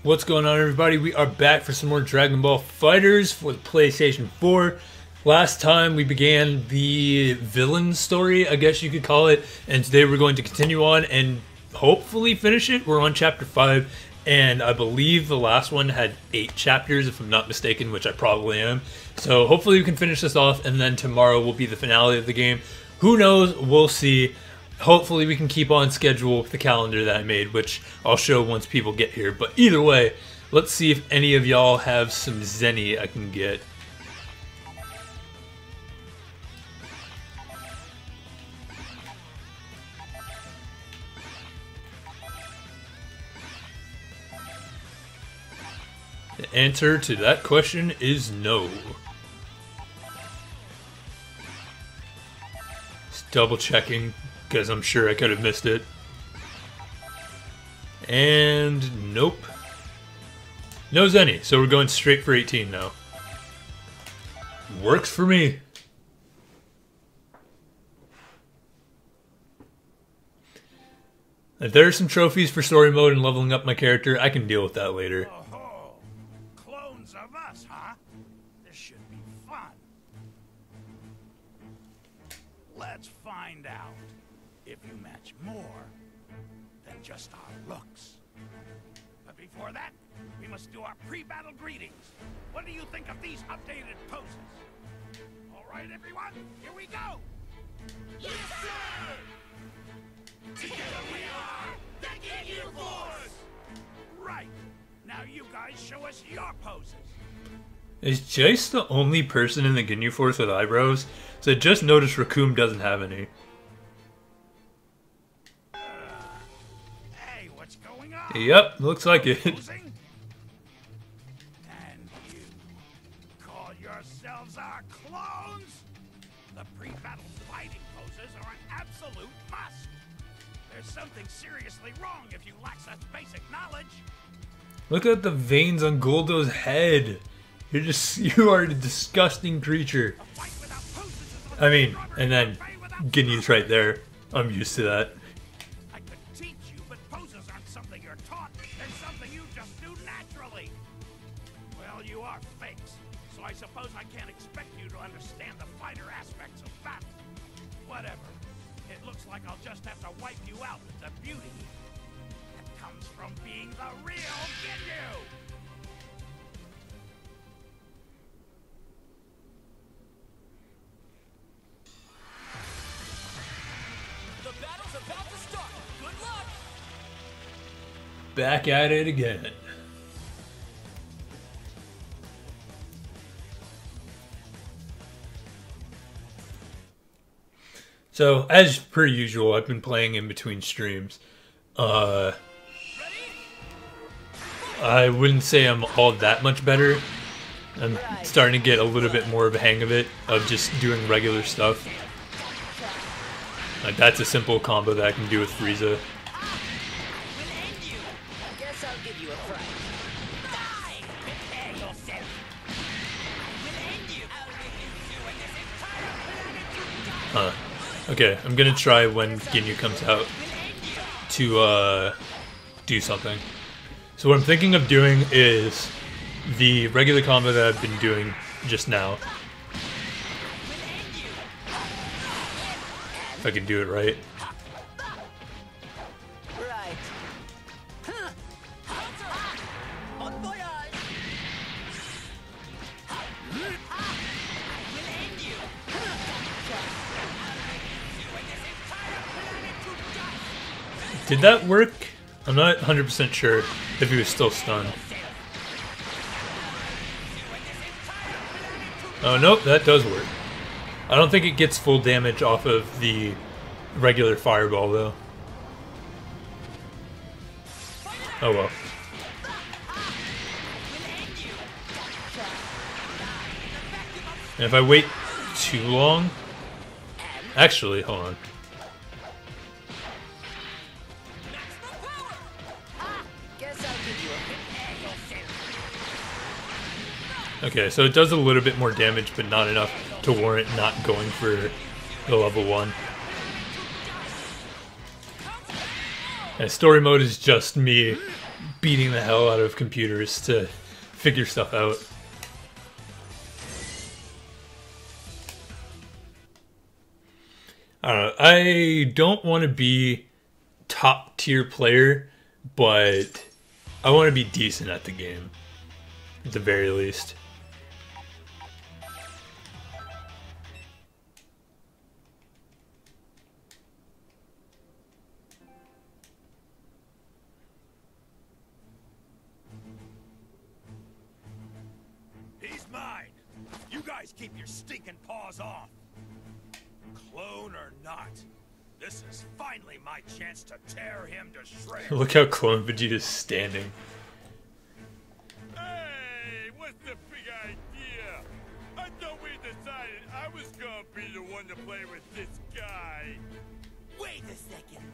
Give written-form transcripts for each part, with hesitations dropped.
What's going on, everybody? We are back for some more Dragon Ball FighterZ for the PlayStation 4. Last time we began the villain story, I guess you could call it, and today we're going to continue on and hopefully finish it. We're on chapter 5, and I believe the last one had 8 chapters, if I'm not mistaken, which I probably am. So hopefully we can finish this off, and then tomorrow will be the finale of the game. Who knows? We'll see. Hopefully we can keep on schedule with the calendar that I made, which I'll show once people get here. But either way, let's see if any of y'all have some Zenny I can get. The answer to that question is no. Just double checking, because I'm sure I could have missed it. And nope. No Zenny, so we're going straight for 18 now. Works for me. If there are some trophies for story mode and leveling up my character, I can deal with that later. Oh, clones of us, huh? This should be fun. Let's find out if you match more than just our looks. But before that, we must do our pre-battle greetings. What do you think of these updated poses? All right, everyone, here we go. Yes, sir! Together we are the Ginyu Force! Right. Now you guys show us your poses. Is Jace the only person in the Ginyu Force with eyebrows? So I just noticed Raccoon doesn't have any. Hey, what's going on? Yep, looks like it. Posing? And you call yourselves our clones? The pre-battle fighting poses are an absolute must. There's something seriously wrong if you lack such basic knowledge. Look at the veins on Goldo's head. You are a disgusting creature. A fight without poses is I mean, and then Ginyu's right there. I'm used to that. I could teach you, but poses aren't something you're taught. They're something you just do naturally. Well, you are fakes, so I suppose I can't expect you to understand the fighter aspects of battle. Whatever. It looks like I'll just have to wipe you out with the beauty that comes from being the real Ginyu. The battle's about to start. Good luck. Back at it again. So, as per usual, I've been playing in between streams. I wouldn't say I'm all that much better. I'm starting to get a little bit more of a hang of it, of just doing regular stuff. Like, that's a simple combo that I can do with Frieza. Guess I'll give you a fright. Die! Prepare yourself. Huh. Okay, I'm gonna try when Ginyu comes out to do something. So what I'm thinking of doing is the regular combo that I've been doing just now. If I can do it right. Right. Bon voyage. Did that work? I'm not 100% sure if he was still stunned. Oh, nope, that does work. I don't think it gets full damage off of the regular fireball, though. Oh well. And if I wait too long... Actually, hold on. Okay, so it does a little bit more damage, but not enough to warrant not going for the level 1. And story mode is just me beating the hell out of computers to figure stuff out. I don't know. I don't want to be top tier player, but I want to be decent at the game, at the very least. He's mine. You guys keep your stinking paws off. Clone or not, this is finally my chance to tear him to shreds. Look how Clone Vegeta's standing. Hey, what's the big idea? I thought we decided I was gonna be the one to play with this guy. Wait a second.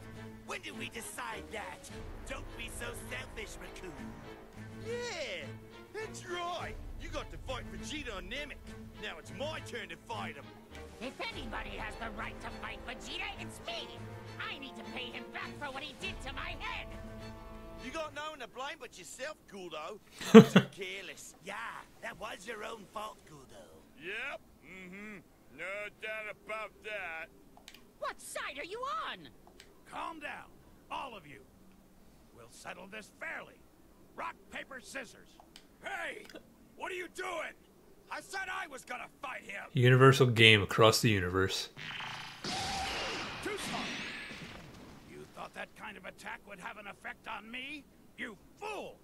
When did we decide that? Don't be so selfish, Raccoon. Yeah, that's right. You got to fight Vegeta and Namek. Now it's my turn to fight him. If anybody has the right to fight Vegeta, it's me! I need to pay him back for what he did to my head! You got no one to blame but yourself, Guldo. Too careless. Yeah, that was your own fault, Guldo. Yep, no doubt about that. What side are you on? Calm down, all of you. We'll settle this fairly. Rock, paper, scissors. Hey, what are you doing? I said I was gonna fight him. Universal game across the universe. Too smart. You thought that kind of attack would have an effect on me? You fool!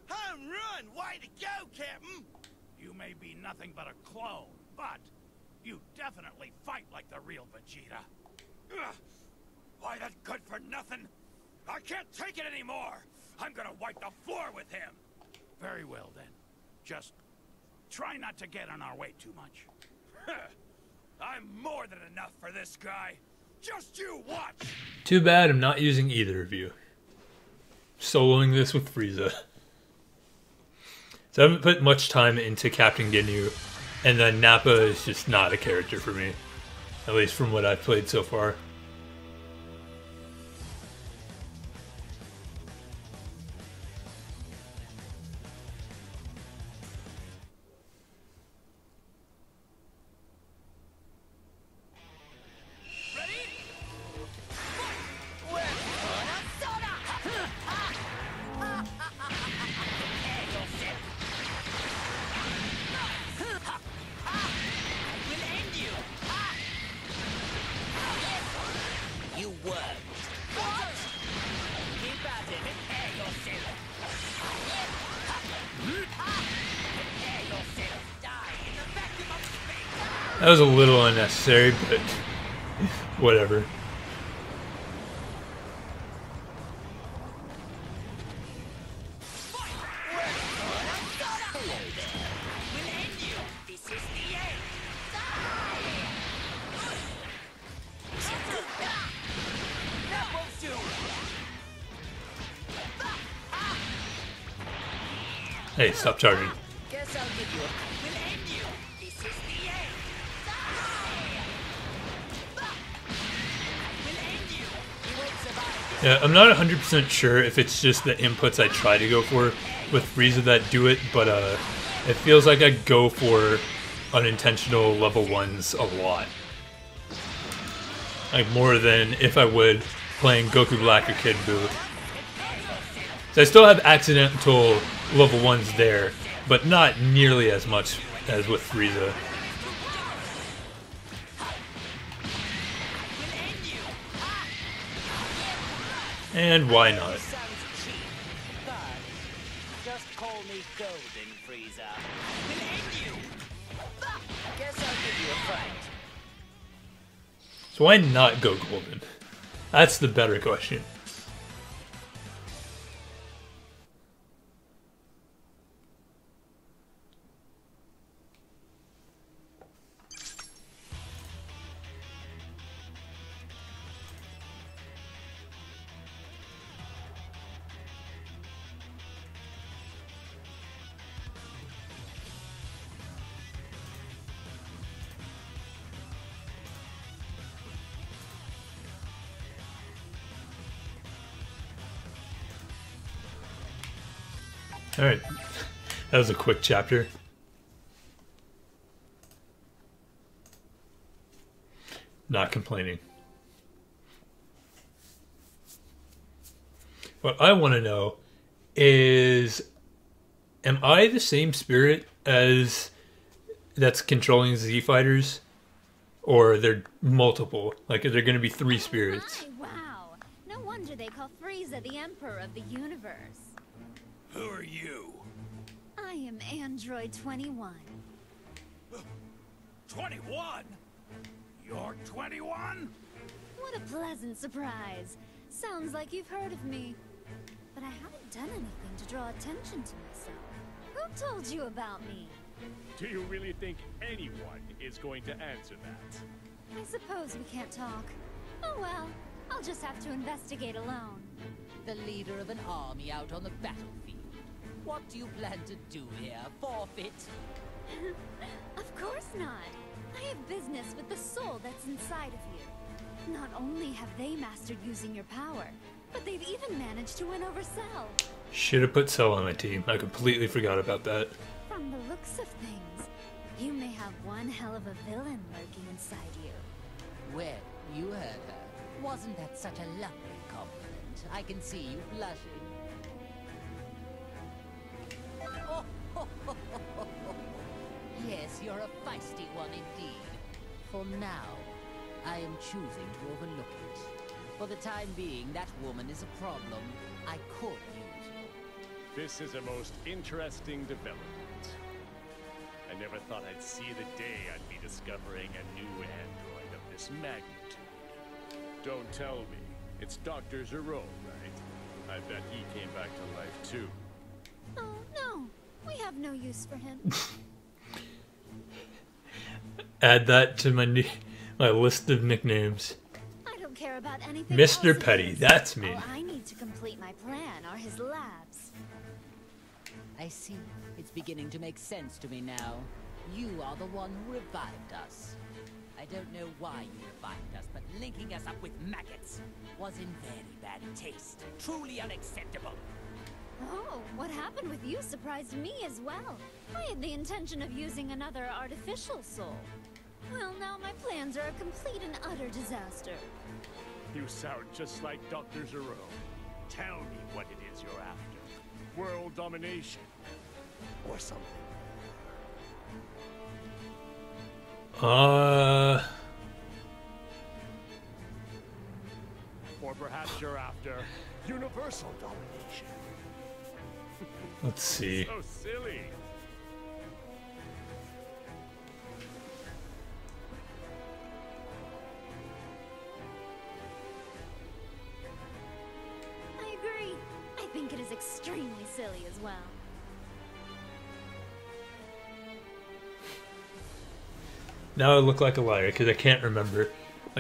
Home run! Way to go, Captain! You may be nothing but a clone, but you definitely fight like the real Vegeta. Ugh. Why, that good for nothing? I can't take it anymore! I'm gonna wipe the floor with him! Very well, then. Just try not to get on our way too much. I'm more than enough for this guy. Just you watch! Too bad I'm not using either of you. Soloing this with Frieza. So I haven't put much time into Captain Ginyu, and then Nappa is just not a character for me. At least from what I've played so far. That was a little unnecessary, but whatever. Hey, stop charging. Guess I'll give you a... We'll end you. This is the end. We'll end you. You won't survive. Yeah, I'm not 100% sure if it's just the inputs I try to go for with Frieza that do it, but it feels like I go for unintentional level 1s a lot. Like more than if I would playing Goku Black or Kid Buu. So I still have accidental level 1s there, but not nearly as much as with Frieza. And why not? Sounds cheap, but just call me Golden Frieza. We'll end you. Guess I'll give you a fright. So why not go golden? That's the better question. Alright. That was a quick chapter. Not complaining. What I want to know is, am I the same spirit as that's controlling Z fighters? Or are there multiple? Like, are there going to be 3 spirits? Oh my, wow. No wonder they call Frieza the Emperor of the Universe. Who are you? I am Android 21. 21? You're 21? What a pleasant surprise. Sounds like you've heard of me. But I haven't done anything to draw attention to myself. Who told you about me? Do you really think anyone is going to answer that? I suppose we can't talk. Oh well, I'll just have to investigate alone. The leader of an army out on the battlefield. What do you plan to do here? Forfeit? Of course not. I have business with the soul that's inside of you. Not only have they mastered using your power, but they've even managed to win over Cell. Should have put Cell on my team. I completely forgot about that. From the looks of things, you may have one hell of a villain lurking inside you. Well, you heard her. Wasn't that such a lovely compliment? I can see you blushing. Yes, you're a feisty one indeed. For now, I am choosing to overlook it. For the time being, that woman is a problem. I could use you. This is a most interesting development. I never thought I'd see the day I'd be discovering a new android of this magnitude. Don't tell me. It's Dr. Zero, right? I bet he came back to life too. Oh, no. We have no use for him. Add that to my list of nicknames. I don't care about anything Mr. else of Petty, his. that's me. All I need to complete my plan are his labs. I see. It's beginning to make sense to me now. You are the one who revived us. I don't know why you revived us, but linking us up with maggots was in very bad taste. Truly unacceptable. Oh, what happened with you surprised me as well. I had the intention of using another artificial soul. Well, now my plans are a complete and utter disaster. You sound just like Dr. Zero. Tell me what it is you're after. World domination. Or something. Or perhaps you're after universal domination. Let's see. So silly. I agree. I think it is extremely silly as well. Now I look like a liar because I can't remember.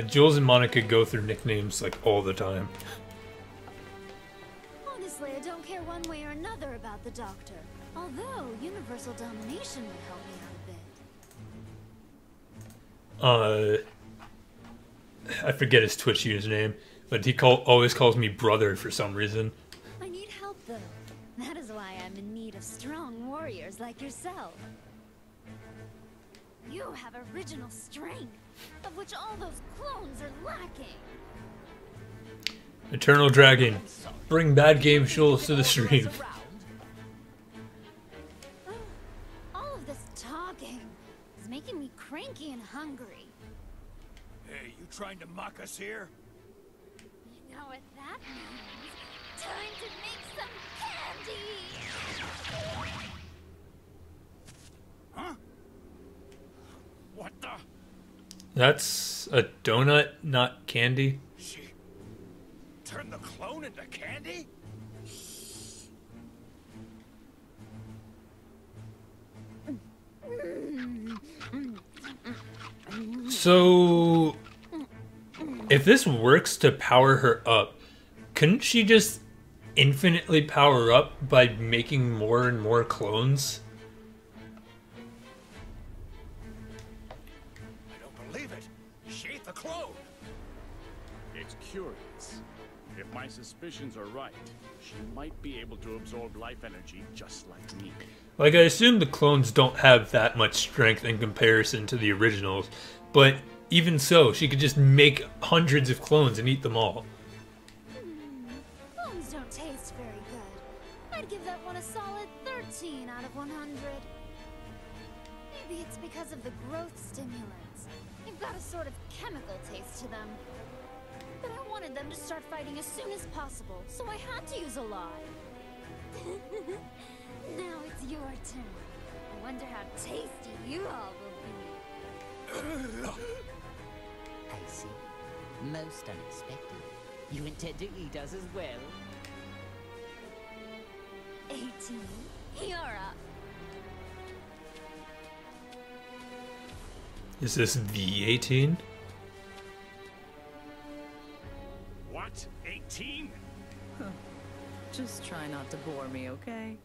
Jules and Monica go through nicknames like all the time. Honestly, I don't care one way or another about the Doctor. Although, universal domination would help me out a bit. I forget his Twitch username, but he always calls me brother for some reason. I need help, though. That is why I'm in need of strong warriors like yourself. You have original strength, of which all those clones are lacking. Eternal Dragon, bring bad game Jules to the stream. All of this talking is making me cranky and hungry. Hey, you trying to mock us here? You know what that means? Time to make some candy! Huh? What the? That's a donut, not candy. She turned the clone into candy? So, if this works to power her up, couldn't she just infinitely power up by making more and more clones? I don't believe it. She ate the clone. It's curious. If my suspicions are right, she might be able to absorb life energy just like me. Like, I assume the clones don't have that much strength in comparison to the originals, but even so, she could just make hundreds of clones and eat them all. Clones don't taste very good. I'd give that one a solid 13 out of 100. Maybe it's because of the growth stimulants. They've got a sort of chemical taste to them. But I wanted them to start fighting as soon as possible, so I had to use a lot. Now it's your turn. I wonder how tasty you all will be. I see. Most unexpected. You intend to eat us as well? 18. You're up. Is this the 18? What? 18? Just try not to bore me, okay?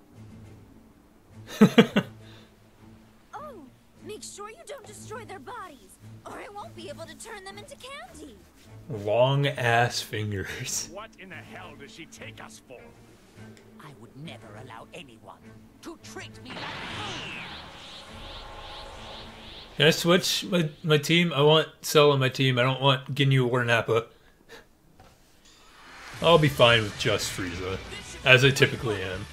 Oh, make sure you don't destroy their bodies, or I won't be able to turn them into candy. Long ass fingers. What in the hell does she take us for? I would never allow anyone to treat me like food. Can I switch my team? I want Cell on my team. I don't want Ginyu or Nappa. I'll be fine with just Frieza, as I typically am.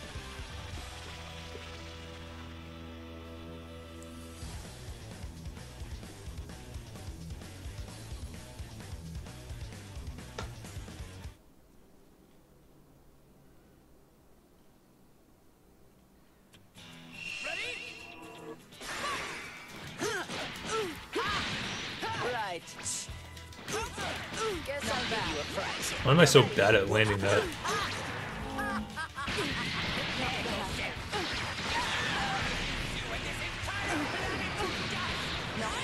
Right. Guess I'll give you a prize. Why am I so bad at landing that? Not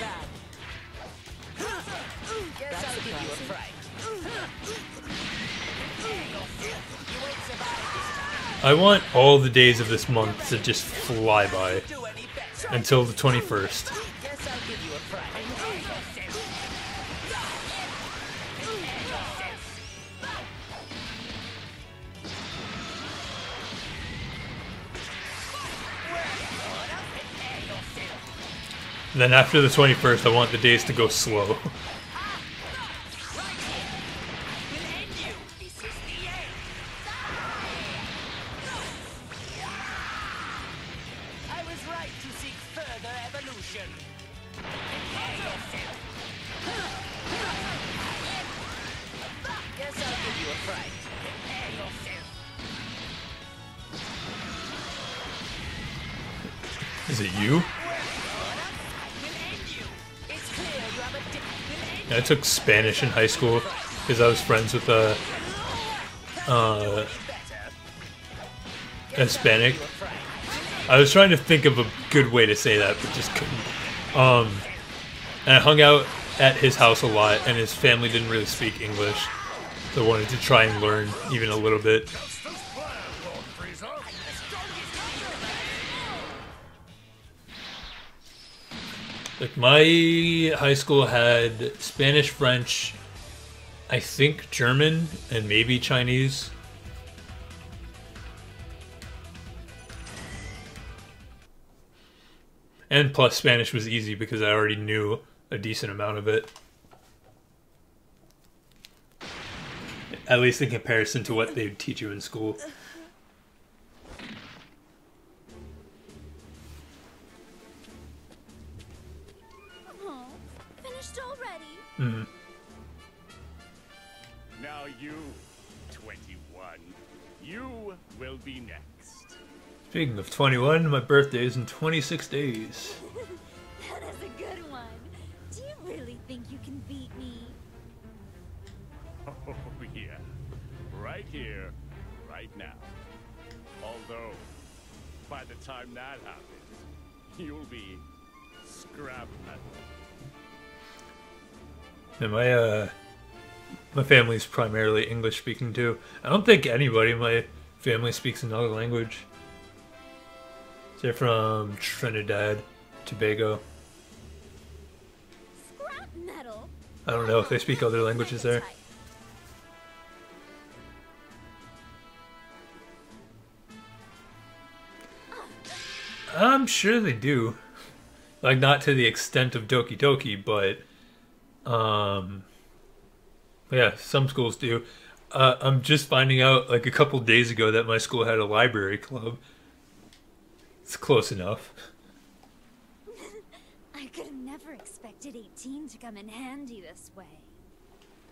bad. Guess I'll give you a fright. You won't survive this time. I want all the days of this month to just fly by Do any better. until the 21st. Guess I'll give you a fright. And then after the 21st, I want the days to go slow. I was right to seek further evolution. Guess I'll give you a fright. Is it you? It's clear you have a I took Spanish in high school because I was friends with a Hispanic. I was trying to think of a good way to say that, but just couldn't. And I hung out at his house a lot, and his family didn't really speak English, so I wanted to try and learn even a little bit. Like, my high school had Spanish, French, I think German, and maybe Chinese. And plus Spanish was easy because I already knew a decent amount of it. At least in comparison to what they would teach you in school. Oh, finished already? Mm-hmm. Now you, 21, you will be next. Speaking of 21, my birthday is in 26 days. That is a good one. Do you really think you can beat me? Oh, yeah. Right here, right now. Although, by the time that happens, you'll be scrap metal. And my family's primarily English speaking too. I don't think anybody in my family speaks another language. They're from Trinidad, Tobago. Scrap metal? I don't know if they speak other languages there. I'm sure they do. Like, not to the extent of Doki Doki, but yeah, some schools do. I'm just finding out like a couple days ago that my school had a library club. It's close enough. I could have never expected 18 to come in handy this way.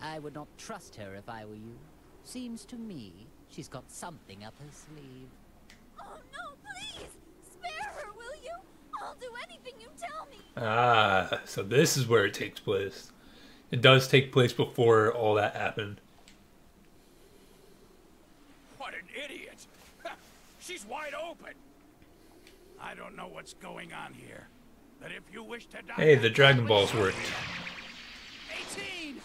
I would not trust her if I were you. Seems to me she's got something up her sleeve. Oh no, please! Spare her, will you? I'll do anything you tell me. Ah, so this is where it takes place. It does take place before all that happened. What an idiot! She's wide open! I don't know what's going on here, but if you wish to die... Hey, the Dragon Balls worked. 18!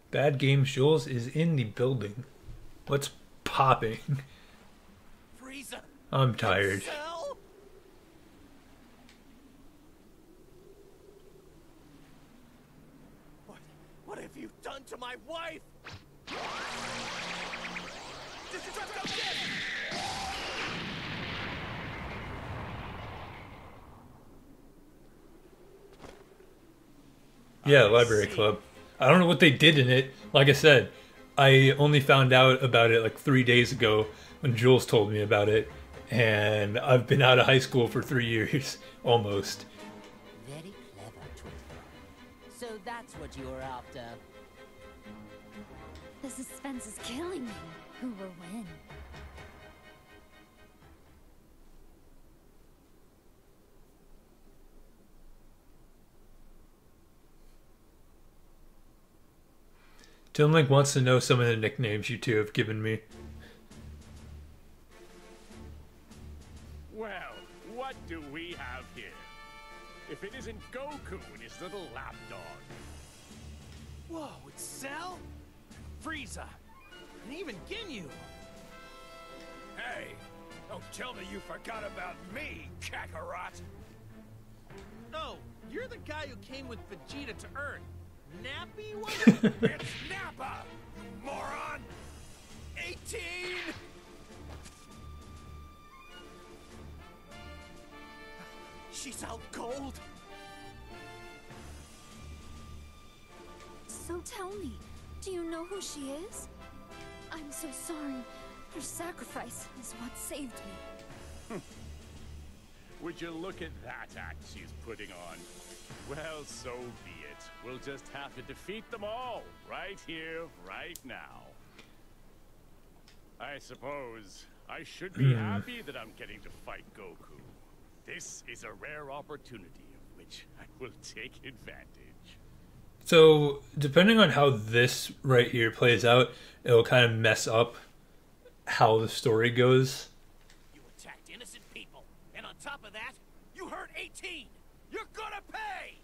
Bad Game Jules is in the building. What's popping? Frieza! I'm tired. Cell? What have you done to my wife? Yeah, library club. I don't know what they did in it. Like I said, I only found out about it like 3 days ago when Jules told me about it. And I've been out of high school for 3 years, almost. Very clever, Twinkle. So that's what you were after. The suspense is killing me. Who will win? Timlink wants to know some of the nicknames you two have given me. Well, what do we have here? If it isn't Goku and his little lapdog. Whoa, it's Cell? Frieza! And even Ginyu! Hey, don't tell me you forgot about me, Kakarot! No, you're the guy who came with Vegeta to Earth. Nappy one? It's Nappa, you moron! 18! She's out cold! So tell me, do you know who she is? I'm so sorry. Her sacrifice is what saved me. Would you look at that act she's putting on? Well, so be it. We'll just have to defeat them all, right here, right now. I suppose I should be happy that I'm getting to fight Goku. This is a rare opportunity of which I will take advantage. So, depending on how this right here plays out, it'll kind of mess up how the story goes. You attacked innocent people, and on top of that, you hurt 18! You're gonna pay!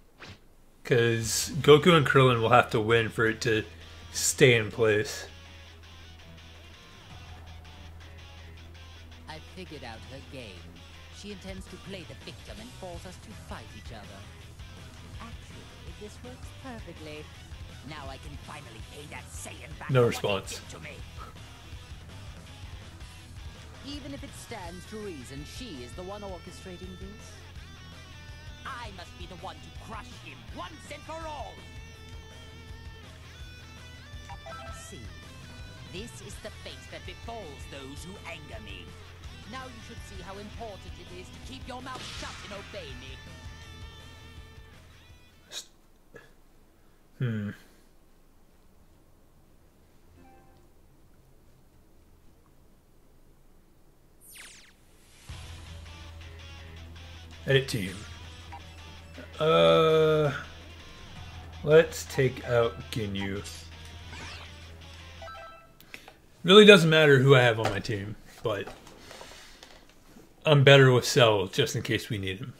Because Goku and Krillin will have to win for it to stay in place. I figured out her game. She intends to play the victim and force us to fight each other. Actually, this works perfectly. Now I can finally pay that Saiyan back No for response. what he did to me. Even if it stands to reason she is the one orchestrating this, I must be the one to crush him once and for all. See, this is the fate that befalls those who anger me. Now you should see how important it is to keep your mouth shut and obey me. Edit team. Let's take out Ginyu. Really doesn't matter who I have on my team, but I'm better with Cell just in case we need him.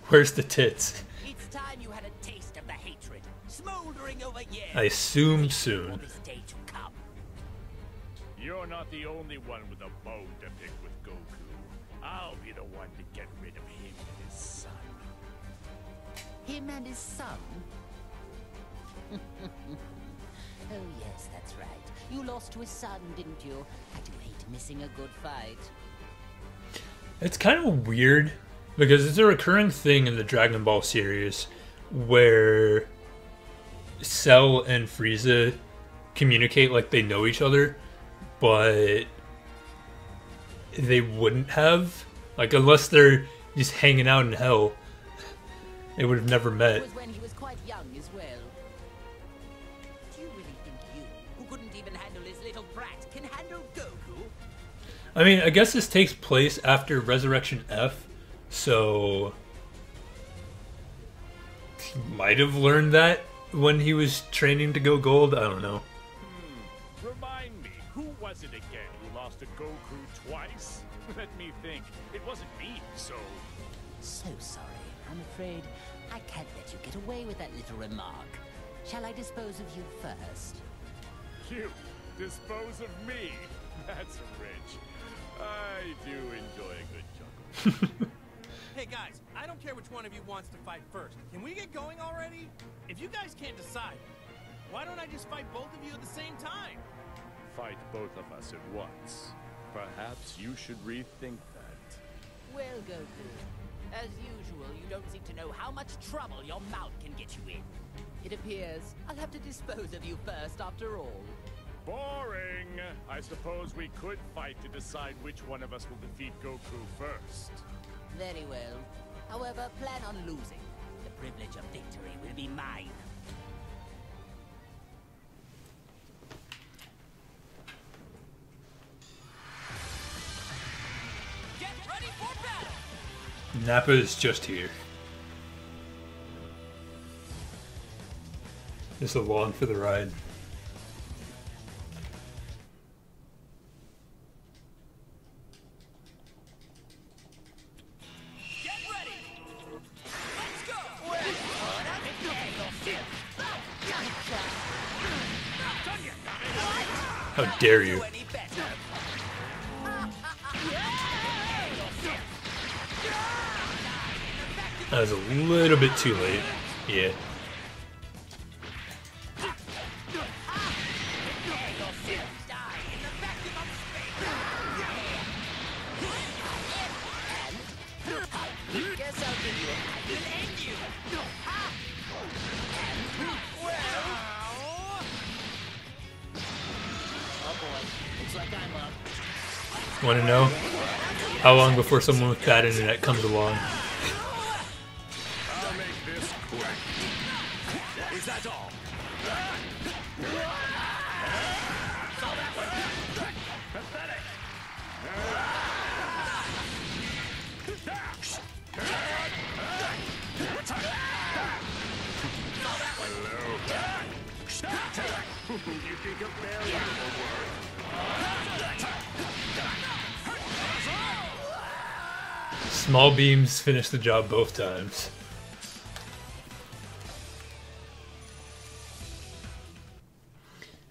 Where's the tits? It's time you had a taste of the hatred, smoldering over years. I assume For soon. this day to come. You're not the only one with a bone to pick with Goku. I'll be the one to get rid of him and his son. Him and his son? Oh yes, that's right. You lost to his son, didn't you? I do hate missing a good fight. It's kind of weird because it's a recurring thing in the Dragon Ball series where Cell and Frieza communicate like they know each other, but they wouldn't have, like, unless they're just hanging out in hell, they would have never met. It was when he was quite young as well. Do you really think you, who couldn't even handle his little brat, can handle Goku? I mean, I guess this takes place after Resurrection F, so he might have learned that when he was training to go gold. I don't know. Remind me, who was it again who lost to Goku twice? Let me think. It wasn't me, so... So sorry. I'm afraid I can't let you get away with that little remark. Shall I dispose of you first? You dispose of me? That's rich. I do enjoy a good chuckle. Hey guys, I don't care which one of you wants to fight first. Can we get going already? If you guys can't decide, why don't I just fight both of you at the same time? Fight both of us at once. Perhaps you should rethink that. Well, Goku, as usual, you don't seem to know how much trouble your mouth can get you in. It appears I'll have to dispose of you first after all. Boring! I suppose we could fight to decide which one of us will defeat Goku first. Very well. However, plan on losing. The privilege of victory will be mine. Get ready for battle! Nappa is just here. Just along for the ride. How dare you? That was a little bit too late. Yeah. Want to know how long before someone with bad internet comes along? I'll make this quick. Is that all? Pathetic. You think a failure will work? Small beams finish the job both times.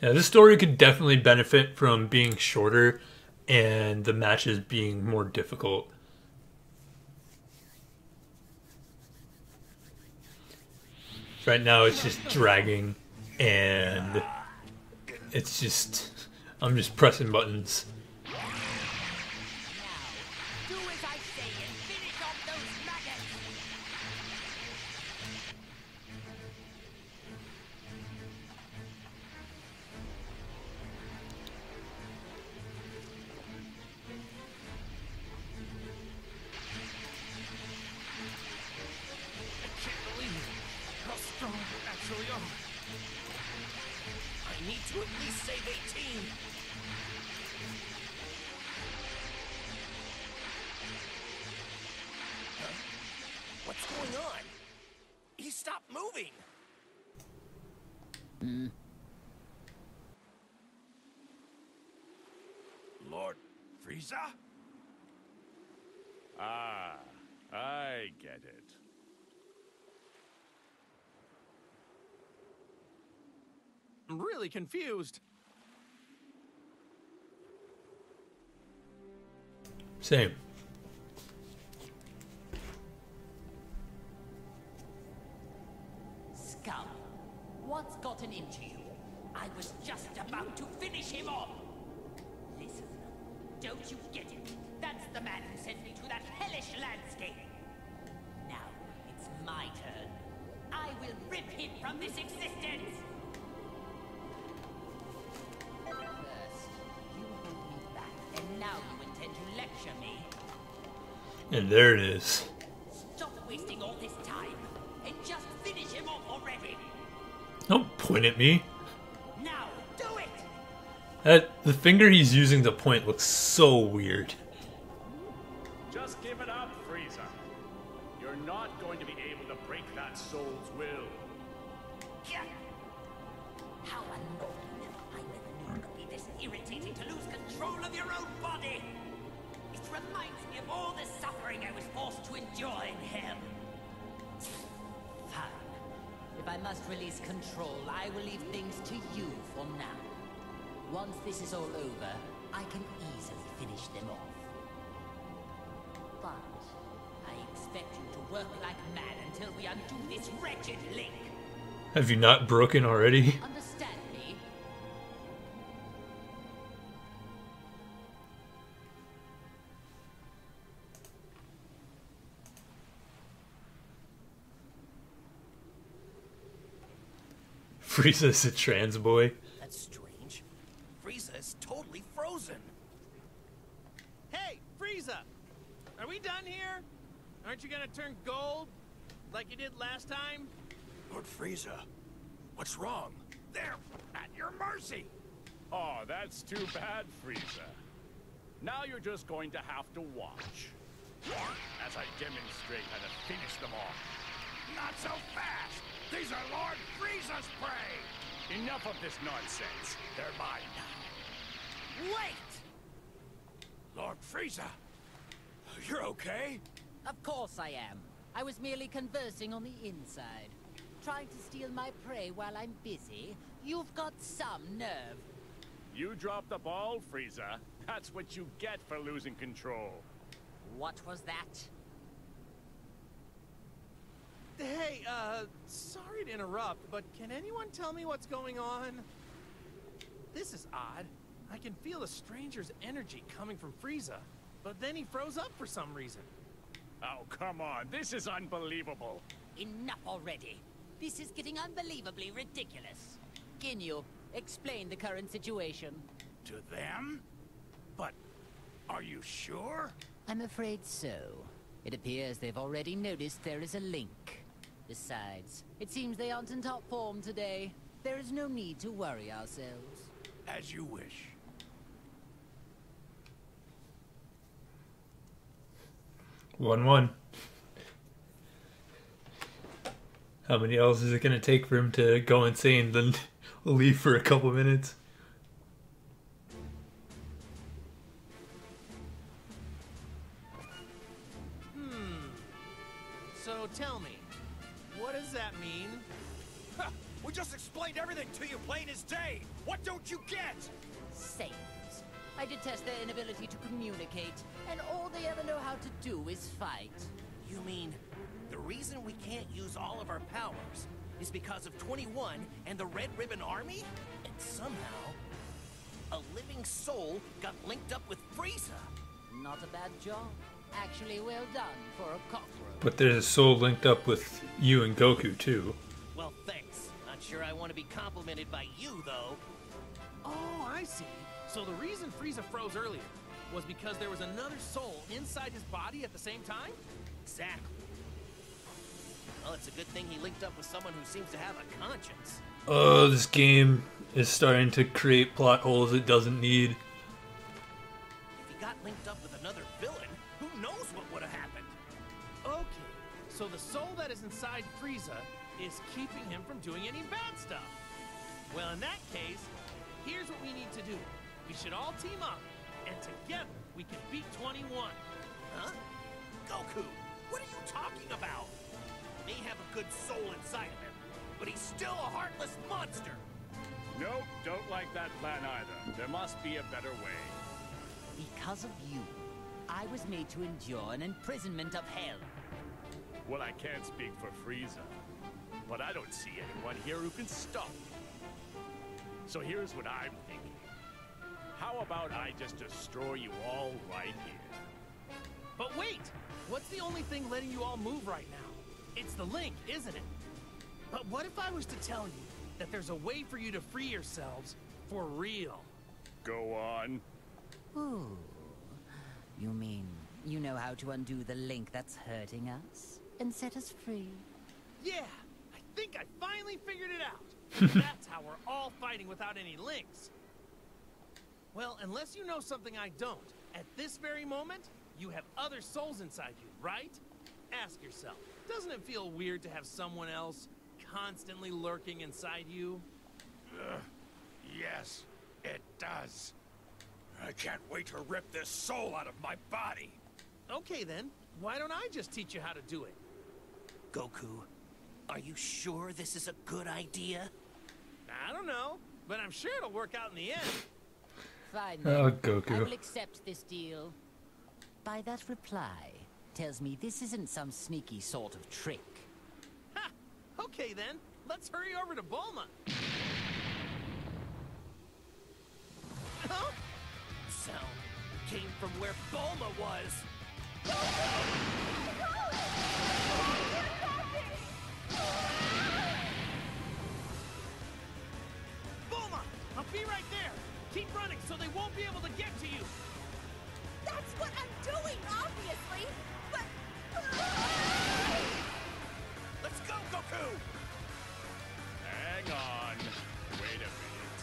Yeah, this story could definitely benefit from being shorter and the matches being more difficult. Right now it's just dragging and it's just, I'm just pressing buttons. Do as I say and finish off those maggots! I can't believe how strong you actually are. I need to at least save 18. Huh? What's going on? He stopped moving. Lord Frieza? Ah, I get it. I'm really confused. Same. Scum, what's gotten into you? I was just about to finish him off. Listen, Don't you get it? That's the man who sent me to that hellish landscape. Now, it's my turn. I will rip him from this existence! First, you hold me back, and now you intend to lecture me. And there it is. Stop wasting all this time, and just finish him off already! Don't point at me. Now, do it! The finger he's using to point looks so weird. Just give it up, Frieza. You're not going to be able to break that soul's will. How annoying. I never knew it could be this irritating to lose control of your own body. It reminds me of all the suffering I was forced to endure in hell. Fine. If I must release control, I will leave things to you for now. Once this is all over, I can easily finish them off. But I expect you to work like mad until we undo this wretched link. Have you not broken already? Understand me? Frieza's a trans boy. That's strange. Frieza is totally frozen. Hey, Frieza! Are we done here? Aren't you gonna turn gold? Like you did last time? Lord Frieza, what's wrong? They're at your mercy. Oh, that's too bad, Frieza. Now you're just going to have to watch as I demonstrate how to finish them off. Not so fast. These are Lord Frieza's prey. Enough of this nonsense. They're mine now. Wait! Lord Frieza, you're okay? Of course I am. I was merely conversing on the inside. Trying to steal my prey while I'm busy? You've got some nerve. You dropped the ball, Frieza. That's what you get for losing control. What was that? Hey, sorry to interrupt, but can anyone tell me what's going on? This is odd. I can feel a stranger's energy coming from Frieza, but then he froze up for some reason. Oh, come on. This is unbelievable. Enough already. This is getting unbelievably ridiculous. Ginyu, explain the current situation. To them? But are you sure? I'm afraid so. It appears they've already noticed there is a link. Besides, it seems they aren't in top form today. There is no need to worry ourselves. As you wish. 1-1. How many else is it going to take for him to go insane, then leave for a couple minutes? So tell me, what does that mean? We just explained everything to you plain as day. What don't you get? Saiyans. I detest their inability to communicate, and all they ever know how to do is fight. You mean, the reason we can't use all of our powers is because of 21 and the Red Ribbon Army? And somehow, a living soul got linked up with Frieza. Not a bad job. Actually well done for a cockroach. But there's a soul linked up with you and Goku, too. Well, thanks. Not sure I want to be complimented by you, though. Oh, I see. So the reason Frieza froze earlier was because there was another soul inside his body at the same time? Exactly. Well, it's a good thing he linked up with someone who seems to have a conscience. Oh, this game is starting to create plot holes it doesn't need. If he got linked up with another villain, who knows what would have happened? Okay, so the soul that is inside Frieza is keeping him from doing any bad stuff. Well, in that case, here's what we need to do. We should all team up, and together we can beat 21. Huh? Goku, what are you talking about? He may have a good soul inside of him, but he's still a heartless monster. Nope, don't like that plan either. There must be a better way. Because of you, I was made to endure an imprisonment of hell. Well, I can't speak for Frieza, but I don't see anyone here who can stop me. So here's what I'm thinking. How about I just destroy you all right here? But wait! What's the only thing letting you all move right now? It's the link, isn't it? But what if I was to tell you that there's a way for you to free yourselves for real? Go on. Ooh. You mean you know how to undo the link that's hurting us and set us free? Yeah, I think I finally figured it out. That's how we're all fighting without any links. Well, unless you know something I don't, at this very moment, you have other souls inside you, right? Ask yourself, doesn't it feel weird to have someone else constantly lurking inside you? Yes, it does. I can't wait to rip this soul out of my body. Okay then, why don't I just teach you how to do it? Goku, are you sure this is a good idea? I don't know, but I'm sure it'll work out in the end. Fine. Oh, then. Goku. I will accept this deal. By that reply, tells me this isn't some sneaky sort of trick. Ha! Okay then, let's hurry over to Bulma. Huh? Sound came from where Bulma was. Bulma, I'll be right there. Keep running so they won't be able to get to you. That's what I'm doing, obviously! But... Let's go, Goku! Hang on. Wait a minute.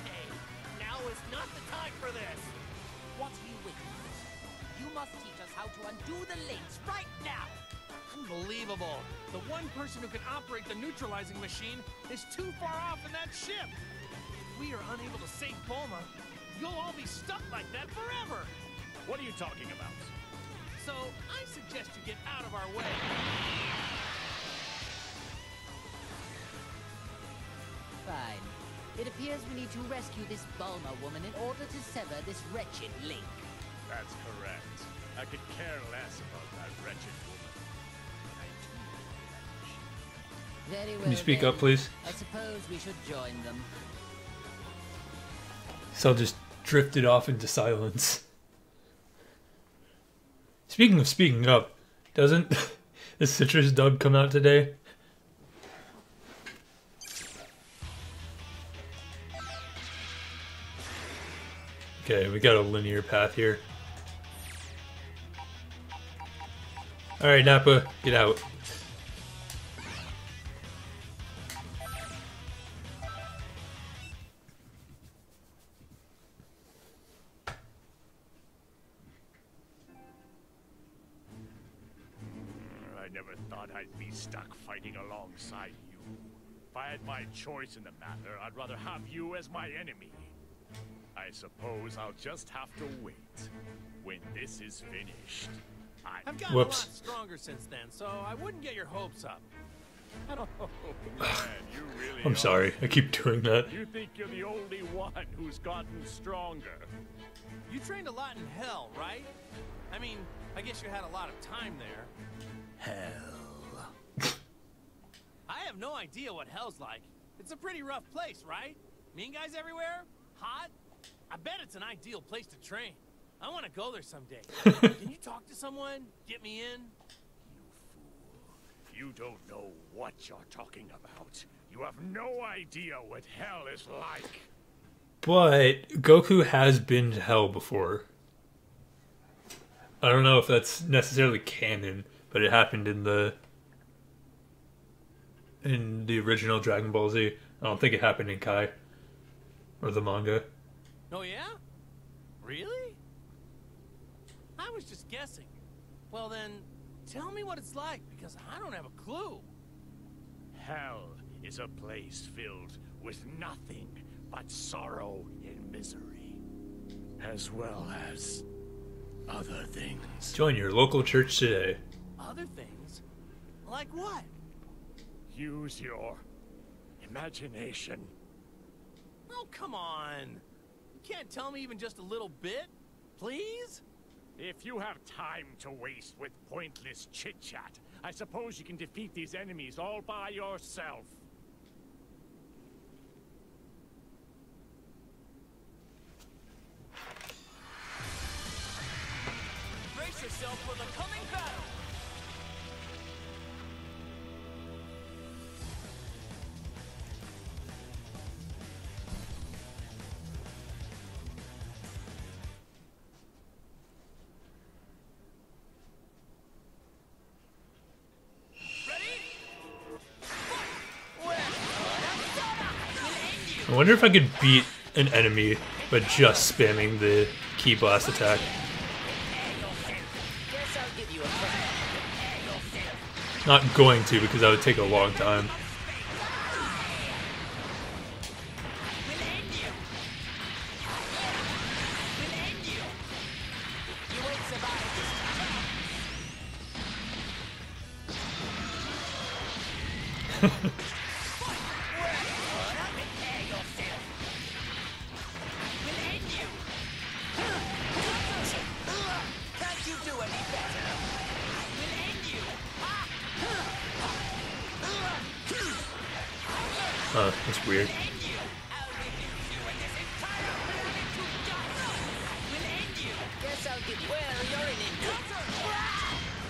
Hey, now is not the time for this. What are you waiting for? You must teach us how to undo the links right now! Unbelievable. The one person who can operate the neutralizing machine is too far off in that ship. If we are unable to save Bulma, you'll all be stuck like that forever. What are you talking about? So, I suggest you get out of our way. Fine. It appears we need to rescue this Bulma woman in order to sever this wretched link. That's correct. I could care less about that wretched woman. Very well. Can you speak then. up, please? I suppose we should join them. Cell just drifted off into silence. Speaking of speaking up, doesn't the Citrus dub come out today? Okay, we got a linear path here. Alright, Nappa, get out. I never thought I'd be stuck fighting alongside you. If I had my choice in the matter, I'd rather have you as my enemy. I suppose I'll just have to wait. When this is finished, I've gotten Whoops. a lot stronger since then, so I wouldn't get your hopes up. Oh, man, you really I'm are. sorry, I keep doing that. You think you're the only one who's gotten stronger. You trained a lot in hell, right? I mean, I guess you had a lot of time there. Hell. I have no idea what hell's like. It's a pretty rough place, right? Mean guys everywhere? Hot? I bet it's an ideal place to train. I want to go there someday. Can you talk to someone? Get me in? You don't know what you're talking about. You have no idea what hell is like. But Goku has been to hell before. I don't know if that's necessarily canon, but it happened in the original Dragon Ball Z. I don't think it happened in Kai or the manga. Oh yeah? Really? I was just guessing. Well then, tell me what it's like, because I don't have a clue. Hell is a place filled with nothing but sorrow and misery, as well as other things. Join your local church today. Other things? Like what? Use your imagination. Oh, come on. You can't tell me even just a little bit? Please? If you have time to waste with pointless chit-chat, I suppose you can defeat these enemies all by yourself. yourself for the coming battle! I wonder if I could beat an enemy by just spamming the key blast attack. Not going to, because that would take a long time. That's weird.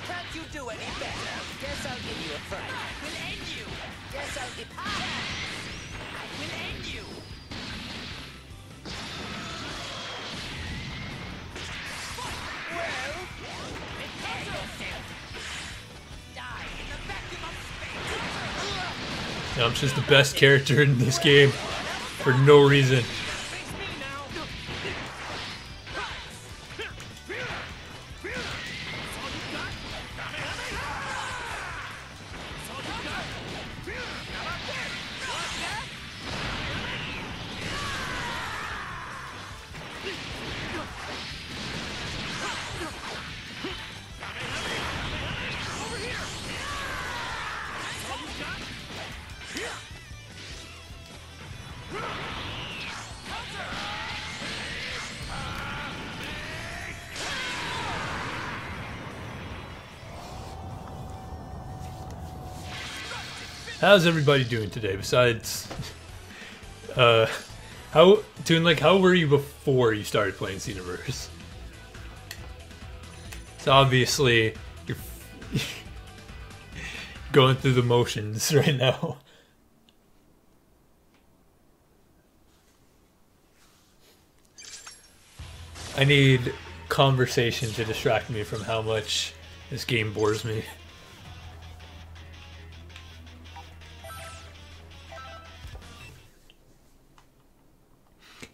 Can't you do any better? Guess I'll give you a fright. Will end you. Guess I'll give will end you. Well, prepare yourself. Die in the vacuum of space. I'm just the best character in this game for no reason. How's everybody doing today? Besides, how were you before you started playing Xenoverse? So obviously you're going through the motions right now. I need conversation to distract me from how much this game bores me.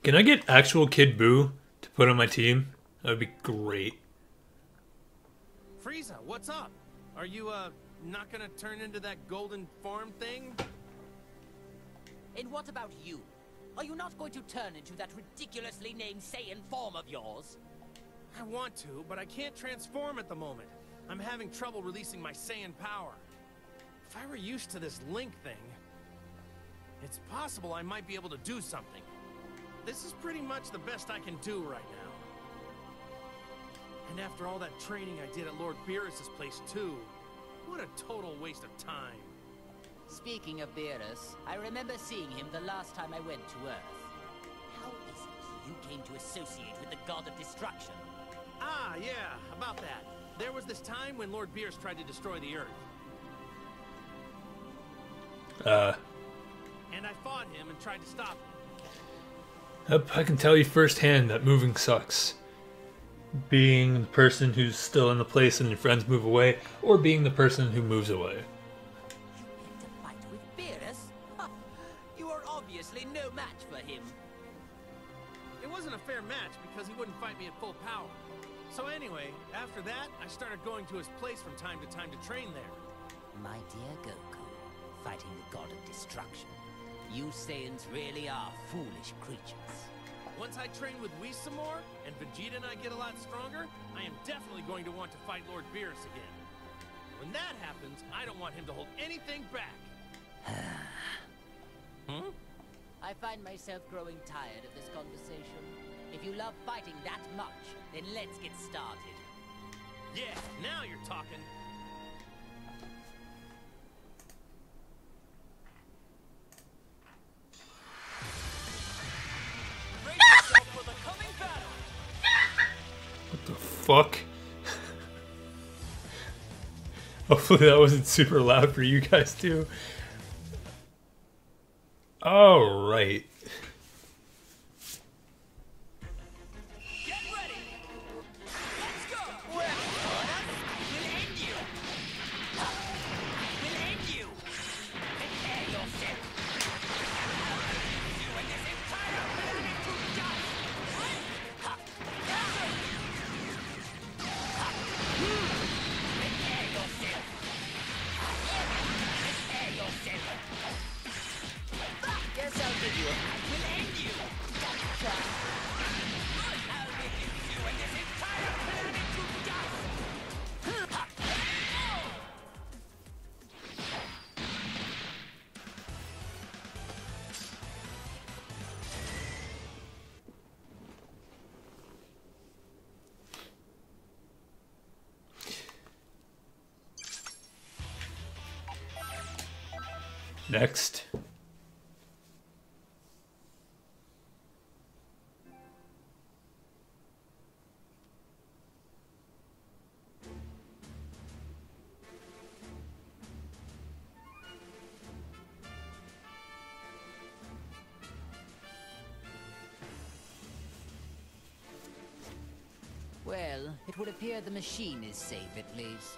Can I get actual Kid Buu to put on my team? That would be great. Frieza, what's up? Are you, not gonna turn into that golden form thing? And what about you? Are you not going to turn into that ridiculously named Saiyan form of yours? I want to, but I can't transform at the moment. I'm having trouble releasing my Saiyan power. If I were used to this Link thing, it's possible I might be able to do something. This is pretty much the best I can do right now. And after all that training I did at Lord Beerus' place too, what a total waste of time. Speaking of Beerus, I remember seeing him the last time I went to Earth. How is it you came to associate with the God of Destruction? Ah, yeah, about that. There was this time when Lord Beerus tried to destroy the Earth. And I fought him and tried to stop him. I can tell you firsthand that moving sucks. Being the person who's still in the place and your friends move away, or being the person who moves away. You went to fight with Beerus? Huh. You are obviously no match for him. It wasn't a fair match because he wouldn't fight me at full power. So anyway, after that, I started going to his place from time to time to train there. My dear Goku, fighting the God of Destruction. You Saiyans really are foolish creatures. Once I train with Whis some more, and Vegeta and I get a lot stronger, I am definitely going to want to fight Lord Beerus again. When that happens, I don't want him to hold anything back. I find myself growing tired of this conversation. If you love fighting that much, then let's get started. Yeah, now you're talking. What the fuck? Hopefully that wasn't super loud for you guys too. All right. Get ready! Let's go! We'll end you! We'll end you! Prepare yourself! You and this entire planet to dust! Prepare yourself! Prepare yourself! Guess I'll give you a... We'll end you! Gotcha! I'll reduce you and this entire planet to dust! Next. Well, it would appear the machine is safe at least.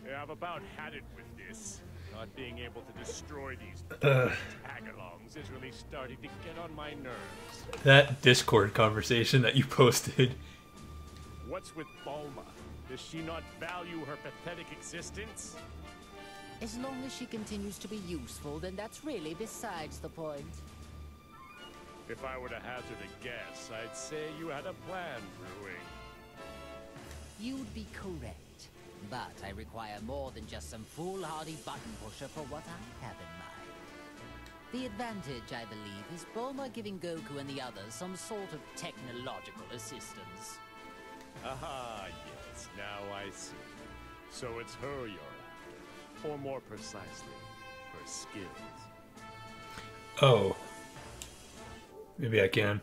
Yeah, I've about had it with this. Not being able to destroy these tag-alongs is really starting to get on my nerves. That Discord conversation that you posted. What's with Bulma? Does she not value her pathetic existence? As long as she continues to be useful, then that's really besides the point. If I were to hazard a guess, I'd say you had a plan brewing. You'd be correct. But I require more than just some foolhardy button pusher for what I have in mind. The advantage, I believe, is Bulma giving Goku and the others some sort of technological assistance. Aha, yes, now I see. So it's her you're after. Or more precisely, her skills. Oh. Maybe I can.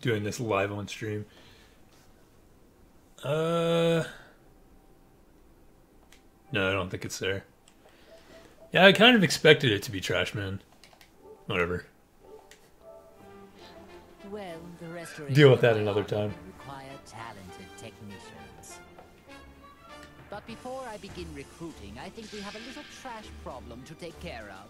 Doing this live on stream. No, I don't think it's there. Yeah, I kind of expected it to be Trash Man. Whatever. Well, the restoration Deal with that another time. require talented technicians. But before I begin recruiting, I think we have a little trash problem to take care of.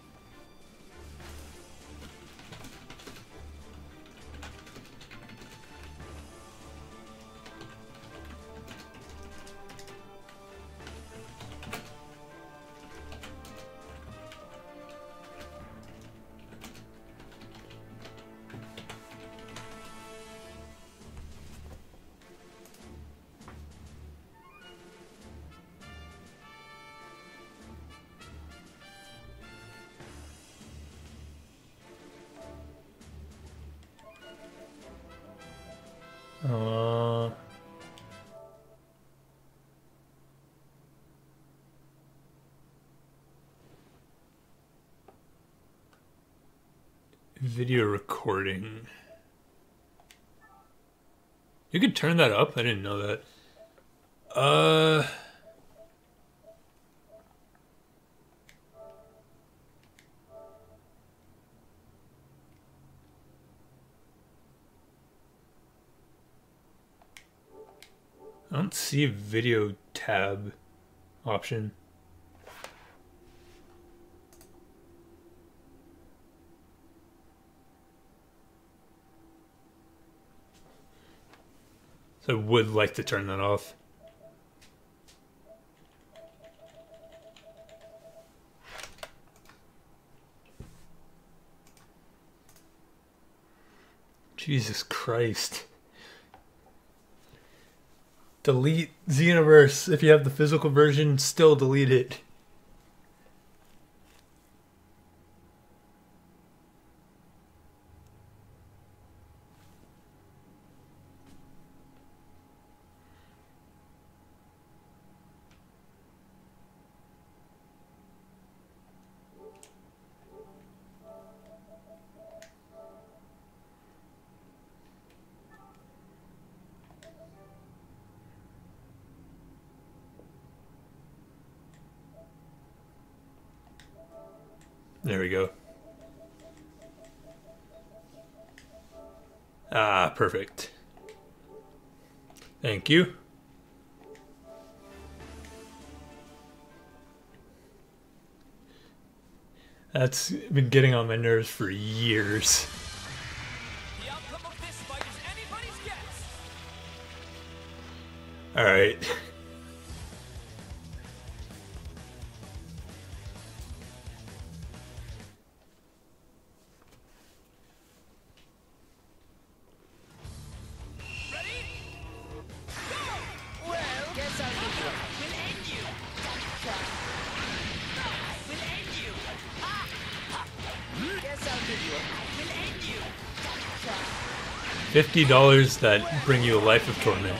Video recording. You could turn that up? I didn't know that. I don't see a video tab option. So I would like to turn that off. Jesus Christ. Delete Xenoverse. If you have the physical version, still delete it. There we go. Ah, perfect. Thank you. That's been getting on my nerves for years. The outcome of this fight is anybody's guess. Alright. $50 that bring you a life of torment.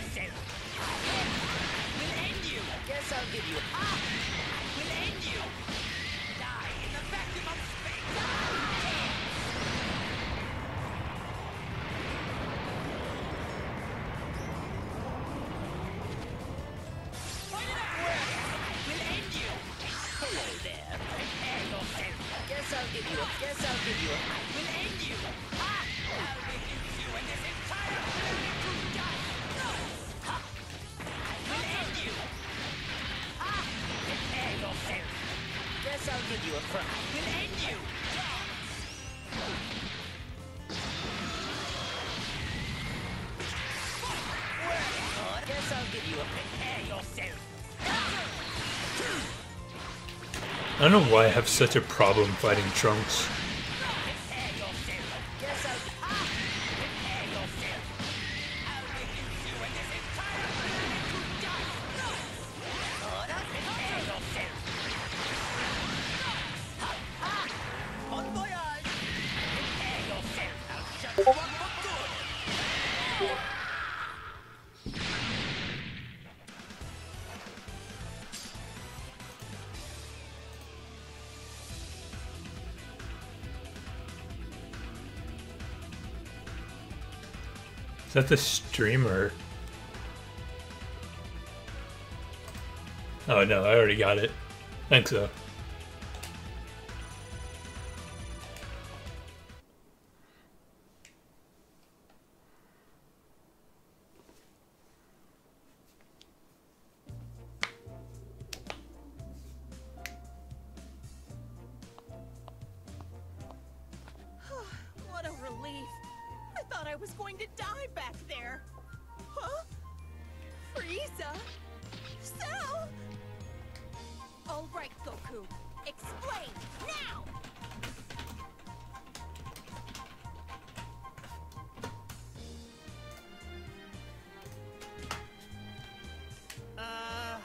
I don't know why I have such a problem fighting Trunks. Is that the streamer? Oh no, I already got it. Thanks though. What a relief. I thought I was going to die back there. Huh? Frieza? Cell? All right, Goku. Explain, now! I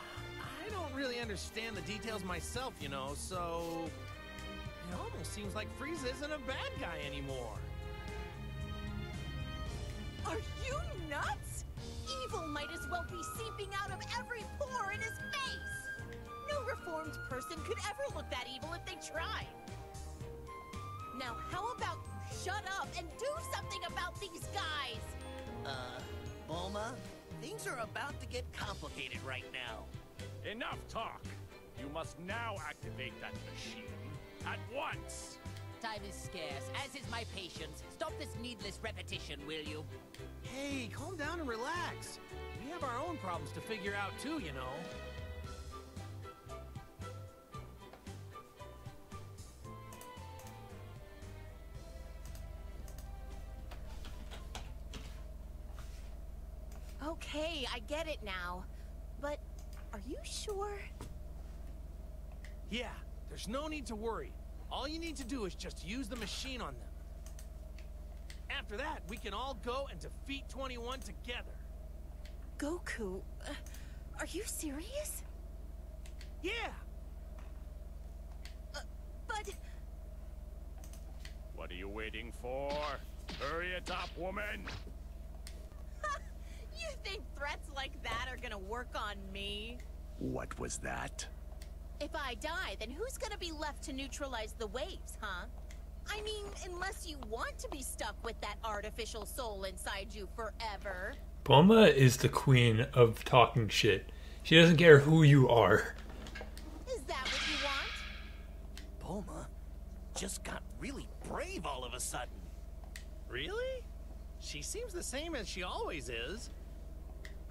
don't really understand the details myself, you know, so... It almost seems like Frieza isn't a bad guy anymore. Are you nuts? Evil might as well be seeping out of every pore in his face! No reformed person could ever look that evil if they tried. Now, how about you shut up and do something about these guys? Bulma, things are about to get complicated right now. Enough talk. You must now activate that machine at once. Time is scarce, as is my patience. Stop this needless repetition, will you? Hey, calm down and relax. We have our own problems to figure out too, you know. Okay, I get it now. But are you sure? Yeah, there's no need to worry. All you need to do is just use the machine on them. After that, we can all go and defeat 21 together. Goku, are you serious? Yeah! But... What are you waiting for? Hurry it up, woman! You think threats like that are gonna work on me? What was that? If I die, then who's gonna be left to neutralize the waves, huh? I mean, unless you want to be stuck with that artificial soul inside you forever. Bulma is the queen of talking shit. She doesn't care who you are. Is that what you want? Bulma? just got really brave all of a sudden. Really? She seems the same as she always is.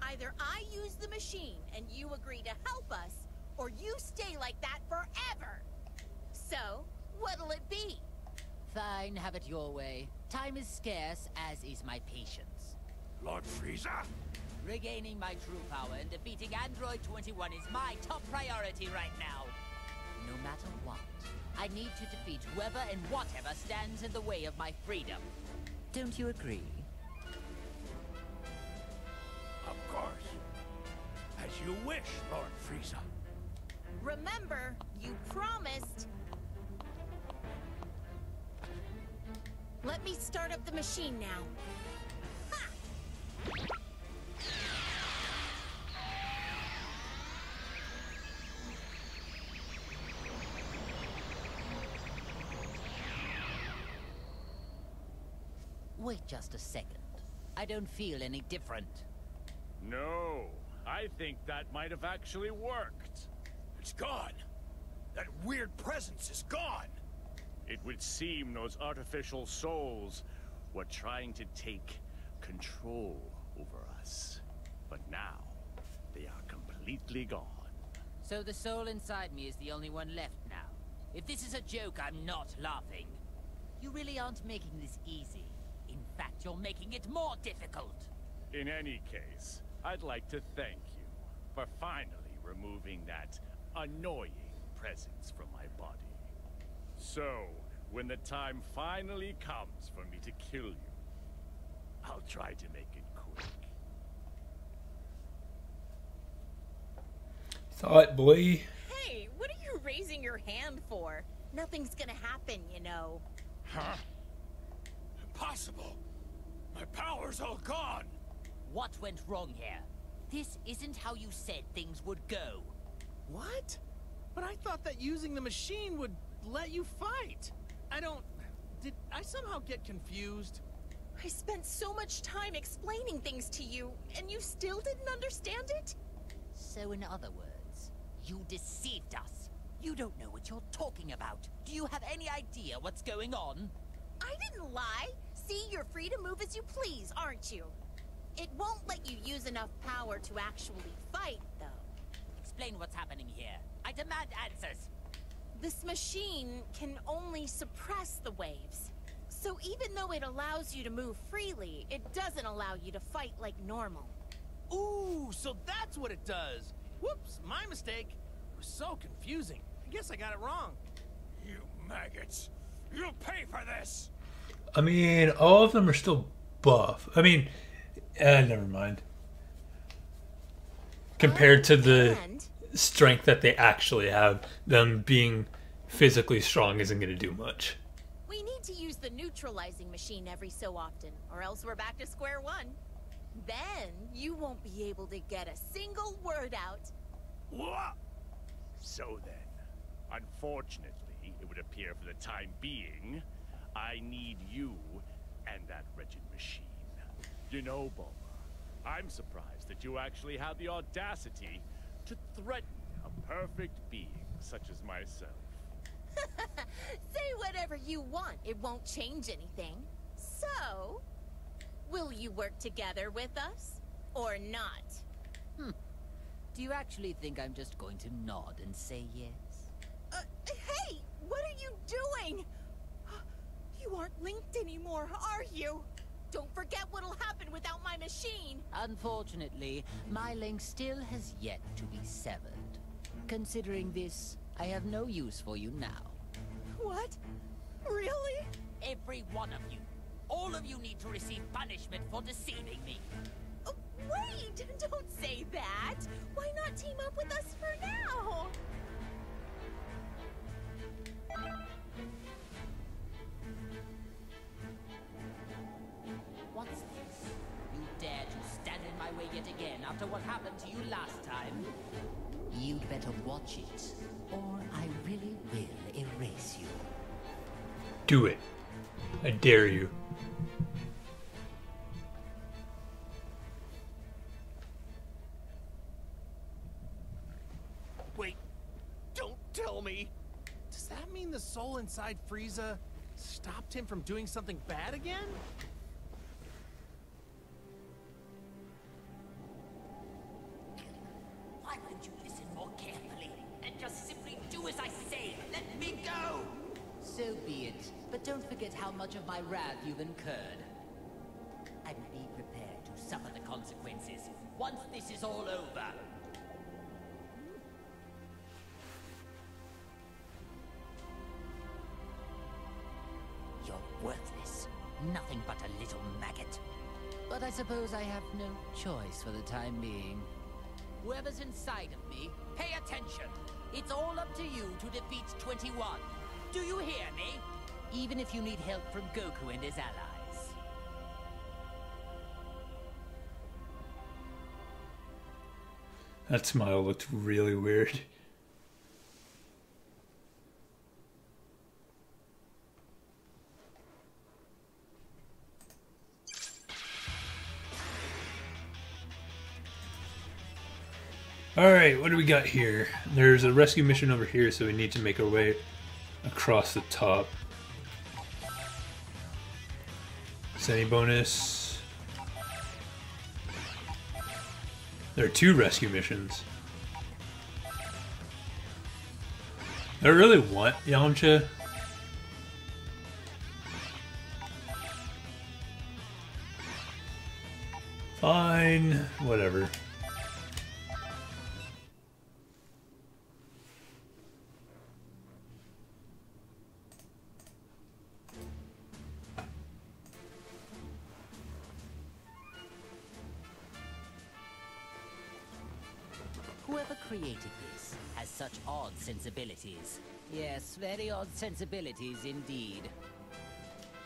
Either I use the machine and you agree to help us, or you stay like that forever. So, what'll it be? Fine, have it your way. Time is scarce, as is my patience. Lord Frieza? Regaining my true power and defeating Android 21 is my top priority right now. No matter what, I need to defeat whoever and whatever stands in the way of my freedom. Don't you agree? Of course. As you wish, Lord Frieza. Remember, you promised. Let me start up the machine now. Ha! Wait just a second. I don't feel any different. No, I think that might have actually worked. It's gone. That weird presence is gone. It would seem those artificial souls were trying to take control over us. But now, they are completely gone. So the soul inside me is the only one left now. If this is a joke, I'm not laughing. You really aren't making this easy. In fact, you're making it more difficult. In any case, I'd like to thank you for finally removing that annoying presence from my body. So, when the time finally comes for me to kill you, I'll try to make it quick. Thought, boy. Hey, what are you raising your hand for? Nothing's gonna happen, you know. Huh? Impossible. My power's all gone. What went wrong here? This isn't how you said things would go. What? But I thought that using the machine would let you fight. Did I somehow get confused? I spent so much time explaining things to you, and you still didn't understand it? So in other words, you deceived us. You don't know what you're talking about. Do you have any idea what's going on? I didn't lie. See, you're free to move as you please, aren't you? It won't let you use enough power to actually fight, though. Explain what's happening here. I demand answers. This machine can only suppress the waves. So even though it allows you to move freely, it doesn't allow you to fight like normal. Ooh, so that's what it does. Whoops, my mistake. It was so confusing. I guess I got it wrong. You maggots. You'll pay for this. I mean, all of them are still buff. I mean, never mind. Compared to the strength that they actually have, them being physically strong isn't going to do much. We need to use the neutralizing machine every so often, or else we're back to square one. Then you won't be able to get a single word out. What? So then, unfortunately, it would appear for the time being, I need you and that wretched machine. You know, Bulma, I'm surprised that you actually had the audacity to threaten a perfect being such as myself. Say whatever you want, it won't change anything. So, will you work together with us, or not? Do you actually think I'm just going to nod and say yes? Hey! What are you doing? You aren't linked anymore, are you? Don't forget what'll happen without my machine! Unfortunately, my link still has yet to be severed. Considering this, I have no use for you now. What? Really? Every one of you. All of you need to receive punishment for deceiving me. Wait! Don't say that! Why not team up with us for now? What's this? You dare to stand in my way yet again after what happened to you last time? You'd better watch it, or I really will erase you. Do it. I dare you. Wait, don't tell me. Does that mean the soul inside Frieza stopped him from doing something bad again? Why won't you listen more carefully and just simply do as I say? Let me go! So be it, but don't forget how much of my wrath you've incurred. And be prepared to suffer the consequences once this is all over. You're worthless. Nothing but a little maggot. But I suppose I have no choice for the time being. Whoever's inside of me, pay attention. It's all up to you to defeat 21. Do you hear me? Even if you need help from Goku and his allies. That smile looked really weird. Alright, what do we got here? There's a rescue mission over here, so we need to make our way across the top. Any bonus? There are 2 rescue missions. I really want Yamcha. Fine, whatever. Whoever created this has such odd sensibilities. Yes, very odd sensibilities indeed.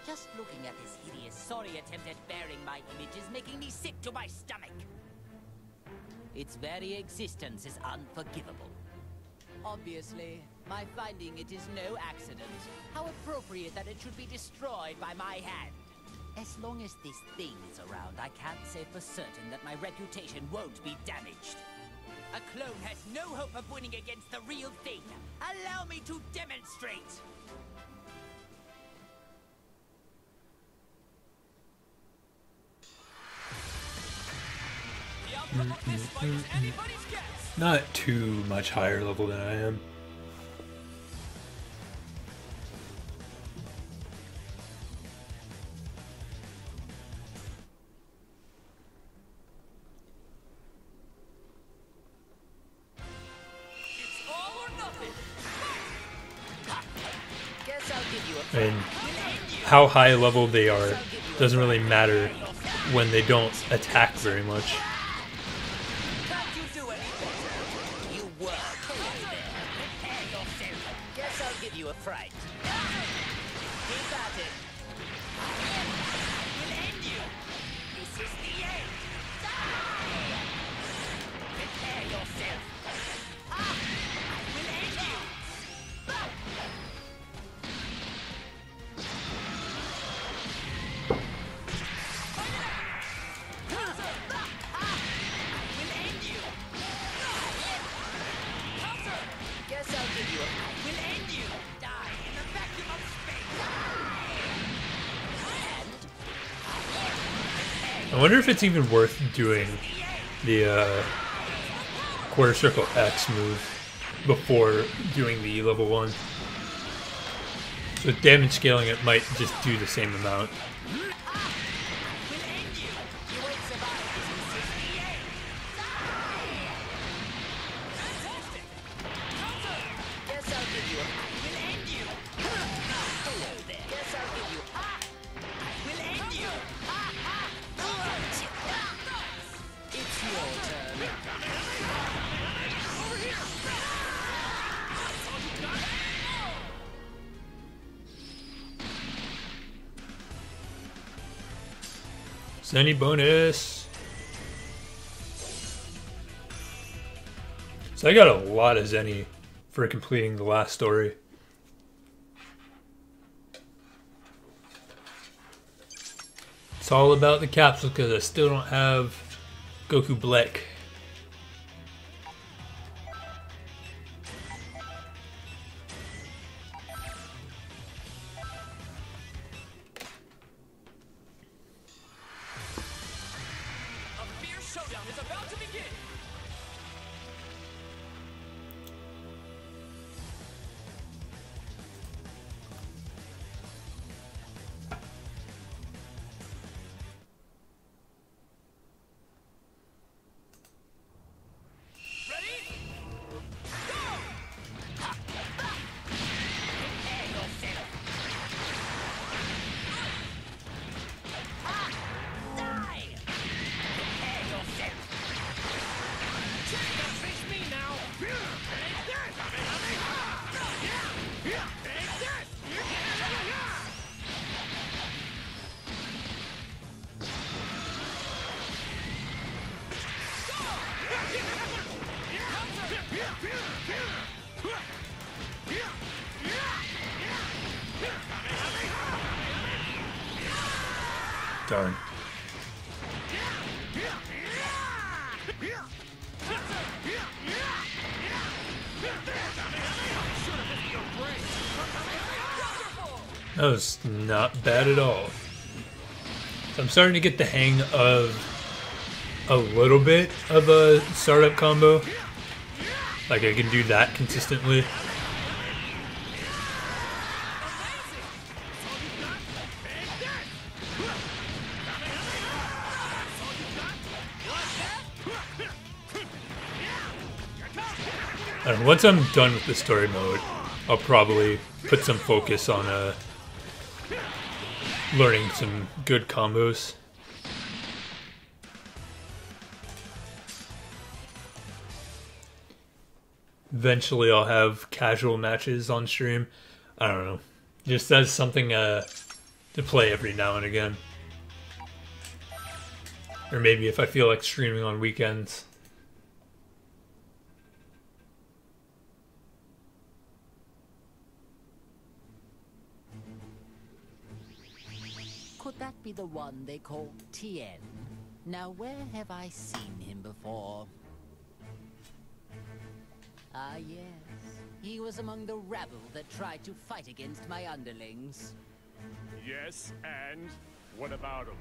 Just looking at this hideous, sorry attempt at bearing my image is making me sick to my stomach. Its very existence is unforgivable. Obviously, my finding it is no accident. How appropriate that it should be destroyed by my hand. As long as this thing is around, I can't say for certain that my reputation won't be damaged. A clone has no hope of winning against the real thing. Allow me to demonstrate! The outcome of this fight is anybody's guess. Not too much higher level than I am. And how high level they are doesn't really matter when they don't attack very much. You were prepare yourself. Guess I'll give you a fright. Keep at it. We'll end you. This is the end. Prepare yourself. I will end you. I wonder if it's even worth doing the quarter circle X move before doing the level 1. So with damage scaling, it might just do the same amount. Any bonus? So I got a lot of Zenny for completing the last story. It's all about the capsule because I still don't have Goku Black. about to begin. Darn. That was not bad at all. So I'm starting to get the hang of a little bit of a startup combo. Like I can do that consistently. And once I'm done with the story mode, I'll probably put some focus on learning some good combos. Eventually I'll have casual matches on stream. I don't know. Just as something to play every now and again. Or maybe if I feel like streaming on weekends. Could that be the one they call Tien? Now where have I seen him before? Ah yes, he was among the rabble that tried to fight against my underlings. Yes, and what about him?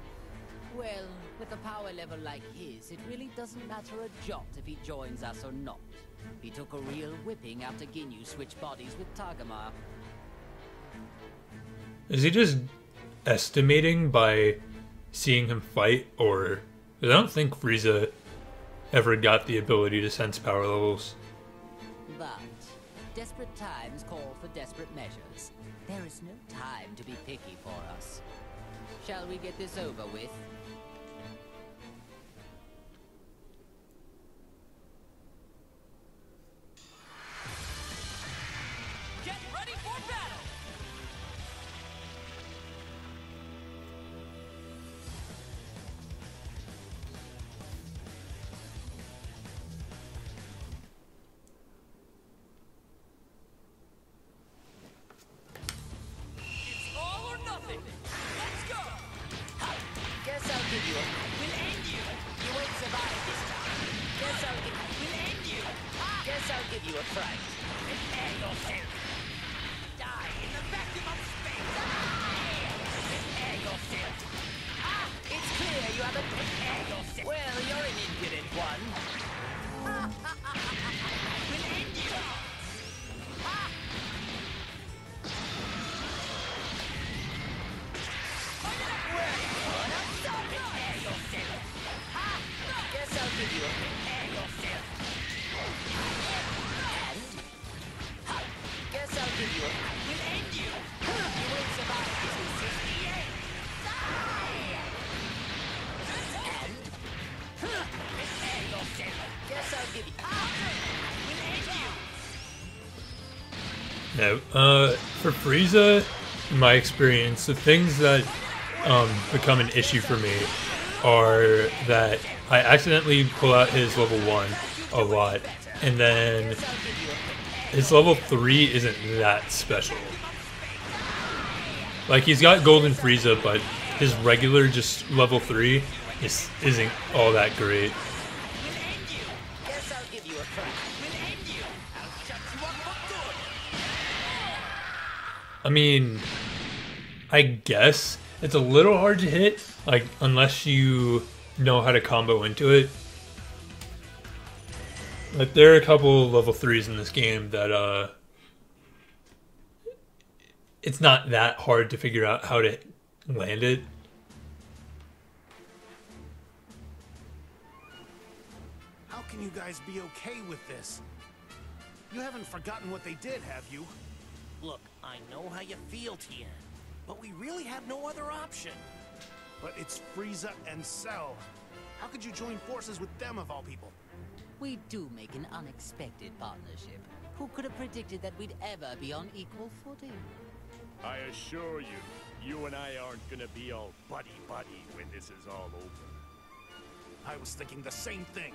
Well, with a power level like his, it really doesn't matter a jot if he joins us or not. He took a real whipping after Ginyu switched bodies with Tagamar. Is he just estimating by seeing him fight, or... 'cause I don't think Frieza ever got the ability to sense power levels. But desperate times call for desperate measures. There is no time to be picky for us. Shall we get this over with? Get ready for battle! It's all or nothing. Let's go! Guess I'll give you a... We'll end you! You won't survive this time. Guess I'll give... We'll end you! Guess I'll give you a fright. Prepare yourself! Die in the vacuum of space! Prepare yourself! It's clear you haven't prepared yourself! Well, you're an impudent one. We'll end you! Guess I'll give you a prepare yourself. And guess I'll give you a we'll end you. You won't survive this in 68. And prepare yourself. Guess I'll give you we'll end you. No, for Frieza, in my experience, the things that become an issue for me are that I accidentally pull out his level 1 a lot, and then his level 3 isn't that special. Like, he's got Golden Frieza, but his regular just level 3 isn't all that great. I mean, I guess it's a little hard to hit, like, unless you know how to combo into it. Like, there are a couple level 3s in this game that, it's not that hard to figure out how to land it. How can you guys be okay with this? You haven't forgotten what they did, have you? Look, I know how you feel, Tien, but we really have no other option. But it's Frieza and Cell. How could you join forces with them of all people? We do make an unexpected partnership. Who could have predicted that we'd ever be on equal footing? I assure you, you and I aren't gonna be all buddy-buddy when this is all over. I was thinking the same thing.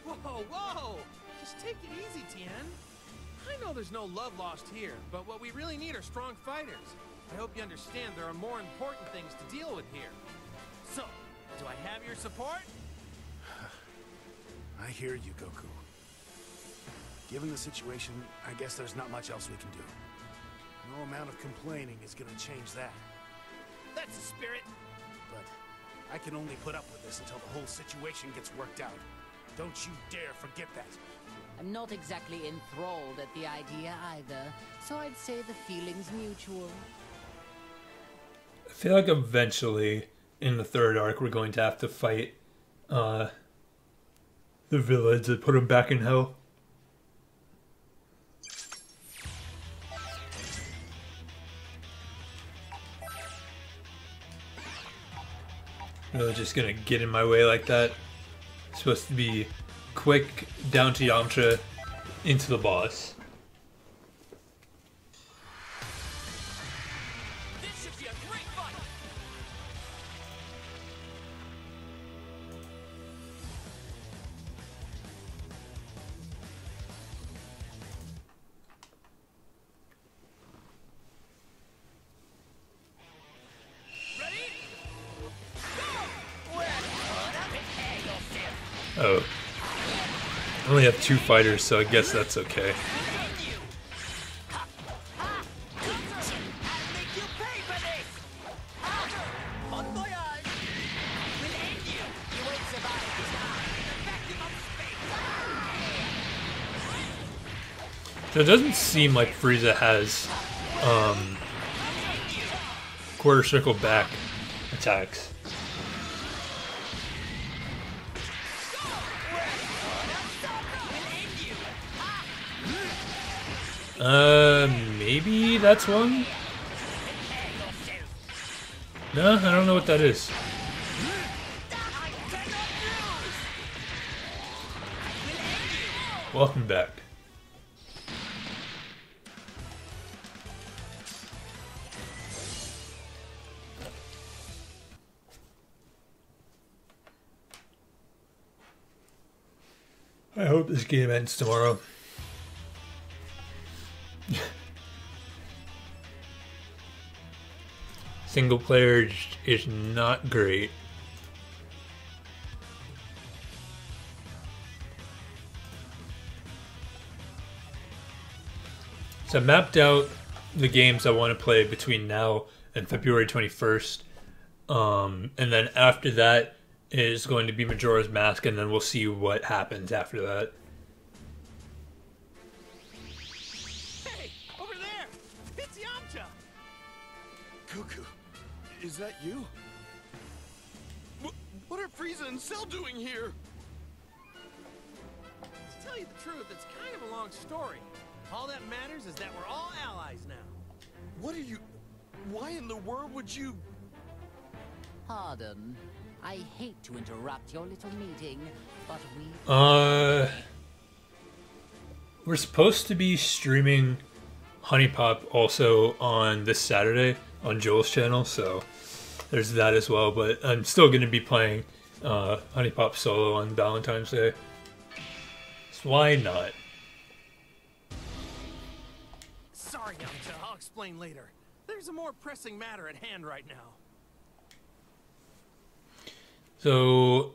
Whoa, whoa! Just take it easy, Tien. I know there's no love lost here, but what we really need are strong fighters. I hope you understand there are more important things to deal with here. So, do I have your support? I hear you, Goku. Given the situation, I guess there's not much else we can do. No amount of complaining is gonna change that. That's the spirit. But I can only put up with this until the whole situation gets worked out. Don't you dare forget that. I'm not exactly enthralled at the idea either, so I'd say the feeling's mutual. I feel like eventually, in the third arc, we're going to have to fight, the villains and put them back in hell. Really just gonna get in my way like that. It's supposed to be quick, down to Yamcha, into the boss. This should be a great fight. Oh. I only have 2 fighters, so I guess that's okay. So it doesn't seem like Frieza has quarter circle back attacks. Maybe that's one? No, I don't know what that is. Welcome back. I hope this game ends tomorrow. Single player is not great. So I mapped out the games I want to play between now and February 21st. And then after that is going to be Majora's Mask, and then we'll see what happens after that. Hey, over there! It's Yamcha! Goku, is that you? What are Frieza and Cell doing here? To tell you the truth, it's kind of a long story. All that matters is that we're all allies now. What are you... Why in the world would you... Pardon. I hate to interrupt your little meeting, but we're supposed to be streaming Honey Pop also on this Saturday on Joel's channel, so there's that as well. But I'm still going to be playing Honey Pop solo on Valentine's Day. So why not? Sorry, Yamcha. I'll explain later. There's a more pressing matter at hand right now. So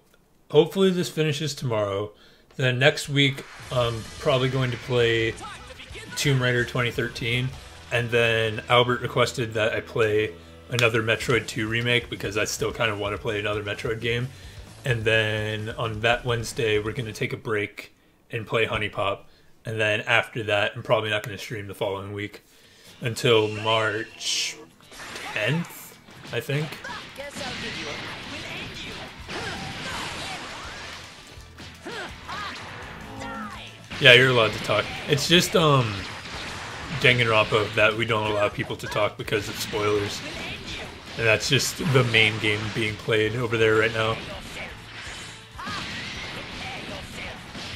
hopefully this finishes tomorrow. Then next week I'm probably going to play Tomb Raider 2013. And then Albert requested that I play another Metroid 2 remake because I still kind of want to play another Metroid game. And then on that Wednesday we're going to take a break and play Honey Pop. And then after that, I'm probably not going to stream the following week until March 10th, I think. Yeah, you're allowed to talk. It's just Danganronpa that we don't allow people to talk because of spoilers. And that's just the main game being played over there right now.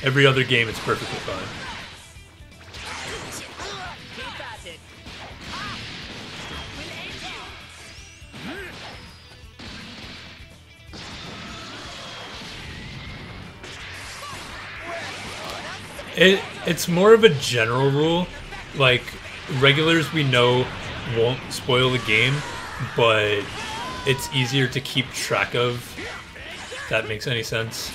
Every other game, it's perfectly fine. It's more of a general rule. Like, regulars we know won't spoil the game, but it's easier to keep track of, if that makes any sense.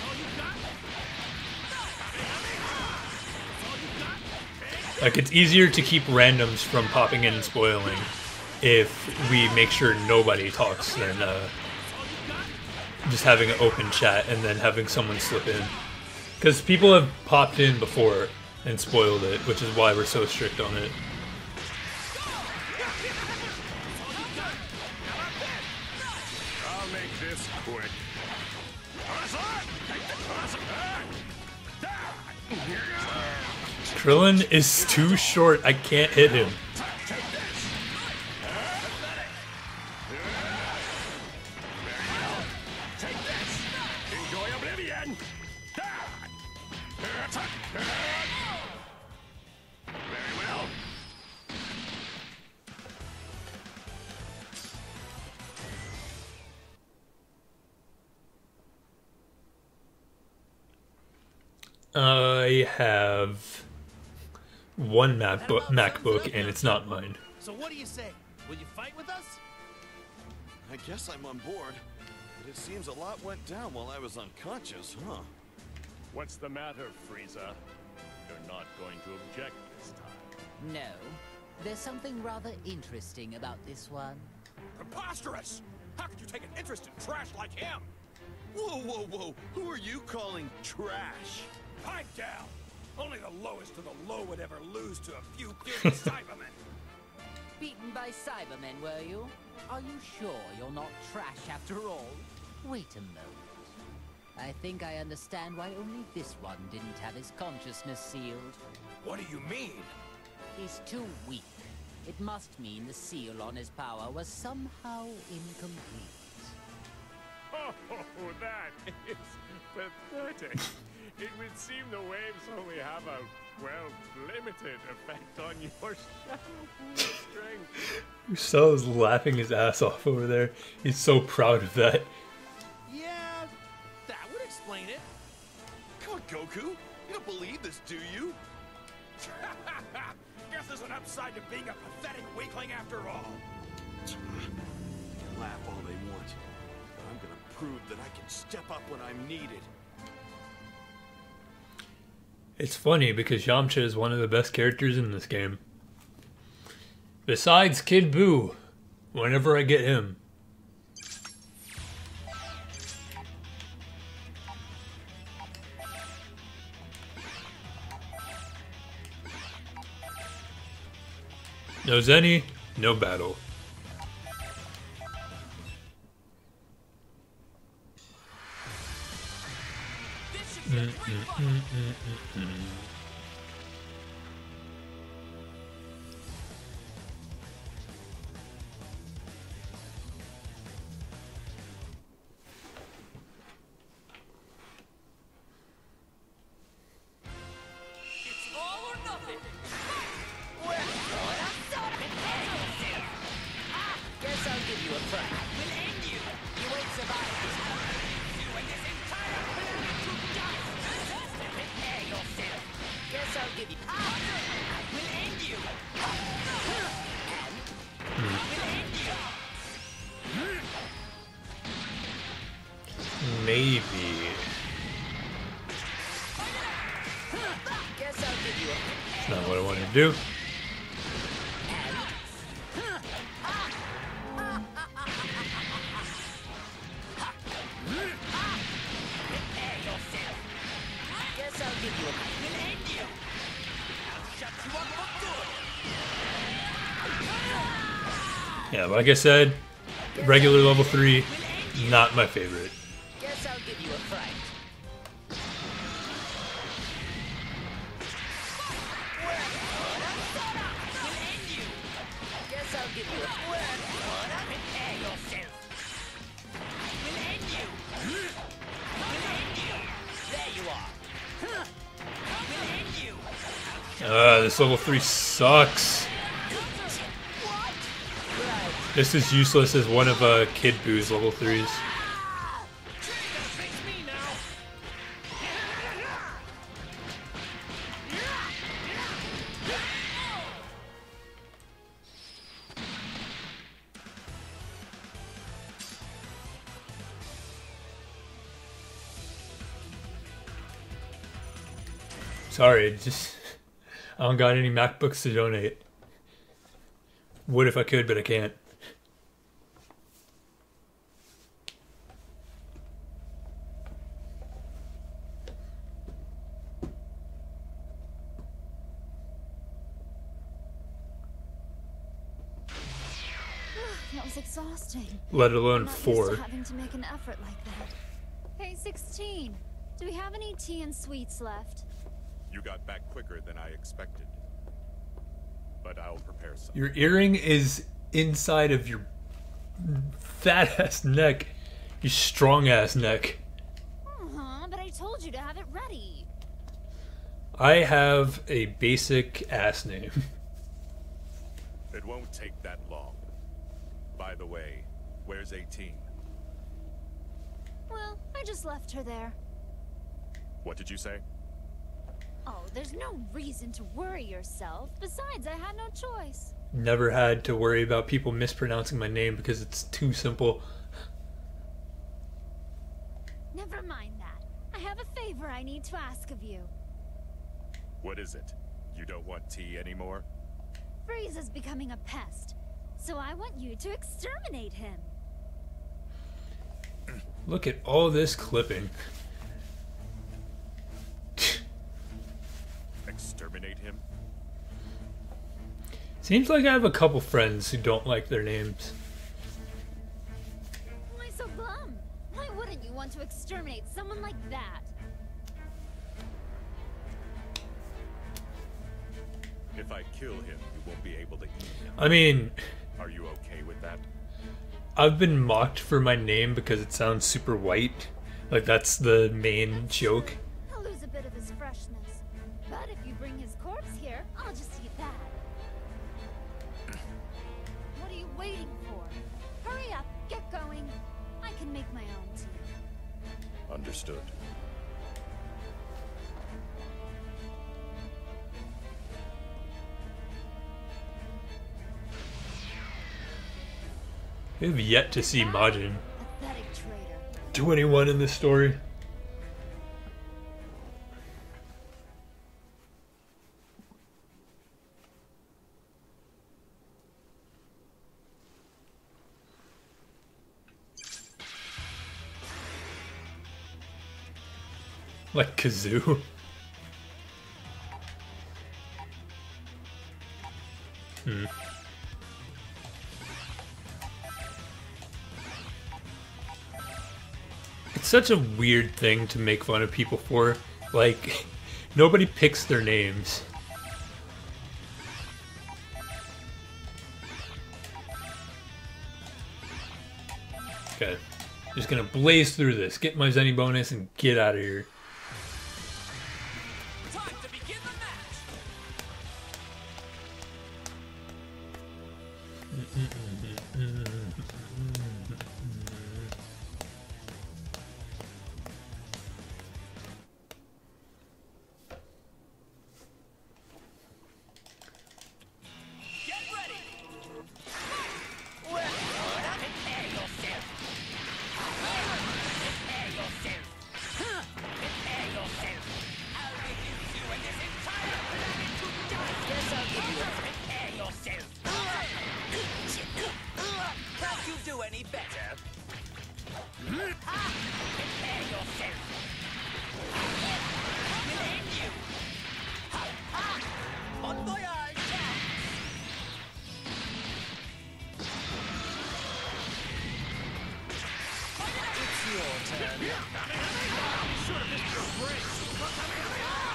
Like, it's easier to keep randoms from popping in and spoiling if we make sure nobody talks than just having an open chat and then having someone slip in. Because people have popped in before and spoiled it, which is why we're so strict on it. I'll make this quick. Krillin is too short. I can't hit him. Enjoy oblivion. Very well. I have one MacBook and it's not mine. So what do you say? Will you fight with us? I guess I'm on board, but it seems a lot went down while I was unconscious, huh? What's the matter, Frieza? You're not going to object this time. No. There's something rather interesting about this one. Preposterous! How could you take an interest in trash like him? Whoa, whoa, whoa! Who are you calling trash? Pipe down! Only the lowest of the low would ever lose to a few fearless Cybermen. Beaten by Cybermen, were you? Are you sure you're not trash after all? Wait a moment. I think I understand why only this one didn't have his consciousness sealed. What do you mean? He's too weak. It must mean the seal on his power was somehow incomplete. Oh, that is pathetic. It would seem the waves only have a, well, limited effect on your shadow pool strength. Uso's laughing his ass off over there. He's so proud of that. Yeah, that would explain it. Come on, Goku! You don't believe this, do you? Guess there's an upside to being a pathetic weakling after all. Laugh all they want, but I'm gonna prove that I can step up when I'm needed. It's funny because Yamcha is one of the best characters in this game. Besides Kid Buu, whenever I get him. No Zenny, no battle. Guess I'll give you a try. We'll end you. You won't survive this time. You and this entire planet to dust. Prepare yourself. Guess I'll give you. We'll end you. Maybe. Guess I'll give you a. That's not what I wanted to do. Guess I'll give you a. Yeah, like I said, regular level 3, not my favorite. Guess I'll give you a fright. Guess I'll give you a prepare yourself. Will end you. There you are. Will end you. This level 3 sucks. This is useless as one of Kid Boo's level 3s. Sorry, I don't got any MacBooks to donate. Would if I could, but I can't. That was exhausting. Let alone I'm not 4. used to having to make an effort like that. Hey, 16. Do we have any tea and sweets left? You got back quicker than I expected. But I'll prepare some. Your earring is inside of your fat ass neck. Your strong ass neck. But I told you to have it ready. I have a basic ass name. It won't take that long. By the way, where's 18? Well, I just left her there. What did you say? Oh, there's no reason to worry yourself. Besides, I had no choice. Never had to worry about people mispronouncing my name because it's too simple. Never mind that. I have a favor I need to ask of you. What is it? You don't want tea anymore? Frieza's becoming a pest, so I want you to exterminate him. Look at all this clipping. Exterminate him? Seems like I have a couple friends who don't like their names. Why so glum? Why wouldn't you want to exterminate someone like that? If I kill him, you won't be able to eat him. I mean, Are you okay with that? I've been mocked for my name because it sounds super white. Like, that's the main joke. He'll lose a bit of his freshness. But if you bring his corpse here, I'll just eat that. What are you waiting for? Hurry up, get going. I can make my own tea. Understood. We have yet to see Majin Pathetic traitor. do anyone in this story. Like Kazoo. It's such a weird thing to make fun of people for. Like, nobody picks their names. Okay. Just gonna blaze through this, get my Zenny bonus, and get out of here. Time to begin the match. Get ready. Prepare yourself. Prepare yourself. Prepare yourself. I'll reduce you and this entire planet to dust. Guess I'll give you a prepare yourself.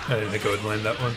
I didn't think I would land that one.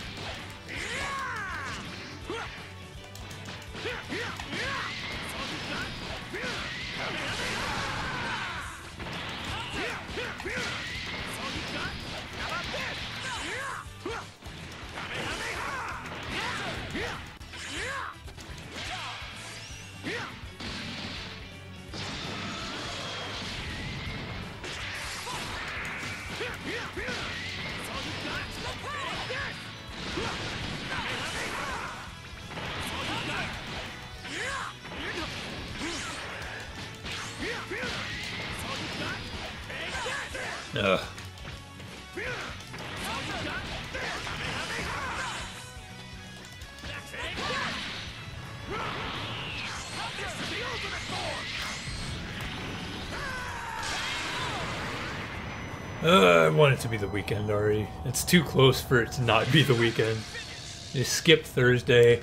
Ugh. I want it to be the weekend already. It's too close for it to not be the weekend. Just skip Thursday,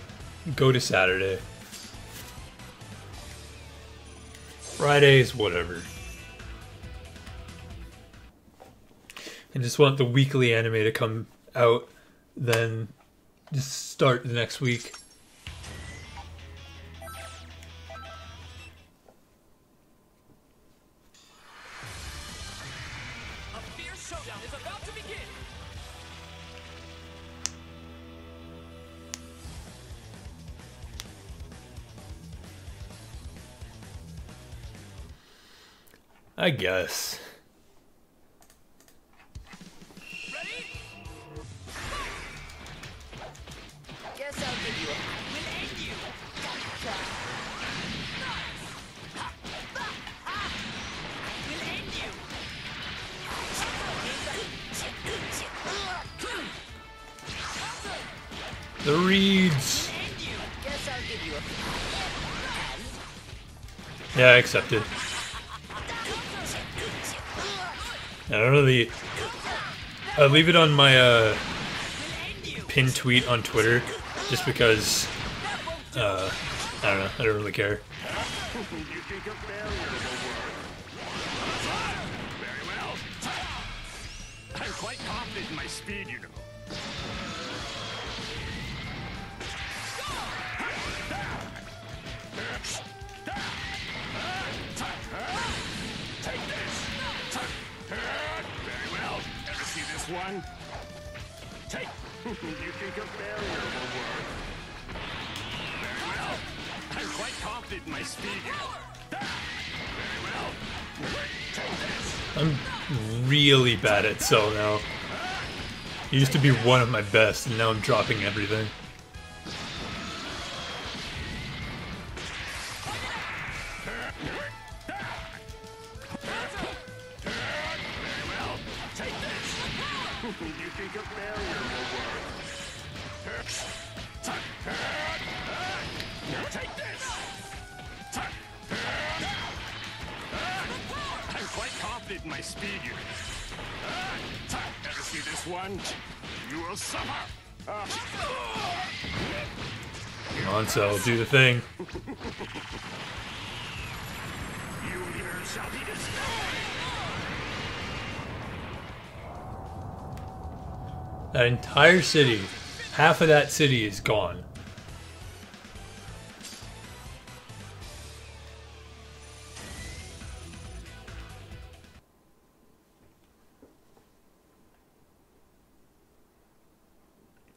go to Saturday. Fridays, whatever. I just want the weekly anime to come out, then just start the next week. A fierce showdown is about to begin. I guess. The reeds. Yeah, I accept it. I don't really. I'll leave it on my pinned tweet on Twitter, just because. I don't know. I don't really care. Very well. I'm quite confident in my speed, you know. Take this. Very well. Ever see this one? Take. You think a barrier will work? Very well. I'm quite confident in my speed. Very well. Take this. I'm really bad at Cell now. It used to be one of my best, and now I'm dropping everything. You think a barrier will work? Take this! I'm quite confident in my speed unit. Ever see this one? You will suffer! Come on, Cell, do the thing. You here shall be destroyed! That entire city, half of that city is gone.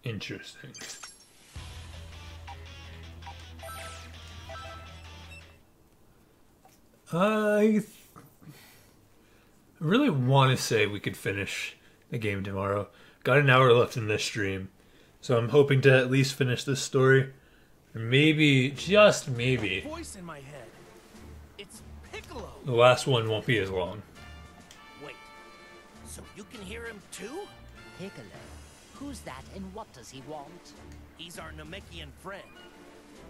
Interesting. I really want to say we could finish the game tomorrow. Got an hour left in this stream, so I'm hoping to at least finish this story. Maybe, just maybe, Voice in my head. It's Piccolo. the last one won't be as long. Wait, so you can hear him too? Piccolo? Who's that and what does he want? He's our Namekian friend.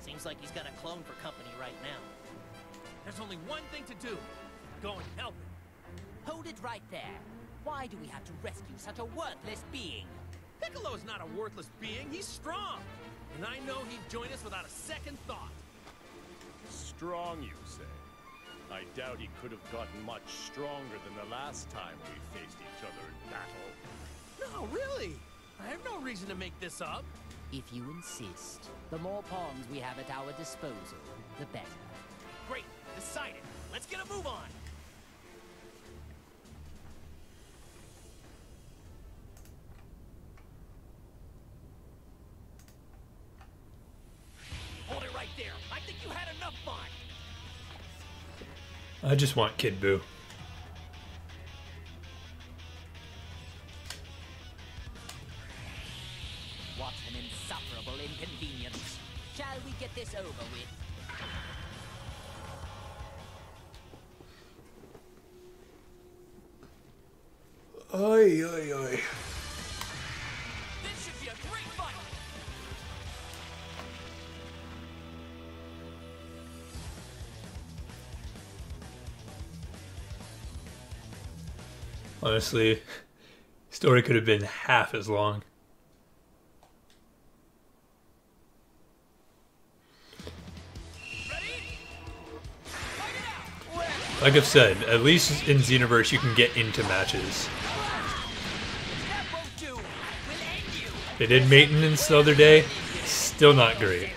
Seems like he's got a clone for company right now. There's only one thing to do. Go and help him. Hold it right there. Why do we have to rescue such a worthless being? Piccolo's not a worthless being. He's strong. And I know he'd join us without a second thought. Strong, you say? I doubt he could have gotten much stronger than the last time we faced each other in battle. No, really. I have no reason to make this up. If you insist, the more pawns we have at our disposal, the better. Great. Decided. Let's get a move on. Hold it right there. I think you had enough fun. I just want Kid Buu. What an insufferable inconvenience. Shall we get this over with? Oi, oi, oi. This should be a great fight. Honestly, story could have been half as long. Like I've said, at least in Xenoverse you can get into matches. They did maintenance the other day, still not great.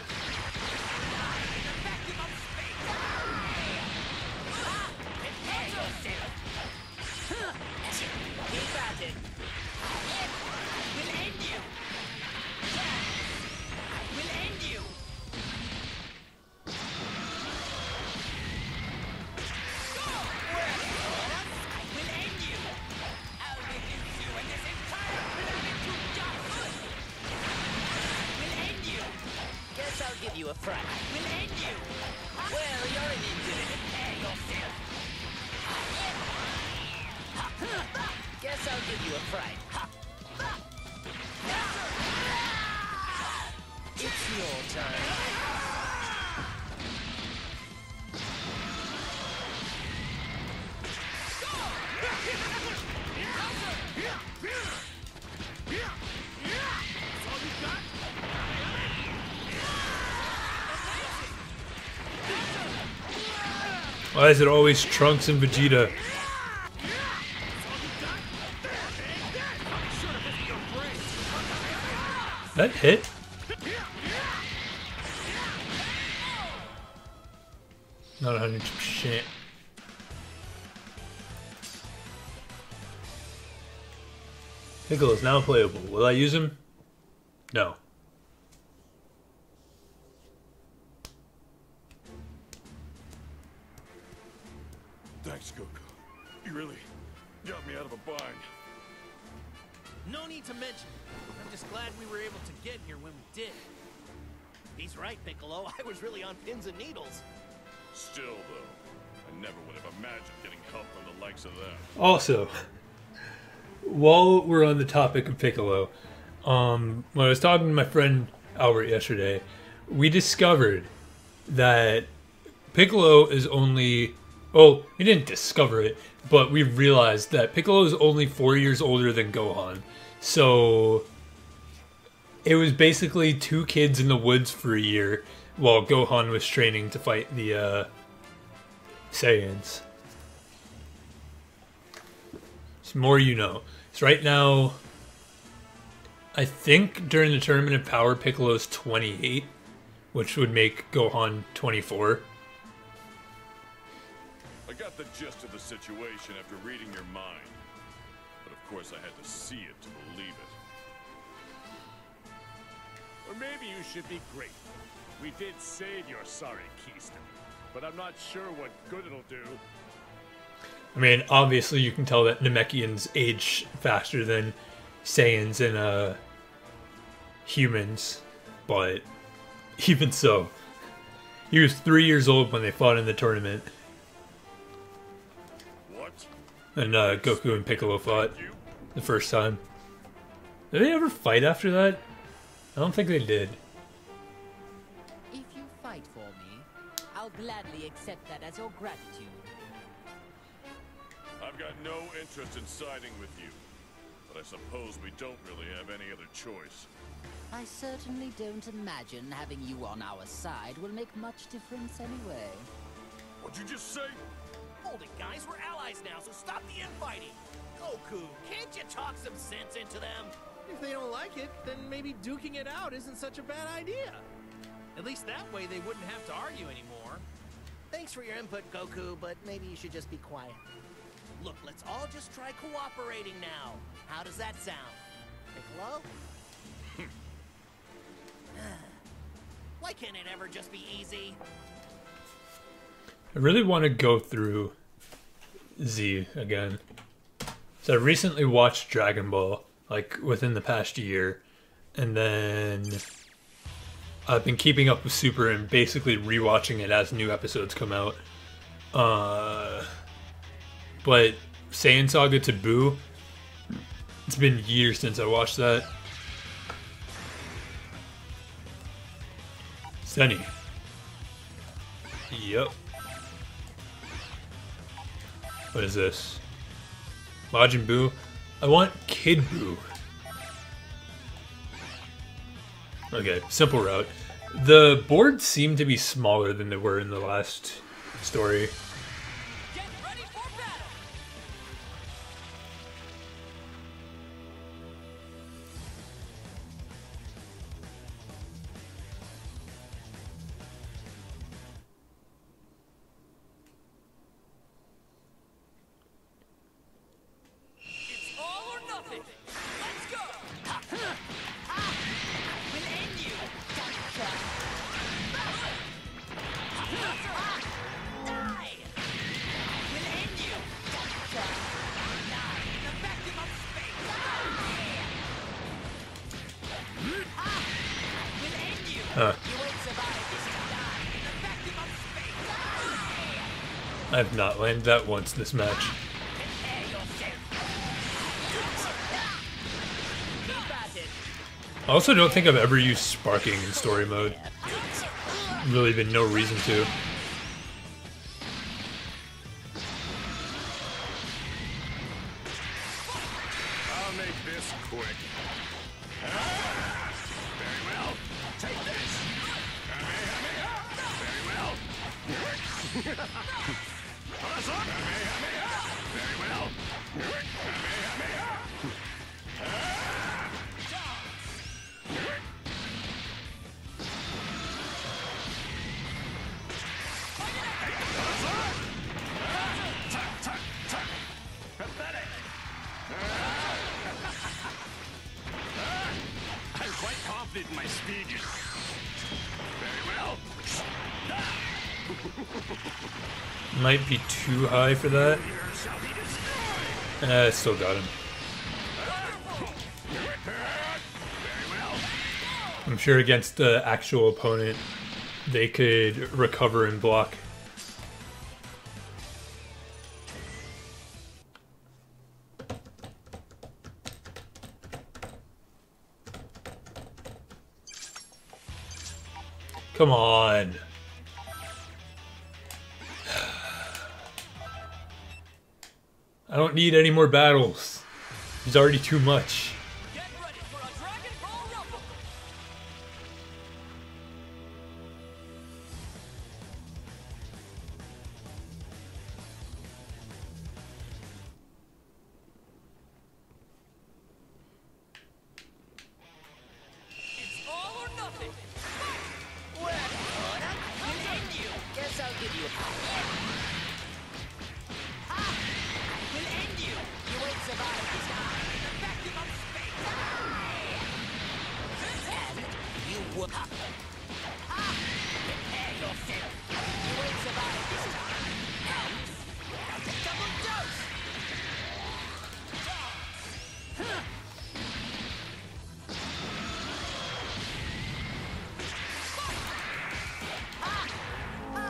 You a fright. We'll end you. Well, you're an idiot. Guess I'll give you a fright. It's your turn. Why is it always Trunks and Vegeta? That hit? Not 100%. Piccolo is now playable. Will I use him? No. Thanks, Goku. You really got me out of a bind. No need to mention. I'm just glad we were able to get here when we did. He's right, Piccolo. I was really on pins and needles. Still, though, I never would have imagined getting help from the likes of them. Also, while we're on the topic of Piccolo, when I was talking to my friend Albert yesterday, we discovered that Piccolo is only... Well, we didn't discover it, but we realized that Piccolo is only 4 years older than Gohan. So it was basically two kids in the woods for a year while Gohan was training to fight the Saiyans. So more you know. So right now, I think during the Tournament of Power, Piccolo's 28, which would make Gohan 24. I got the gist of the situation after reading your mind. But of course I had to see it to believe it. Or maybe you should be grateful. We did save your sorry Keystone, but I'm not sure what good it'll do. I mean, obviously you can tell that Namekians age faster than Saiyans and humans, but even so, he was 3 years old when they fought in the tournament. And Goku and Piccolo fought the first time. Did they ever fight after that? I don't think they did. If you fight for me, I'll gladly accept that as your gratitude. I've got no interest in siding with you, but I suppose we don't really have any other choice. I certainly don't imagine having you on our side will make much difference anyway. What'd you just say? Hold it, guys. We're allies now, so stop the infighting. Goku, can't you talk some sense into them? If they don't like it, then maybe duking it out isn't such a bad idea. At least that way they wouldn't have to argue anymore. Thanks for your input, Goku, but maybe you should just be quiet. Look, let's all just try cooperating now. How does that sound? Piccolo? Why can't it ever just be easy? I really want to go through Z again. So I recently watched Dragon Ball, like within the past year, and then I've been keeping up with Super and basically rewatching it as new episodes come out. But Saiyan Saga to Buu, it's been years since I watched that. Sunny. Yep. What is this? Majin Buu? I want Kid Buu. Okay, simple route. The boards seem to be smaller than they were in the last story. Get ready for battle! It's all or nothing. Let's go. Will end you. Die. Will end you. Die in the vacuum of space. Will end you. Huh. You won't survive this die in the vacuum of space. I have not landed that once this match. Prepare yourself. Be battered. I also don't think I've ever used sparking in story mode. Really been no reason to. I'll make this quick. Very well. Take this. Kamehameha. Very well. Kamehameha. Very well. Kamehameha. Pathetic. I'm quite confident in my speed. Very well. Might be too high for that. Here shall be destroyed. Still got him. Very well. I'm sure against the actual opponent, they could recover and block. Come on. I don't need any more battles. There's already too much. Get ready for a Dragon Ball Rumble! It's all or nothing! Well, will end you. Guess I'll give you a will end you. You won't survive this time in the vacuum of space. And you will prepare yourself. You won't survive this time. And double dose. Will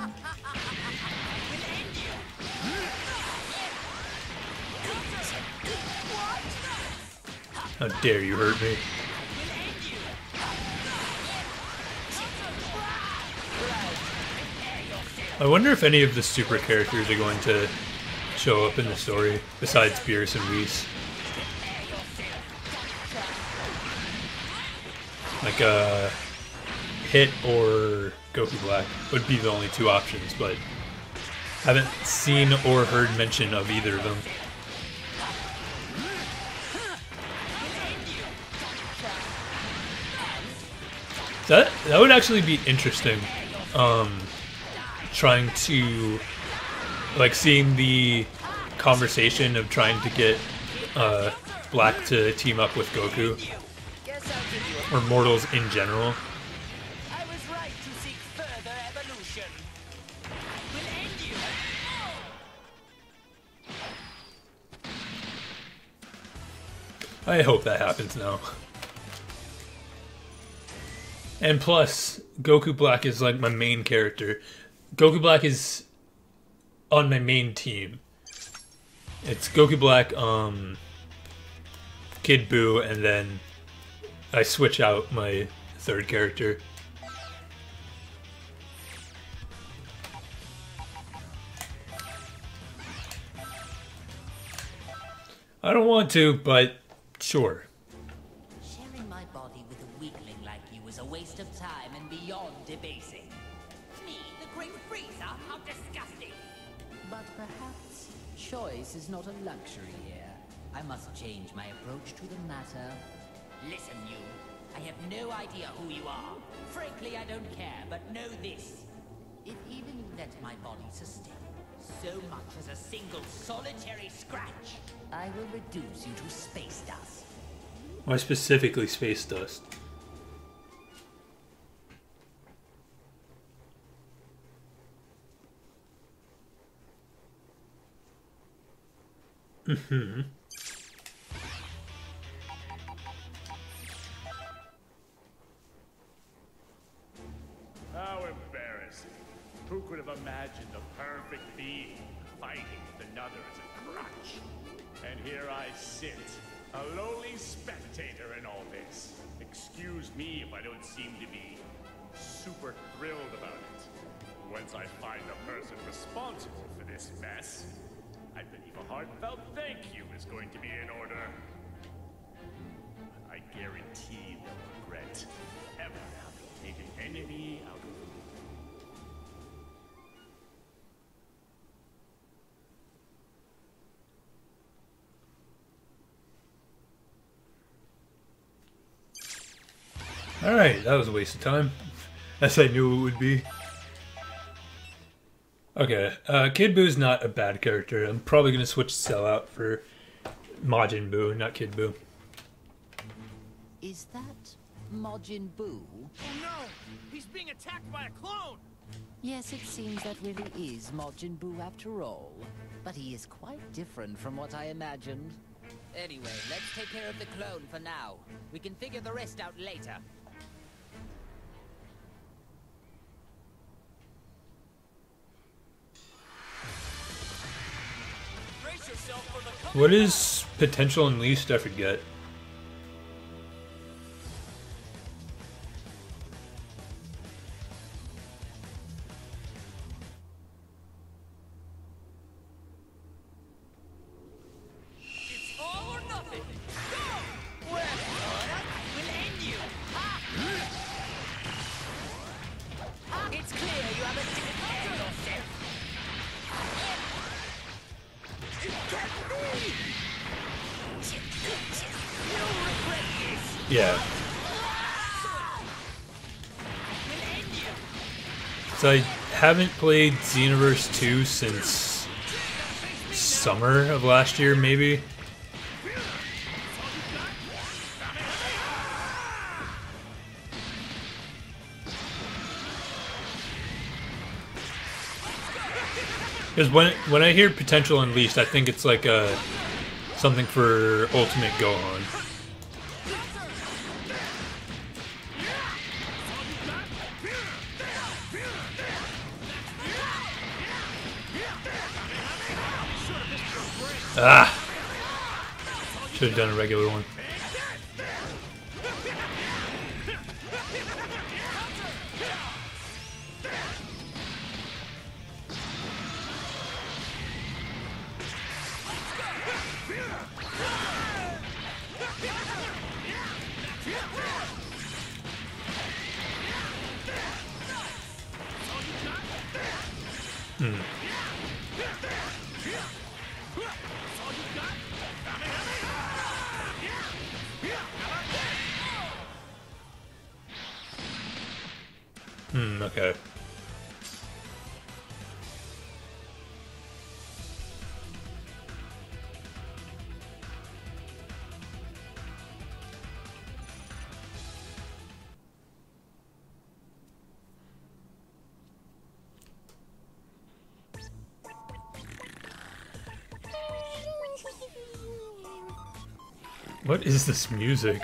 end you. How dare you hurt me? I wonder if any of the super characters are going to show up in the story, besides Beerus and Whis. Like Hit or Goku Black would be the only two options, but Haven't seen or heard mention of either of them. That would actually be interesting. Trying to, like, seeing the conversation of trying to get Black to team up with Goku, or mortals in general. I was right to seek further evolution. Will end you. I hope that happens now. And plus, Goku Black is like my main character. Goku Black is on my main team. It's Goku Black, Kid Buu, and then I switch out my third character. I don't want to, but sure. Sharing my body with a weakling like you is a waste of time and beyond debasing. Me, the Great Frieza? How disgusting! But perhaps choice is not a luxury here. I must change my approach to the matter. Listen, you. I have no idea who you are. Frankly, I don't care, but know this. If even you let my body sustain so much as a single solitary scratch, I will reduce you to space dust. Why specifically space dust? Mm-hmm. How embarrassing. Who could have imagined a perfect being fighting with another as a crutch? And here I sit, a lowly spectator in all this. Excuse me if I don't seem to be super thrilled about it. Once I find the person responsible for this mess, I believe a heartfelt thank you is going to be in order. I guarantee they'll regret ever having made an enemy out of them. Alright, that was a waste of time. As I knew it would be. Okay, Kid Buu's not a bad character. I'm probably going to switch Cell out for Majin Buu, not Kid Buu. Is that Majin Buu? Oh no! He's being attacked by a clone! Yes, it seems that really is Majin Buu after all. But he is quite different from what I imagined. Anyway, let's take care of the clone for now. We can figure the rest out later. What is Potential Unleashed? I forget. It's all or nothing. Go! Well, I will end you. It's clear you have a different yourself. Yeah. So I haven't played Xenoverse 2 since summer of last year, maybe. Because when I hear Potential Unleashed, I think it's like something for Ultimate Gohan. Ah! Should have done a regular one. Okay. What is this music?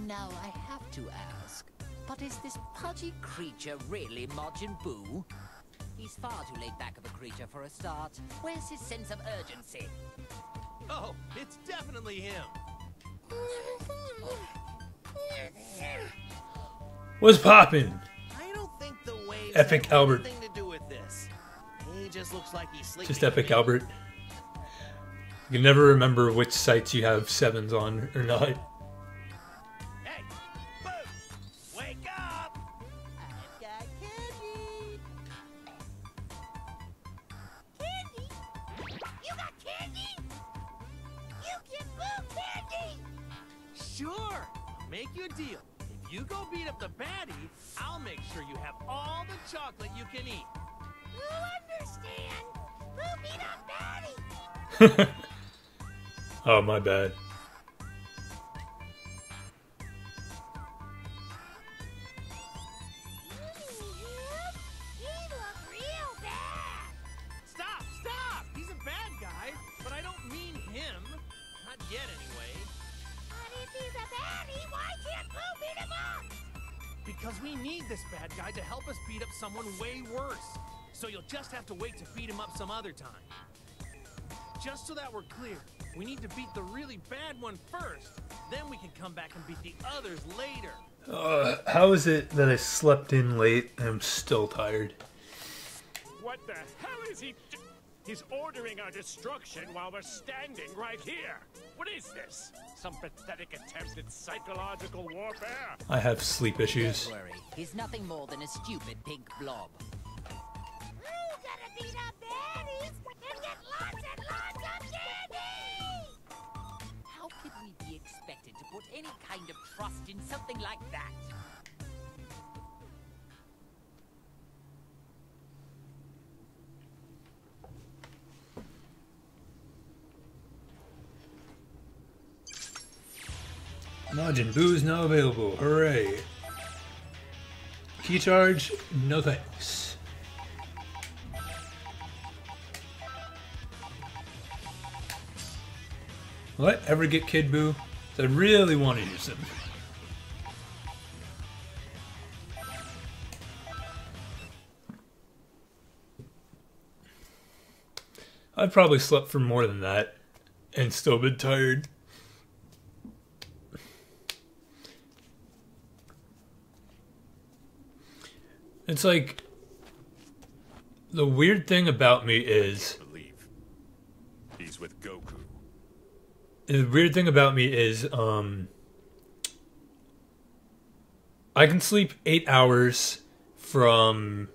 Now I have to ask, but is this pudgy creature really Majin Buu? He's far too laid back of a creature for a start. Where's his sense of urgency? Oh, it's definitely him. What's poppin'? I don't think the waves Epic have Albert. anything to do with this. He just looks like he's sleeping. Just Epic Albert. You can never remember which sites you have 7s on or not. Hey, Boo! Wake up! I've got candy. Candy? You got candy? You give Boo candy! Sure, I'll make you a deal. If you go beat up the baddie, I'll make sure you have all the chocolate you can eat. You understand? Boo beat up Batty! Oh, my bad. He look real bad! Stop, stop! He's a bad guy, but I don't mean him. Not yet, anyway. But if he's a baddie, why can't Boo beat him up? Because we need this bad guy to help us beat up someone way worse. So you'll just have to wait to beat him up some other time. Just so that we're clear, we need to beat the really bad one first. Then we can come back and beat the others later. How is it that I slept in late and I'm still tired? What the hell is he do? He's ordering our destruction while we're standing right here. What is this? Some pathetic attempt at psychological warfare? I have sleep issues. Don't worry, he's nothing more than a stupid pink blob. Who's gonna beat up baddies and get lots and lots of candy? How could we be expected to put any kind of trust in something like that? Majin Buu is now available. Hooray. Key charge? No thanks. Will I ever get Kid Buu? I really want to use him. I've probably slept for more than that and still been tired. It's like, the weird thing about me is, Believe he's with Goku. the weird thing about me is, I can sleep 8 hours from,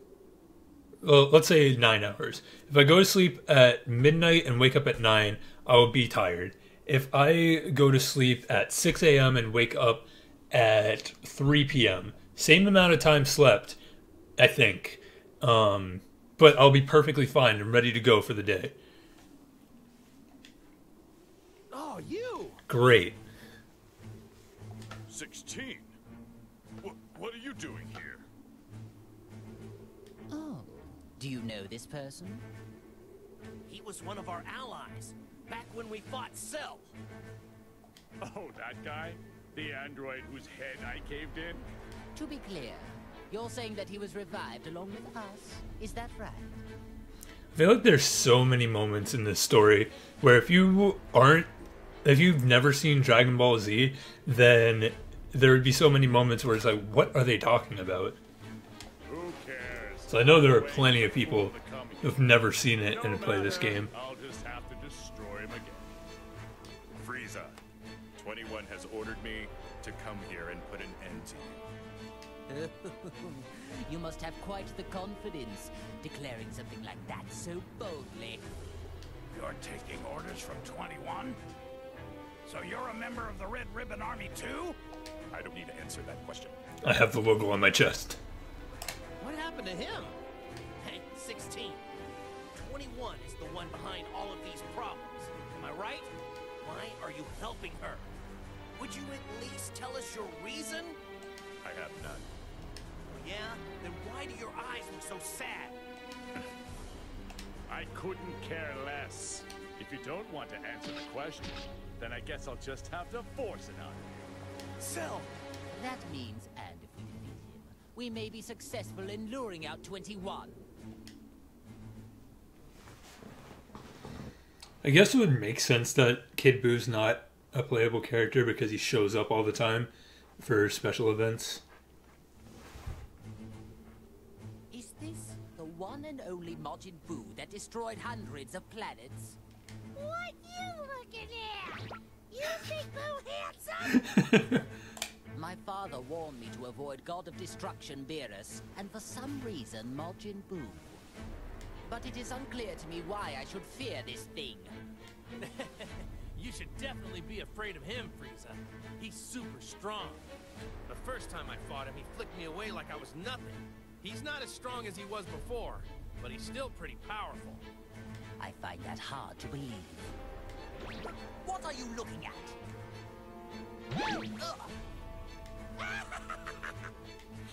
well, let's say 9 hours. If I go to sleep at midnight and wake up at 9, I will be tired. If I go to sleep at 6 a.m. and wake up at 3 p.m., same amount of time slept, I think. But I'll be perfectly fine and ready to go for the day. Oh, you! Great. 16? What are you doing here? Oh, do you know this person? He was one of our allies, back when we fought Cell. Oh, that guy? The android whose head I caved in? To be clear, you're saying that he was revived along with us? Is that right? I feel like there's so many moments in this story where if you've never seen Dragon Ball Z, then there would be so many moments where it's like, what are they talking about? Who cares? So I know there are plenty of people who've never seen it and play this game. I'll just have to destroy him again. Frieza, 21 has ordered me to come here and put an end to you. You must have quite the confidence, declaring something like that so boldly. You're taking orders from 21? So you're a member of the Red Ribbon Army too? I don't need to answer that question. I have the logo on my chest. What happened to him? Hey, 16. 21 is the one behind all of these problems. Am I right? Why are you helping her? Would you at least tell us your reason? I have none. Yeah? Then why do your eyes look so sad? I couldn't care less. If you don't want to answer the question, then I guess I'll just have to force it on you. Cell! That means, and if we defeat him, we may be successful in luring out 21. I guess it would make sense that Kid Boo's not a playable character because he shows up all the time for special events. Is this the one and only Majin Buu that destroyed hundreds of planets? What you looking at? You think Boo handsome? My father warned me to avoid God of Destruction Beerus, and for some reason Majin Buu. But it is unclear to me why I should fear this thing. You should definitely be afraid of him, Frieza. He's super strong. The first time I fought him, he flicked me away like I was nothing. He's not as strong as he was before, but he's still pretty powerful. I find that hard to believe. What are you looking at?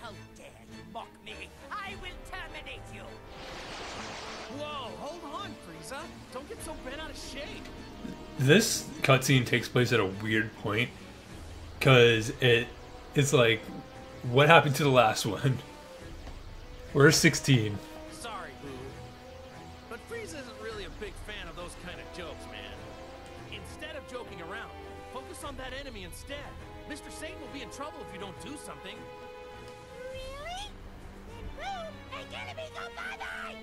How dare you mock me? I will terminate you! Whoa, hold on, Frieza. Don't get so bent out of shape. This cutscene takes place at a weird point because it's like, what happened to the last one? We're 16. Sorry, Boo. But Frieza isn't really a big fan of those kind of jokes, man. Instead of joking around, focus on that enemy instead. Mr. Satan will be in trouble if you don't do something. Really? Then Boo, make enemies go bye-bye!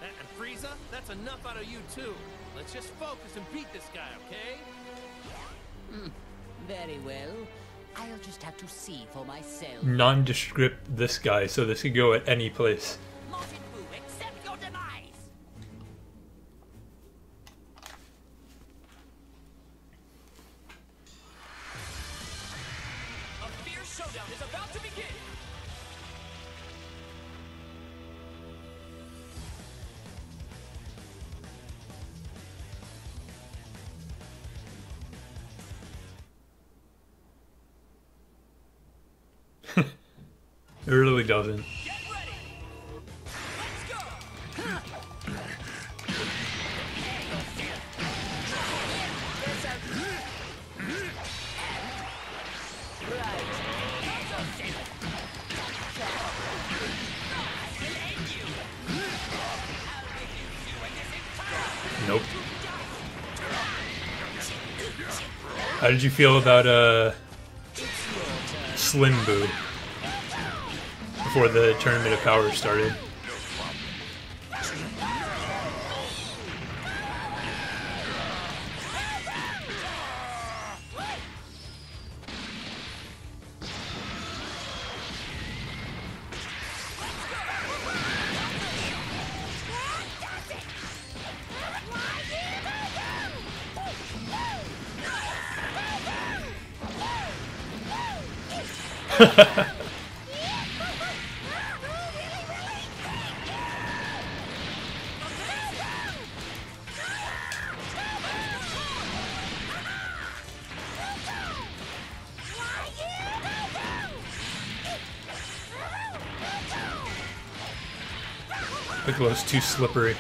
And Frieza, that's enough out of you too. Let's just focus and beat this guy, okay? Very well. I'll just have to see for myself. Nondescript this guy, so this could go at any place. Majin Buu, accept your demise! A fierce showdown is about to begin! It really doesn't. Get ready! Let's go! Nope. How did you feel about Slim Boo before the Tournament of Power started? Piccolo's too slippery.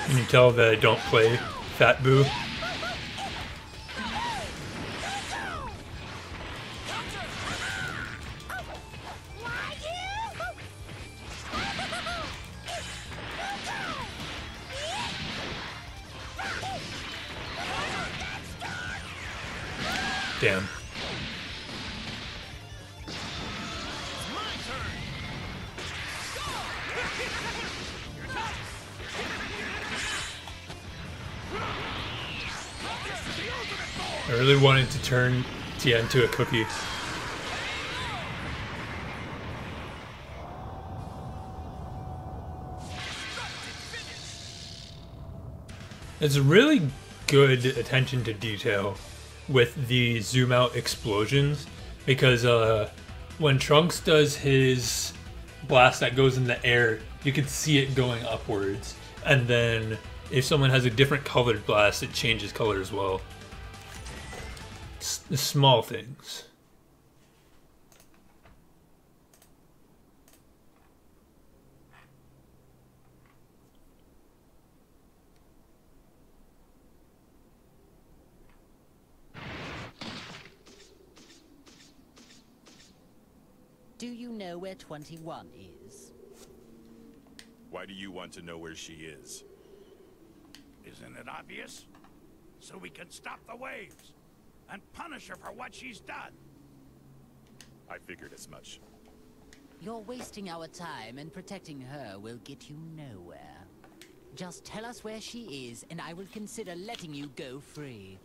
Can you tell that I don't play Fat Boo? Damn. I really wanted to turn Tien to a cookie. It's really good attention to detail with the zoom out explosions, because when Trunks does his blast that goes in the air, you can see it going upwards, and then if someone has a different colored blast, it changes color as well. It's the small things. Do you know where 21 is? Why do you want to know where she is? Isn't it obvious? So we can stop the waves and punish her for what she's done. I figured as much. You're wasting our time, and protecting her will get you nowhere. Just tell us where she is, and I will consider letting you go free.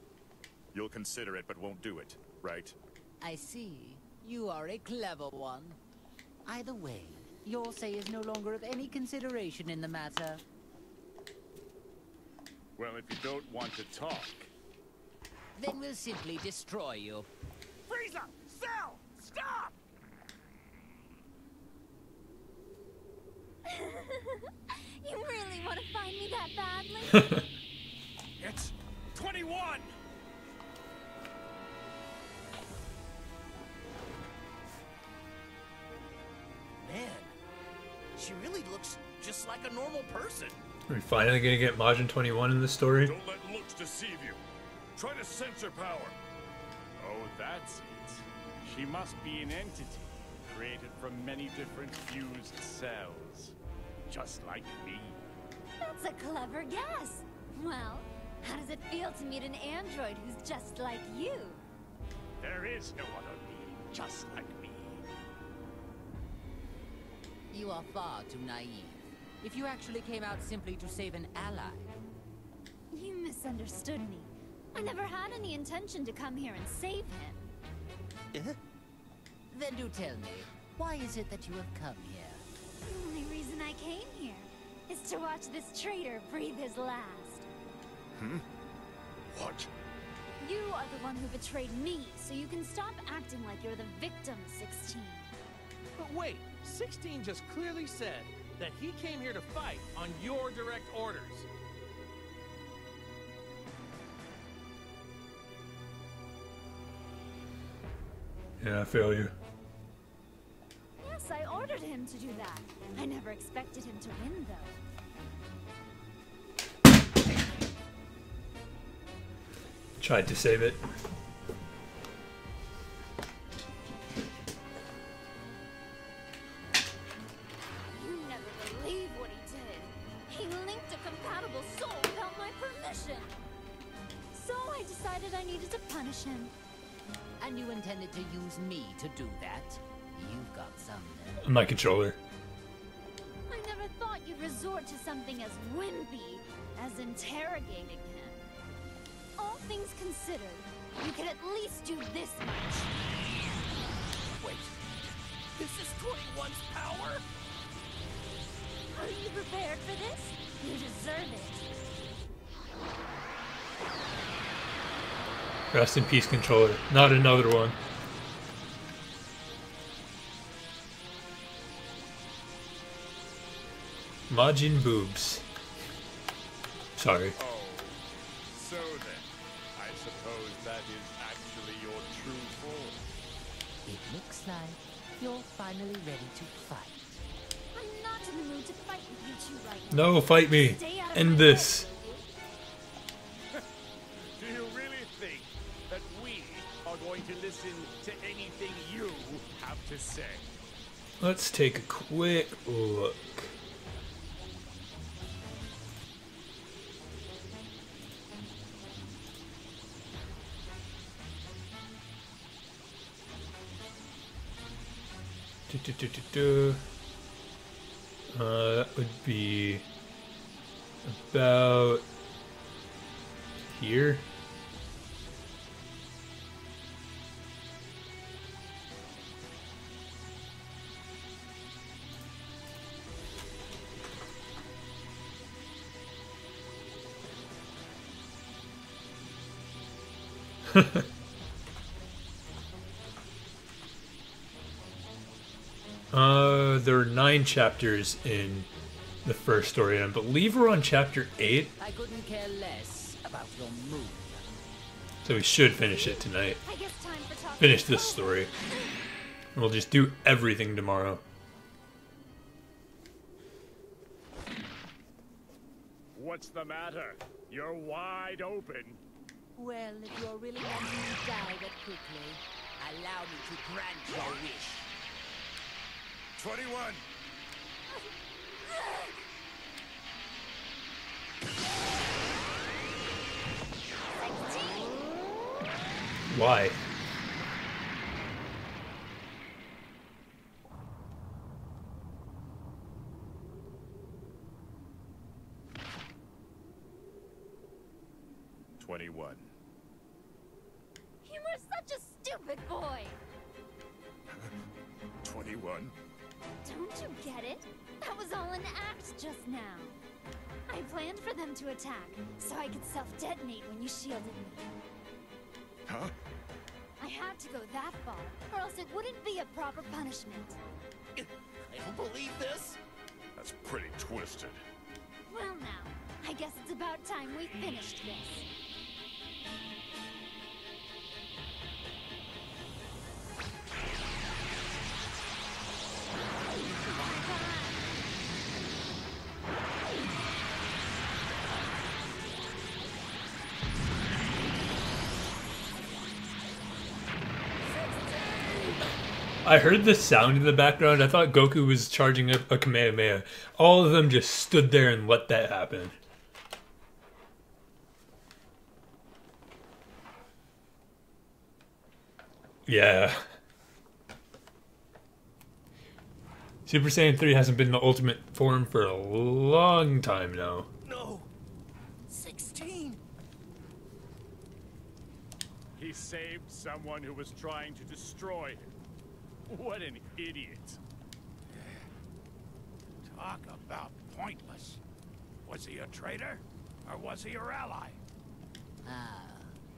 You'll consider it, but won't do it, right? I see. You are a clever one. Either way, your say is no longer of any consideration in the matter. Well, if you don't want to talk... Then we'll simply destroy you. Frieza! Cell! Stop! You really want to find me that badly? It's 21! Man, she really looks just like a normal person. Are we finally gonna get Majin 21 in this story? Don't let looks deceive you. Try to sense her power. Oh, that's it. She must be an entity, created from many different fused cells. Just like me. That's a clever guess. Well, how does it feel to meet an android who's just like you? There is no other being just like me. You are far too naive. If you actually came out simply to save an ally... You misunderstood me. I never had any intention to come here and save him. Then do tell me, why is it that you have come here? The only reason I came here is to watch this traitor breathe his last. What? You are the one who betrayed me, so you can stop acting like you're the victim, 16. But wait, 16 just clearly said that he came here to fight on your direct orders. Yeah, I feel you. Yes, I ordered him to do that. I never expected him to win, though. Tried to save it. You never believe what he did. He linked a compatible soul without my permission. So I decided I needed to punish him. And you intended to use me to do that? You've got some nerve. My controller. I never thought you'd resort to something as wimpy as interrogating him. All things considered, you can at least do this much. Wait, this is 21's power? Are you prepared for this? You deserve it. Rest in peace, controller. Not another one. Majin boobs. Sorry. Oh, so then, I suppose that is actually your true form. It looks like you're finally ready to fight. I'm not in the mood to fight with you two right now. No, fight me. Stay out of End my this. way. Do you really think that we are going to listen to anything you have to say? Let's take a quick look. That would be about here. There are 9 chapters in the first story, and I believe we're on chapter 8. I couldn't care less about your mood. So we should finish it tonight. I guess time for talking. Finish this story. And we'll just do everything tomorrow. What's the matter? You're wide open. Well, if you're really letting me die that quickly, allow me to grant your wish. 21. Why? $21. You were such a stupid boy. 21. Don't you get it? That was all an act just now. I planned for them to attack, so I could self-detonate when you shielded me. Huh? I had to go that far, or else it wouldn't be a proper punishment. I don't believe this. That's pretty twisted. Well now, I guess it's about time we finished this. I heard the sound in the background. I thought Goku was charging a Kamehameha. All of them just stood there and let that happen. Yeah. Super Saiyan 3 hasn't been the ultimate form for a long time now. No. 16. He saved someone who was trying to destroy him. What an idiot. Talk about pointless. Was he a traitor? Or was he your ally? Ah,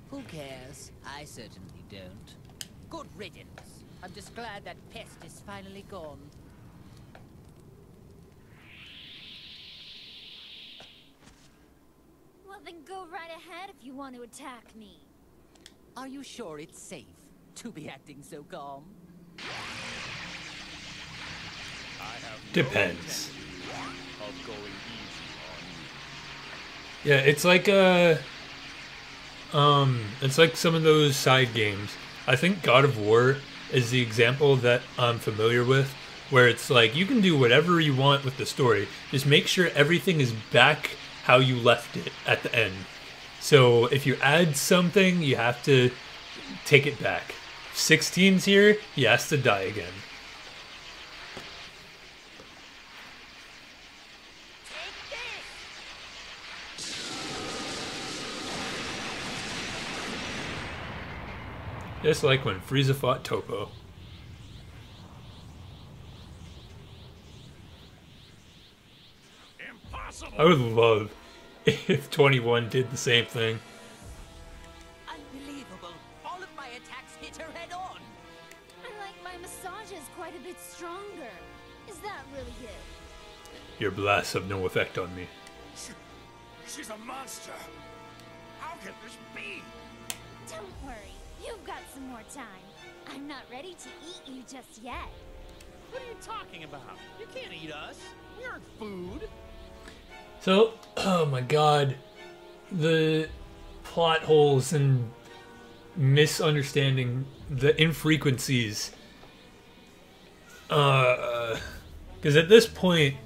who cares? I certainly don't. Good riddance. I'm just glad that pest is finally gone. Well then go right ahead if you want to attack me. Are you sure it's safe to be acting so calm? Depends. Of going easy on Yeah, it's like it's like some of those side games. I think God of War is the example that I'm familiar with, where it's like you can do whatever you want with the story. Just make sure everything is back how you left it at the end. So if you add something, you have to take it back. 16's here, he has to die again. Just like when Frieza fought Topo. Impossible. I would love if 21 did the same thing. Unbelievable. All of my attacks hit her head on. I like my massages quite a bit stronger. Is that really it? Your blasts have no effect on me. She's a monster. How can this be? Don't worry, you've got some more time. I'm not ready to eat you just yet. What are you talking about? You can't eat us. We aren't food. So, oh my god, the plot holes and misunderstanding, the infrequencies. Because at this point,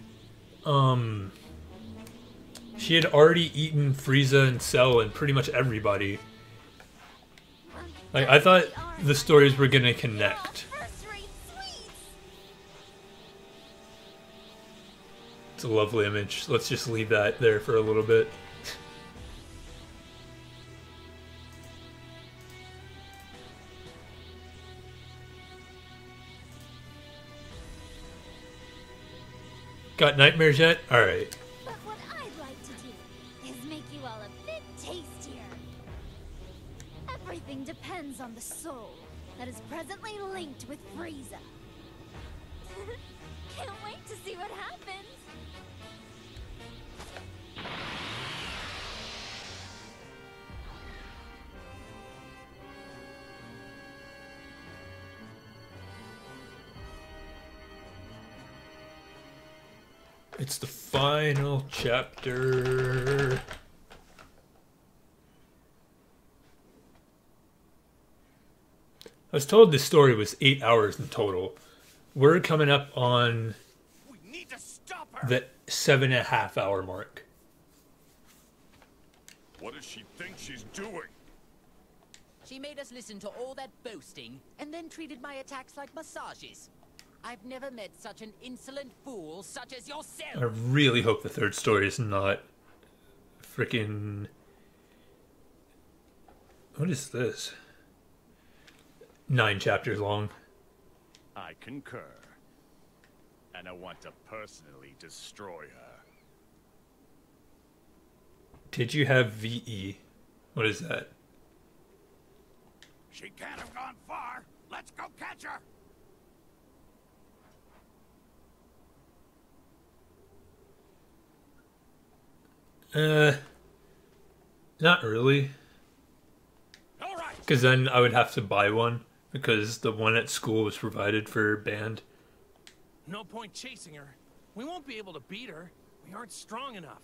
she had already eaten Frieza and Cell and pretty much everybody. Like, I thought the stories were gonna connect. It's a lovely image. Let's just leave that there for a little bit. Got nightmares yet? Alright. But what I'd like to do is make you all a bit tastier. Everything everything depends on the soul that is presently linked with Frieza. Can't wait to see what happens. It's the final chapter. I was told this story was 8 hours in total. We're coming up on the 7.5 hour mark. What does she think she's doing? She made us listen to all that boasting, and then treated my attacks like massages. I've never met such an insolent fool such as yourself. I really hope the third story is not freaking... What is this? 9 chapters long. I concur. And I want to personally destroy her. Did you have VE? What is that? She can't have gone far. Let's go catch her. Not really. Because then I would have to buy one, because the one at school was provided for band. No point chasing her. We won't be able to beat her. We aren't strong enough.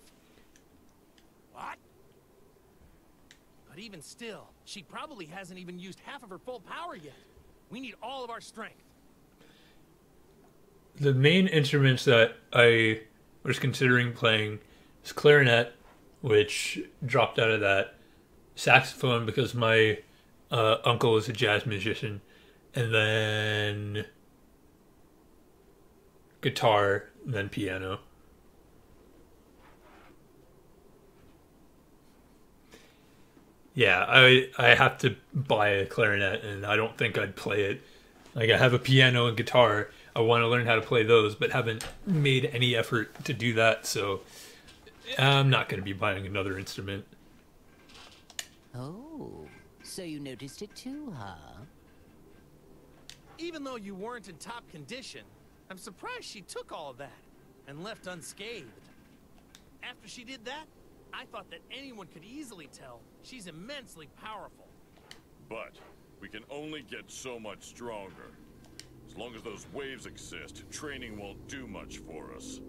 What? But even still, she probably hasn't even used half of her full power yet. We need all of our strength. The main instruments that I was considering playing was clarinet, which dropped out of that, saxophone because my uncle is a jazz musician, and then guitar, and then piano. Yeah, I have to buy a clarinet, and I don't think I'd play it. Like, I have a piano and guitar. I want to learn how to play those, but haven't made any effort to do that, so I'm not going to be buying another instrument. Oh, so you noticed it too, huh? Even though you weren't in top condition, I'm surprised she took all of that and left unscathed. After she did that, I thought that anyone could easily tell she's immensely powerful. But we can only get so much stronger. As long as those waves exist, training won't do much for us.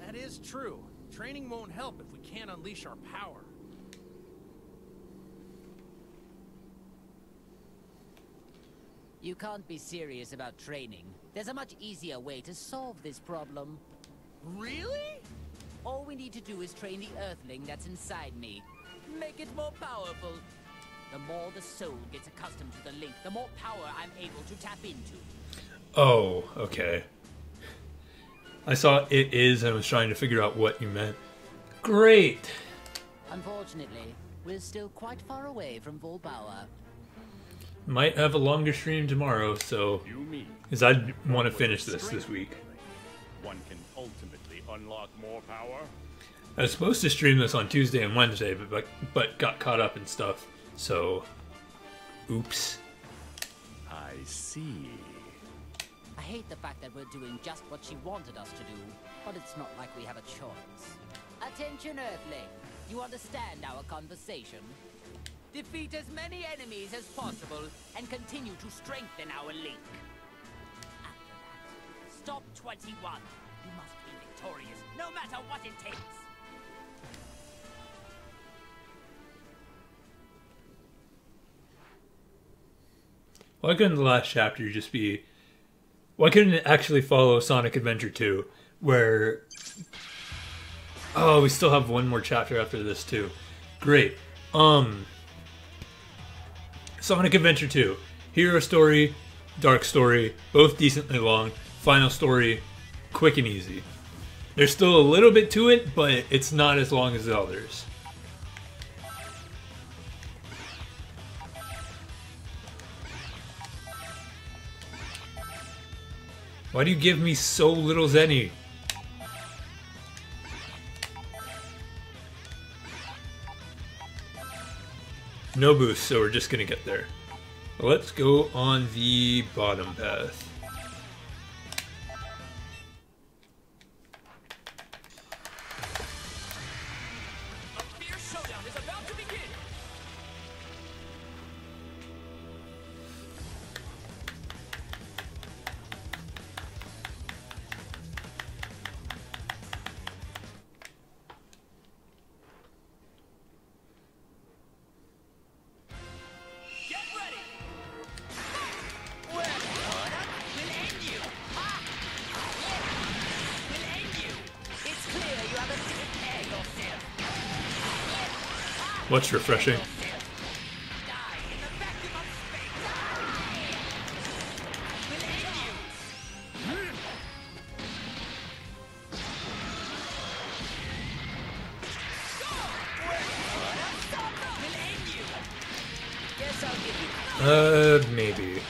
That is true. Training won't help if we can't unleash our power. You can't be serious about training. There's a much easier way to solve this problem. Really? All we need to do is train the Earthling that's inside me. Make it more powerful. The more the soul gets accustomed to the link, the more power I'm able to tap into. Oh, okay. I saw "it is" and I was trying to figure out what you meant. Great! Unfortunately, we're still quite far away from full power. Might have a longer stream tomorrow, so... Because I want to finish this week. One can ultimately unlock more power. I was supposed to stream this on Tuesday and Wednesday, but got caught up in stuff, so... Oops. I see. I hate the fact that we're doing just what she wanted us to do, but it's not like we have a choice. Attention, Earthling. You understand our conversation? Defeat as many enemies as possible and continue to strengthen our link. After that, stop 21. You must be victorious, no matter what it takes. Why couldn't the last chapter just be... Why couldn't it actually follow Sonic Adventure 2, where... Oh, we still have one more chapter after this, too. Great. Sonic Adventure 2. Hero story, dark story, both decently long. Final story, quick and easy. There's still a little bit to it, but it's not as long as the others. Why do you give me so little Zenny? No boost, so we're just gonna get there. Let's go on the bottom path. What's refreshing? Maybe.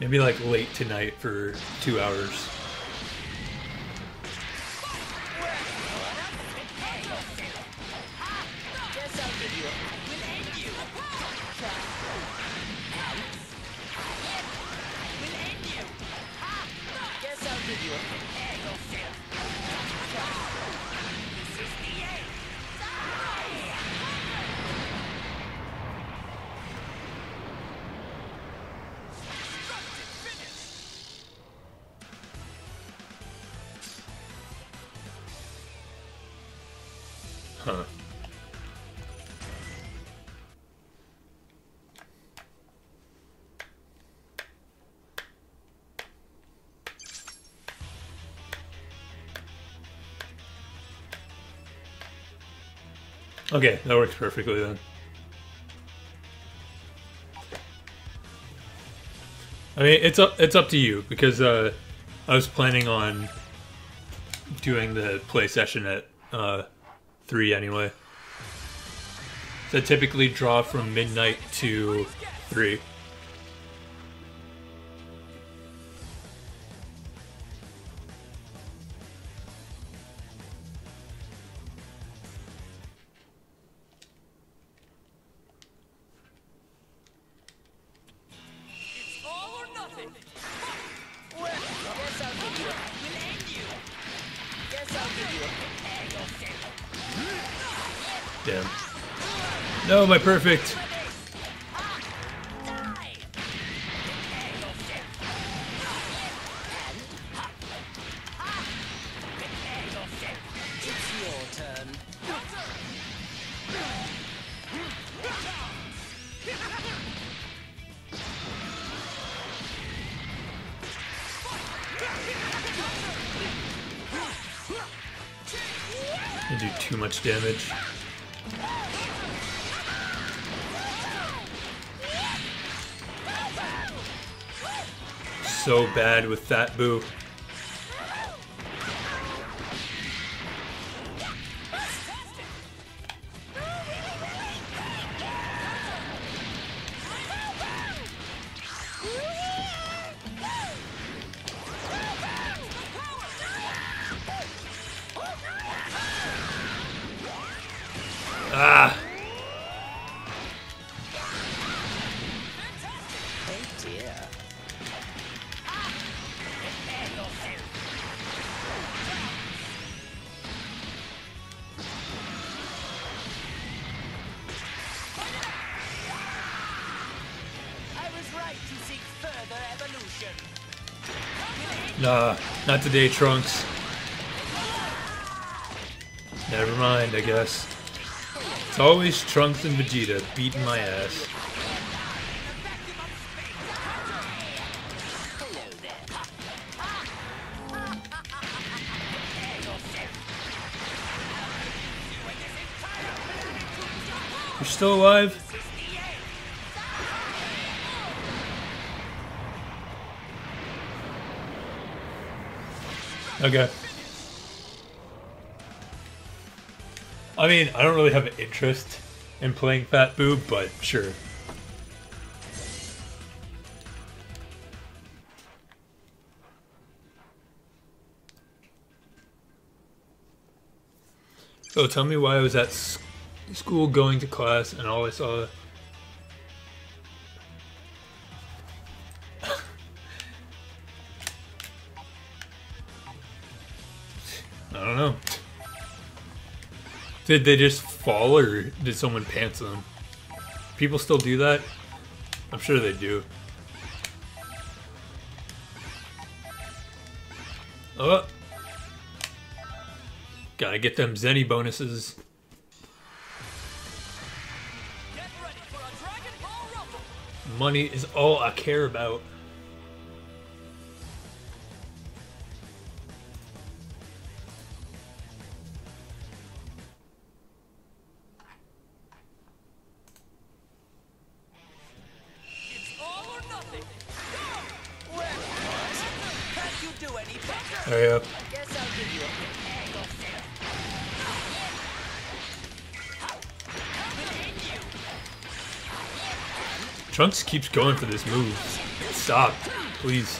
Maybe like late tonight for 2 hours. Huh. Okay, that works perfectly then. I mean, it's up to you because I was planning on doing the play session at 3 anyway. So I typically draw from midnight to 3. Damn. No, my perfect. I do too much damage. So bad with that boo. Ah. Nah, not today, Trunks. Never mind, I guess. It's always Trunks and Vegeta beating my ass. You're still alive? Okay. I mean, I don't really have an interest in playing Fat Boob, but sure. So tell me why I was at school going to class and all I saw... I don't know. Did they just fall or did someone pants them? People still do that? I'm sure they do. Oh! Gotta get them Zenny bonuses. Get ready for a Dragon Ball Rumble. Money is all I care about. Hurry up. Trunks keeps going for this move. Stop, please.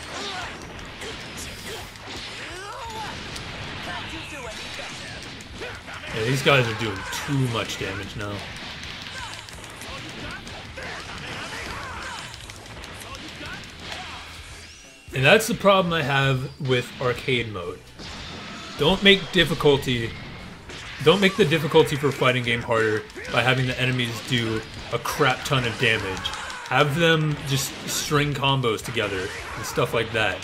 Yeah, these guys are doing too much damage now. And that's the problem I have with arcade mode. Don't make the difficulty for a fighting game harder by having the enemies do a crap ton of damage. Have them just string combos together and stuff like that.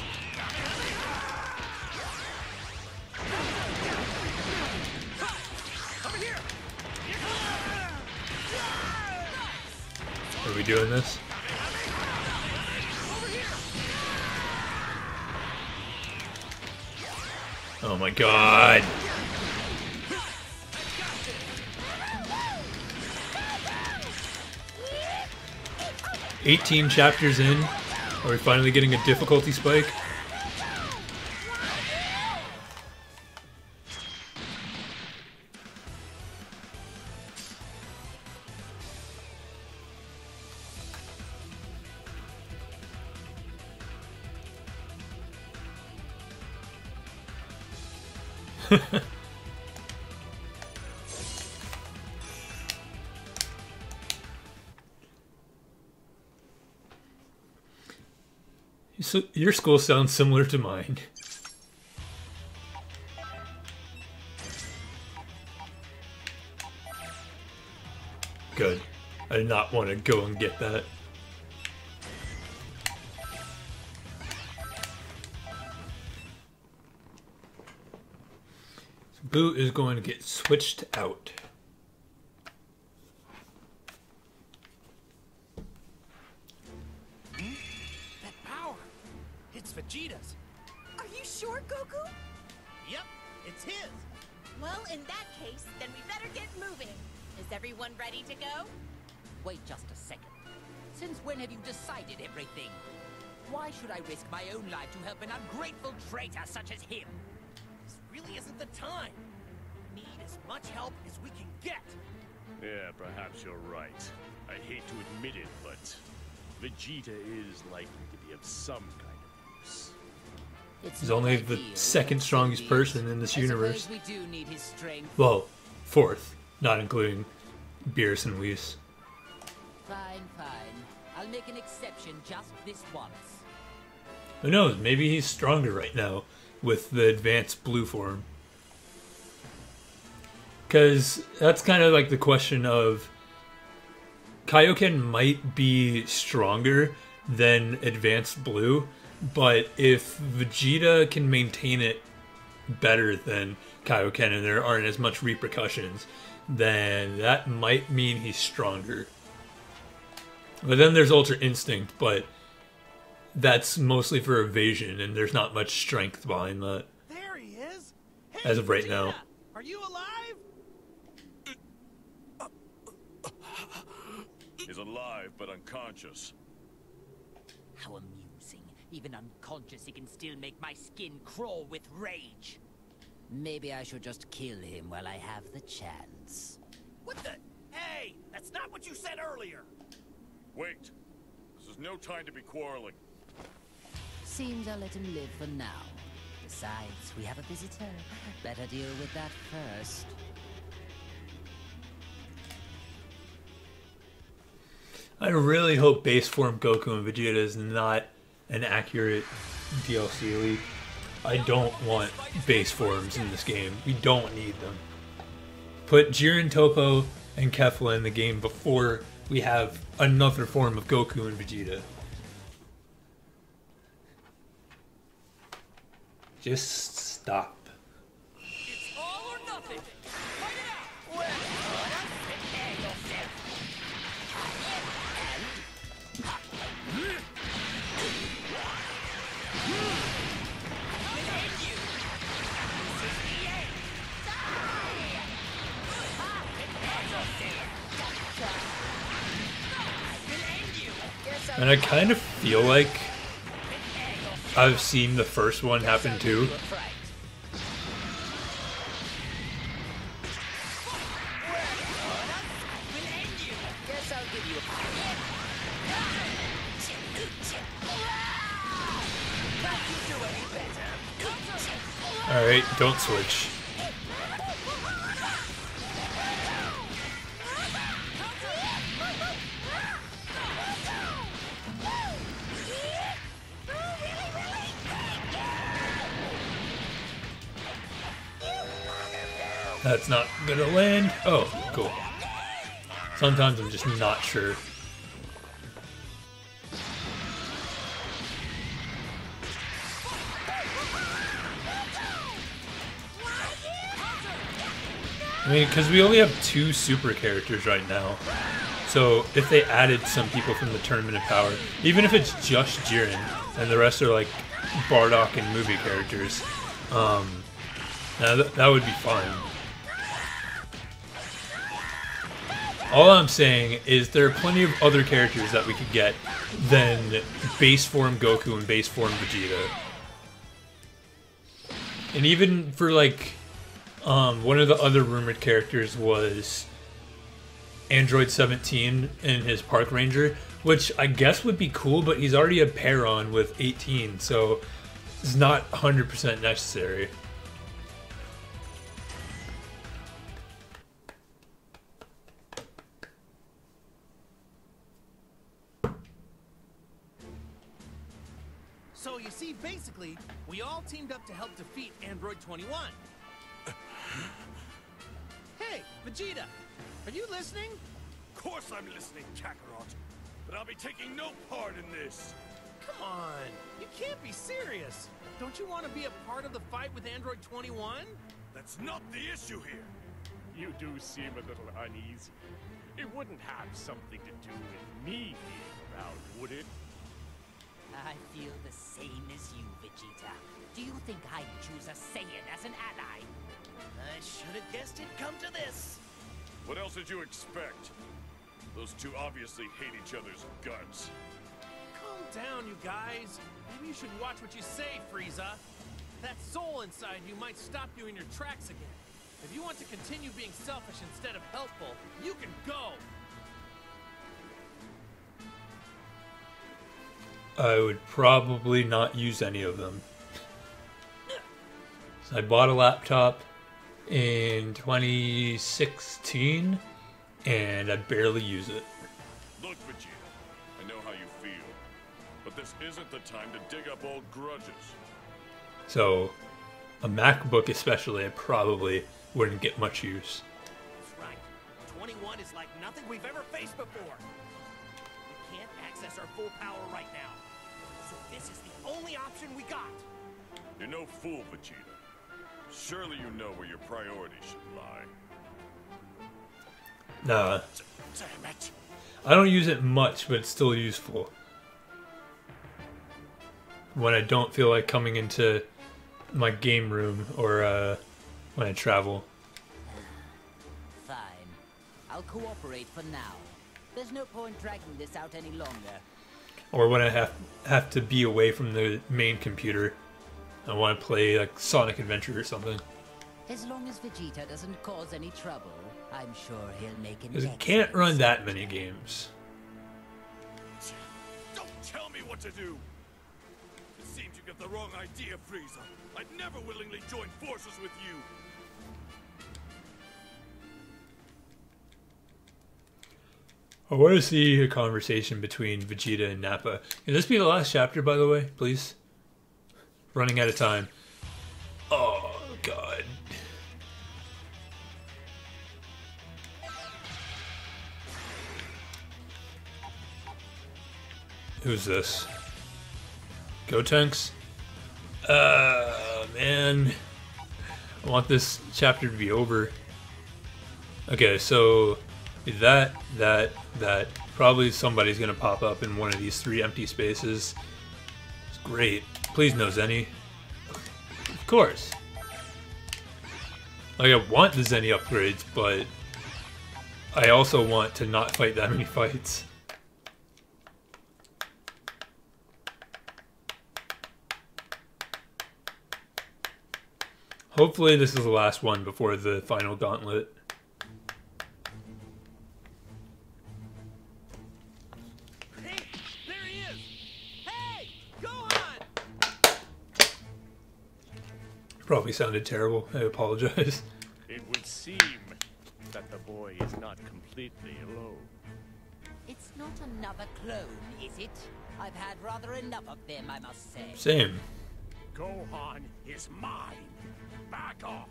Are we doing this? Oh my god! 18 chapters in, are we finally getting a difficulty spike? So, your school sounds similar to mine. Good. I did not want to go and get that. Boo is going to get switched out. That power! It's Vegeta's. Are you sure, Goku? Yep, it's his. Well, in that case, then we better get moving. Is everyone ready to go? Wait just a second. Since when have you decided everything? Why should I risk my own life to help an ungrateful traitor such as him? This really isn't the time. We need as much help as we can get. Yeah, perhaps you're right. I hate to admit it, but Vegeta is likely to be of some kind of use. He's only the second strongest person in this universe. We do need his strength. Well, fourth, not including Beerus and Whis. Fine, fine. I'll make an exception just this once. Who knows? Maybe he's stronger right now with the advanced blue form. Because that's kind of like the question of Kaioken might be stronger than advanced blue, but if Vegeta can maintain it better than Kaioken and there aren't as much repercussions, then that might mean he's stronger. But then there's Ultra Instinct, but that's mostly for evasion, and there's not much strength behind that. There he is. Hey, as of right Vegeta, now. Are you alive? He's alive, but unconscious. How amusing. Even unconscious, he can still make my skin crawl with rage. Maybe I should just kill him while I have the chance. What the? Hey, that's not what you said earlier. Wait. This is no time to be quarreling. Seems I'll let him live for now. Besides, we have a visitor. Better deal with that first. I really hope base form Goku and Vegeta is not an accurate DLC leak. I don't want base forms in this game. We don't need them. Put Jiren, Toppo, and Kefla in the game before we have another form of Goku and Vegeta. Just stop. It's all or nothing. Fight it out. And I kind of feel like I've seen the first one happen too. Alright, don't switch. That's not gonna land. Oh, cool. Sometimes I'm just not sure. I mean, because we only have 2 super characters right now. So if they added some people from the Tournament of Power, even if it's just Jiren, and the rest are like Bardock and movie characters, that would be fine. All I'm saying is there are plenty of other characters that we could get than base form Goku and base form Vegeta. And even for like, one of the other rumored characters was Android 17 and his Park Ranger, which I guess would be cool, but he's already a pair on with 18, so it's not 100% necessary. So you see, basically, we all teamed up to help defeat Android 21. Hey, Vegeta, are you listening? Of course I'm listening, Kakarot. But I'll be taking no part in this. Come on, you can't be serious. Don't you want to be a part of the fight with Android 21? That's not the issue here. You do seem a little uneasy. It wouldn't have something to do with me being around, would it? I feel the same as you, Vegeta. Do you think I'd choose a Saiyan as an ally? I should have guessed it'd come to this. What else did you expect? Those two obviously hate each other's guts. Calm down, you guys. Maybe you should watch what you say, Frieza. That soul inside you might stop you in your tracks again. If you want to continue being selfish instead of helpful, you can go. I would probably not use any of them. So I bought a laptop in 2016, and I barely use it. Look, Vegeta, I know how you feel, but this isn't the time to dig up old grudges. So, a MacBook especially, I probably wouldn't get much use. That's right. 21 is like nothing we've ever faced before. We can't access our full power right now. So this is the only option we got. You're no fool, Vegeta. Surely you know where your priorities should lie. Nah. Damn it. I don't use it much, but it's still useful. When I don't feel like coming into my game room or when I travel. Fine. I'll cooperate for now. There's no point dragging this out any longer. Or when I have to be away from the main computer. I want to play like Sonic Adventure or something. As long as Vegeta doesn't cause any trouble, I'm sure he'll make an Because you can't run that many games. Don't tell me what to do! It seems you get the wrong idea, Frieza. I'd never willingly join forces with you. I want to see a conversation between Vegeta and Nappa. Can this be the last chapter, by the way, please? Running out of time. Oh, God. Who's this? Gotenks? Man. I want this chapter to be over. Okay, so that. Probably somebody's gonna pop up in one of these 3 empty spaces. It's great. Please no Zenny. Of course. Like, I want the Zenny upgrades, but I also want to not fight that many fights. Hopefully this is the last one before the final gauntlet. Hey, there he is! Hey, Gohan! Probably sounded terrible. I apologize. It would seem that the boy is not completely alone. It's not another clone, is it? I've had rather enough of them, I must say. Same. Gohan is mine. Back off.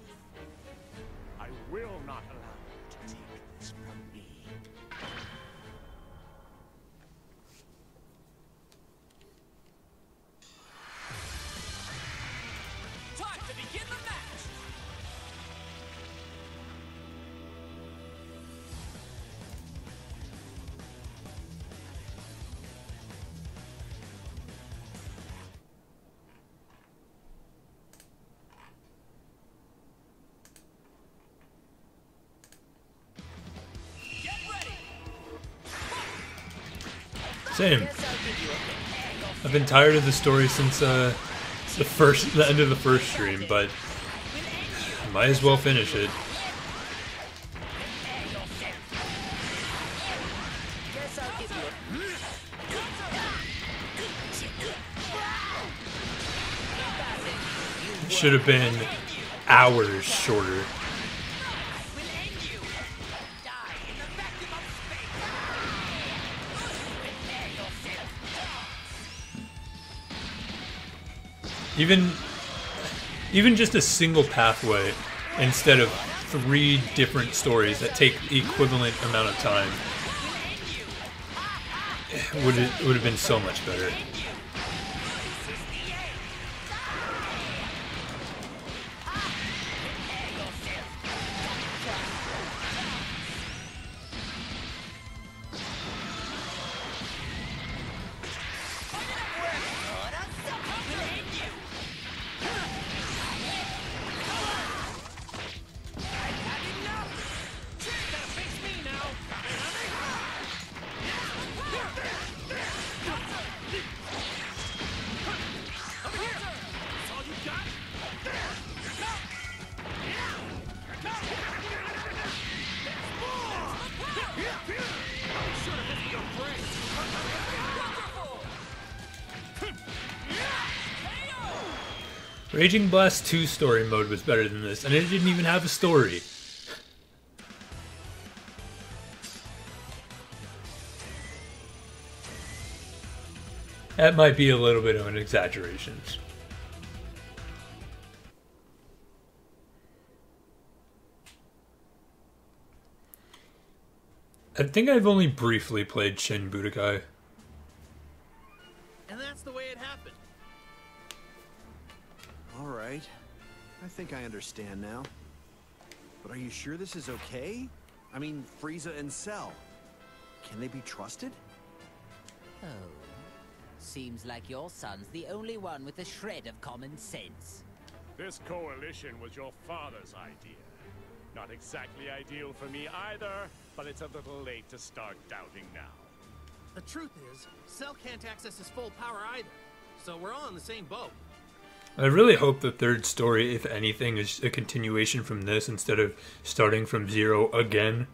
I will not allow you to take this from me. Time to begin the match! Same. I've been tired of the story since the end of the first stream, but might as well finish it. It should have been hours shorter. Even just a single pathway instead of 3 different stories that take the equivalent amount of time would have been so much better. Raging Blast 2 story mode was better than this, and it didn't even have a story. That might be a little bit of an exaggeration. I think I've only briefly played Shin Budokai. And that's the way it happened. All right. I think I understand now. But are you sure this is okay? I mean, Frieza and Cell. Can they be trusted? Oh. Seems like your son's the only one with a shred of common sense. This coalition was your father's idea. Not exactly ideal for me either, but it's a little late to start doubting now. The truth is, Cell can't access his full power either. So we're all in the same boat. I really hope the third story, if anything, is a continuation from this instead of starting from zero again.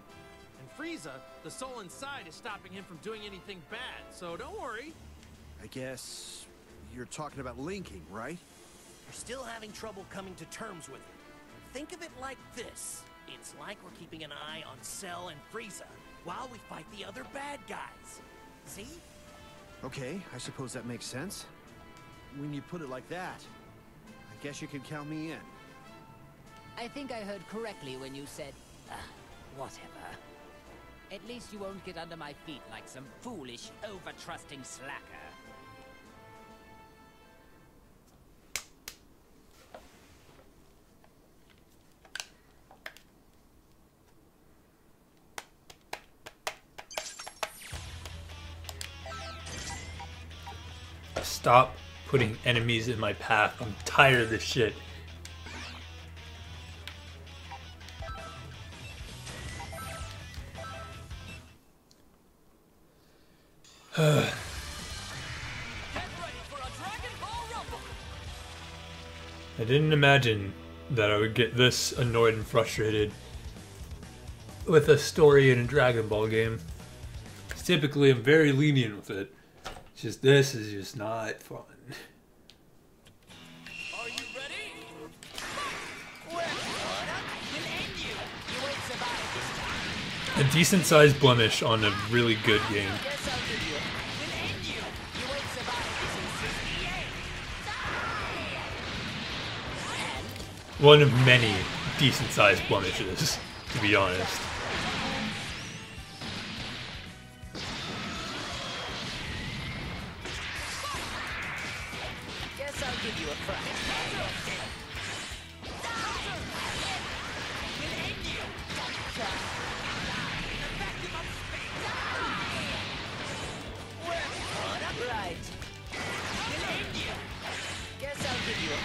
And Frieza, the soul inside is stopping him from doing anything bad, so don't worry. I guess you're talking about linking, right? We're still having trouble coming to terms with it. Think of it like this. It's like we're keeping an eye on Cell and Frieza while we fight the other bad guys. See? Okay, I suppose that makes sense. When you put it like that, I guess you can count me in. I think I heard correctly when you said, whatever. At least you won't get under my feet like some foolish, over-trusting slacker. Stop putting enemies in my path. I'm tired of this shit. I didn't imagine that I would get this annoyed and frustrated with a story in a Dragon Ball game. 'Cause typically I'm very lenient with it. It's just this is just not fun. Are you ready? A decent sized blemish on a really good game. One of many decent sized blemishes, to be honest. Guess I'll give you a try. Right. Guess I'll give you a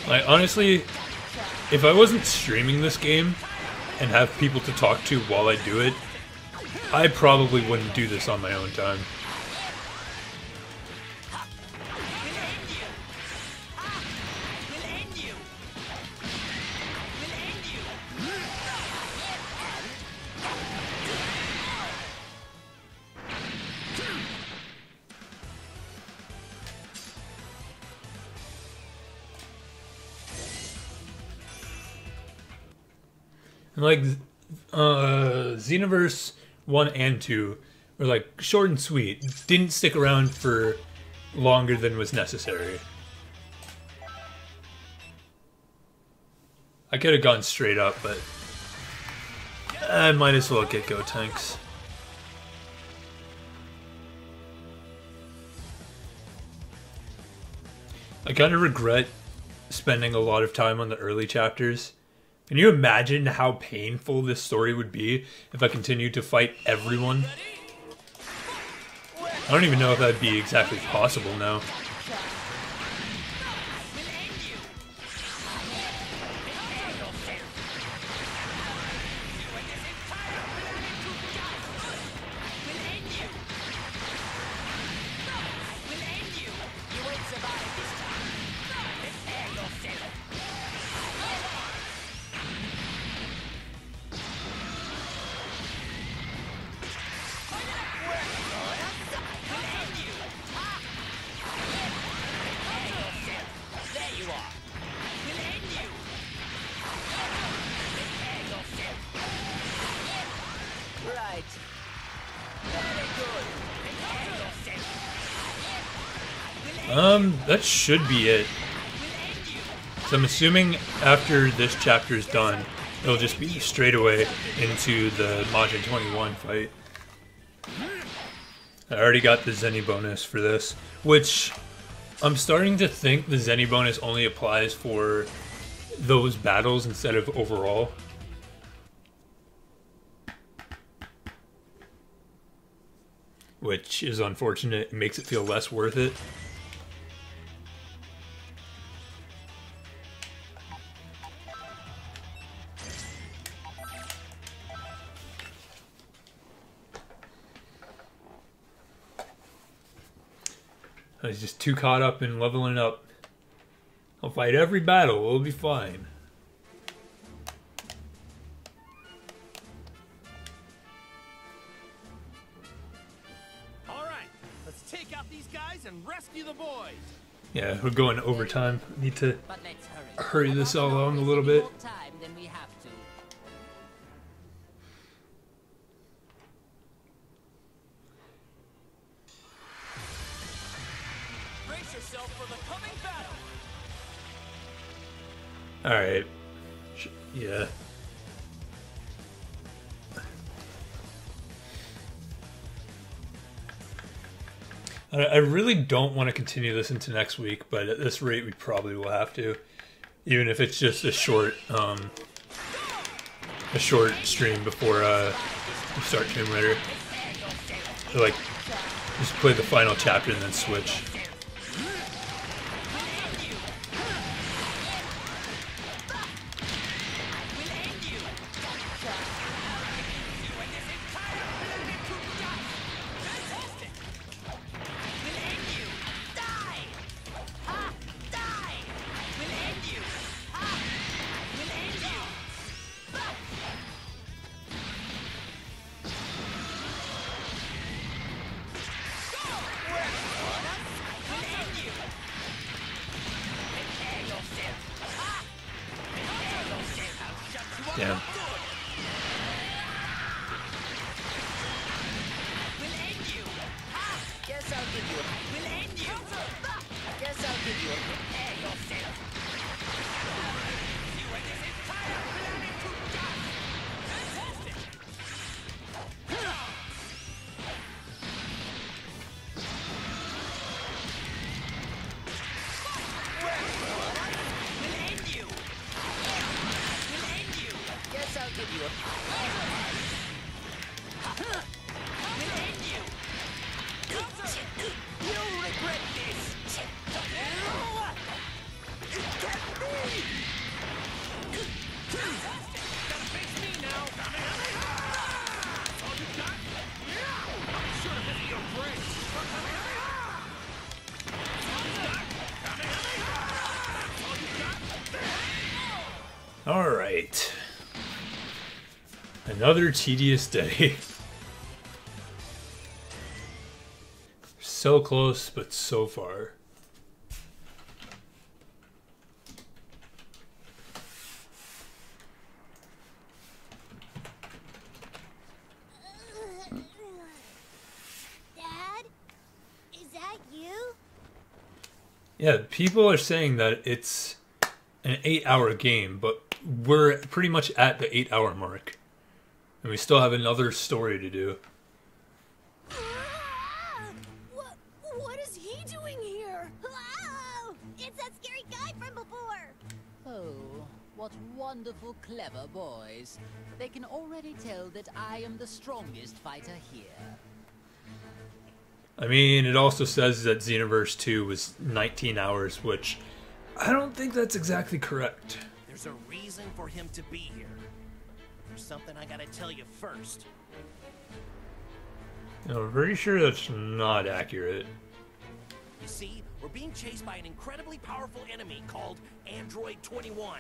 Like, honestly, if I wasn't streaming this game and have people to talk to while I do it, I probably wouldn't do this on my own time. And like, Xenoverse 1 and 2 were like short and sweet. Didn't stick around for longer than was necessary. I could have gone straight up, but I might as well get Go Tanks. I kind of regret spending a lot of time on the early chapters. Can you imagine how painful this story would be if I continued to fight everyone? I don't even know if that'd be exactly possible now. That should be it. So I'm assuming after this chapter is done, it'll just be straight away into the Majin 21 fight. I already got the Zenny bonus for this, which I'm starting to think the Zenny bonus only applies for those battles instead of overall. which is unfortunate. It makes it feel less worth it. I was just too caught up in leveling up. I'll fight every battle, we'll be fine. Alright, let's take out these guys and rescue the boys! Yeah, we're going overtime. Need to But let's hurry this all along a little bit. More time than we have to. Brace yourself for the coming battle. Alright. Yeah. I really don't want to continue this into next week, but at this rate we probably will have to. Even if it's just a short stream before we start Tomb Raider. Like, just play the final chapter and then switch. Damn. Guess I'll give you a... We'll end you! Guess I'll give you a... Prepare yourself! You and this entire planet to dust! Fantastic! We'll end you! We'll end you! Guess I'll give you a... We'll end you! You'll regret this! It can't be! Gotta face me now! All you got? Should have hit your brakes! All right. Another tedious day. So close, but so far. Dad? Is that you? Yeah, people are saying that it's an 8-hour game, but we're pretty much at the 8-hour mark. And we still have another story to do. What is he doing here? Whoa! It's that scary guy from before! Oh, what wonderful, clever boys. They can already tell that I am the strongest fighter here. I mean, it also says that Xenoverse 2 was 19 hours, which I don't think that's exactly correct. There's a reason for him to be here. There's something I gotta tell you first. I'm pretty sure that's not accurate. You see, we're being chased by an incredibly powerful enemy called Android 21.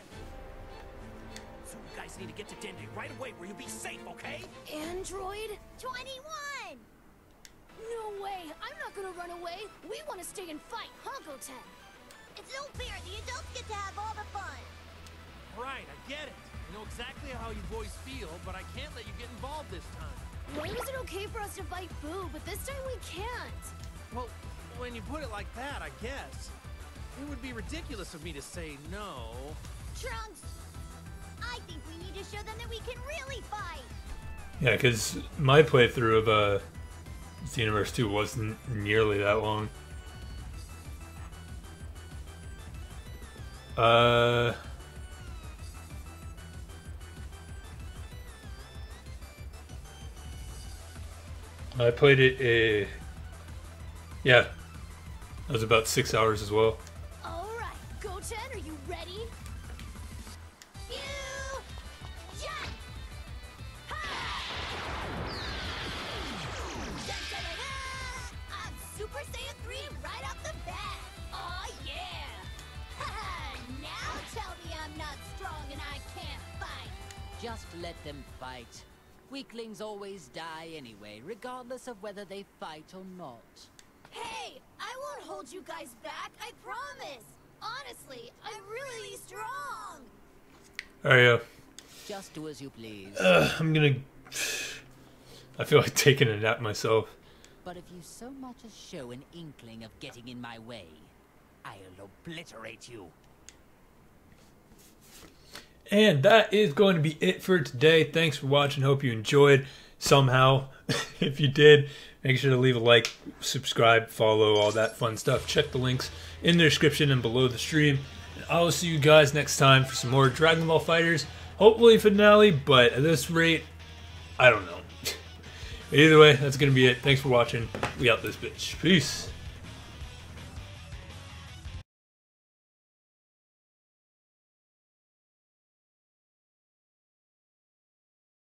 So you guys need to get to Dende right away where you'll be safe, okay? Android 21! No way! I'm not gonna run away! We want to stay and fight, huh, Goten? It's no fair. The adults get to have all the fun. Right, I get it. I know exactly how you boys feel, but I can't let you get involved this time. Why was it okay for us to fight Boo, but this time we can't? Well, when you put it like that, I guess. It would be ridiculous of me to say no. Trunks, I think we need to show them that we can really fight. Yeah, because my playthrough of Xenoverse 2 wasn't nearly that long. I played it, yeah, that was about 6 hours as well. Alright, Goten, are you ready? I'm Super Saiyan 3 right off the bat! Aw, yeah! Now tell me I'm not strong and I can't fight! Just let them fight. Weaklings always die anyway, regardless of whether they fight or not. Hey, I won't hold you guys back, I promise! Honestly, I'm really strong! Alright, Just do as you please. I'm gonna... I feel like taking a nap myself. But if you so much as show an inkling of getting in my way, I'll obliterate you. And that is going to be it for today. Thanks for watching. Hope you enjoyed somehow. If you did, make sure to leave a like, subscribe, follow, all that fun stuff. Check the links in the description and below the stream. And I will see you guys next time for some more Dragon Ball FighterZ. Hopefully finale, but at this rate, I don't know. Either way, that's going to be it. Thanks for watching. We out this bitch. Peace.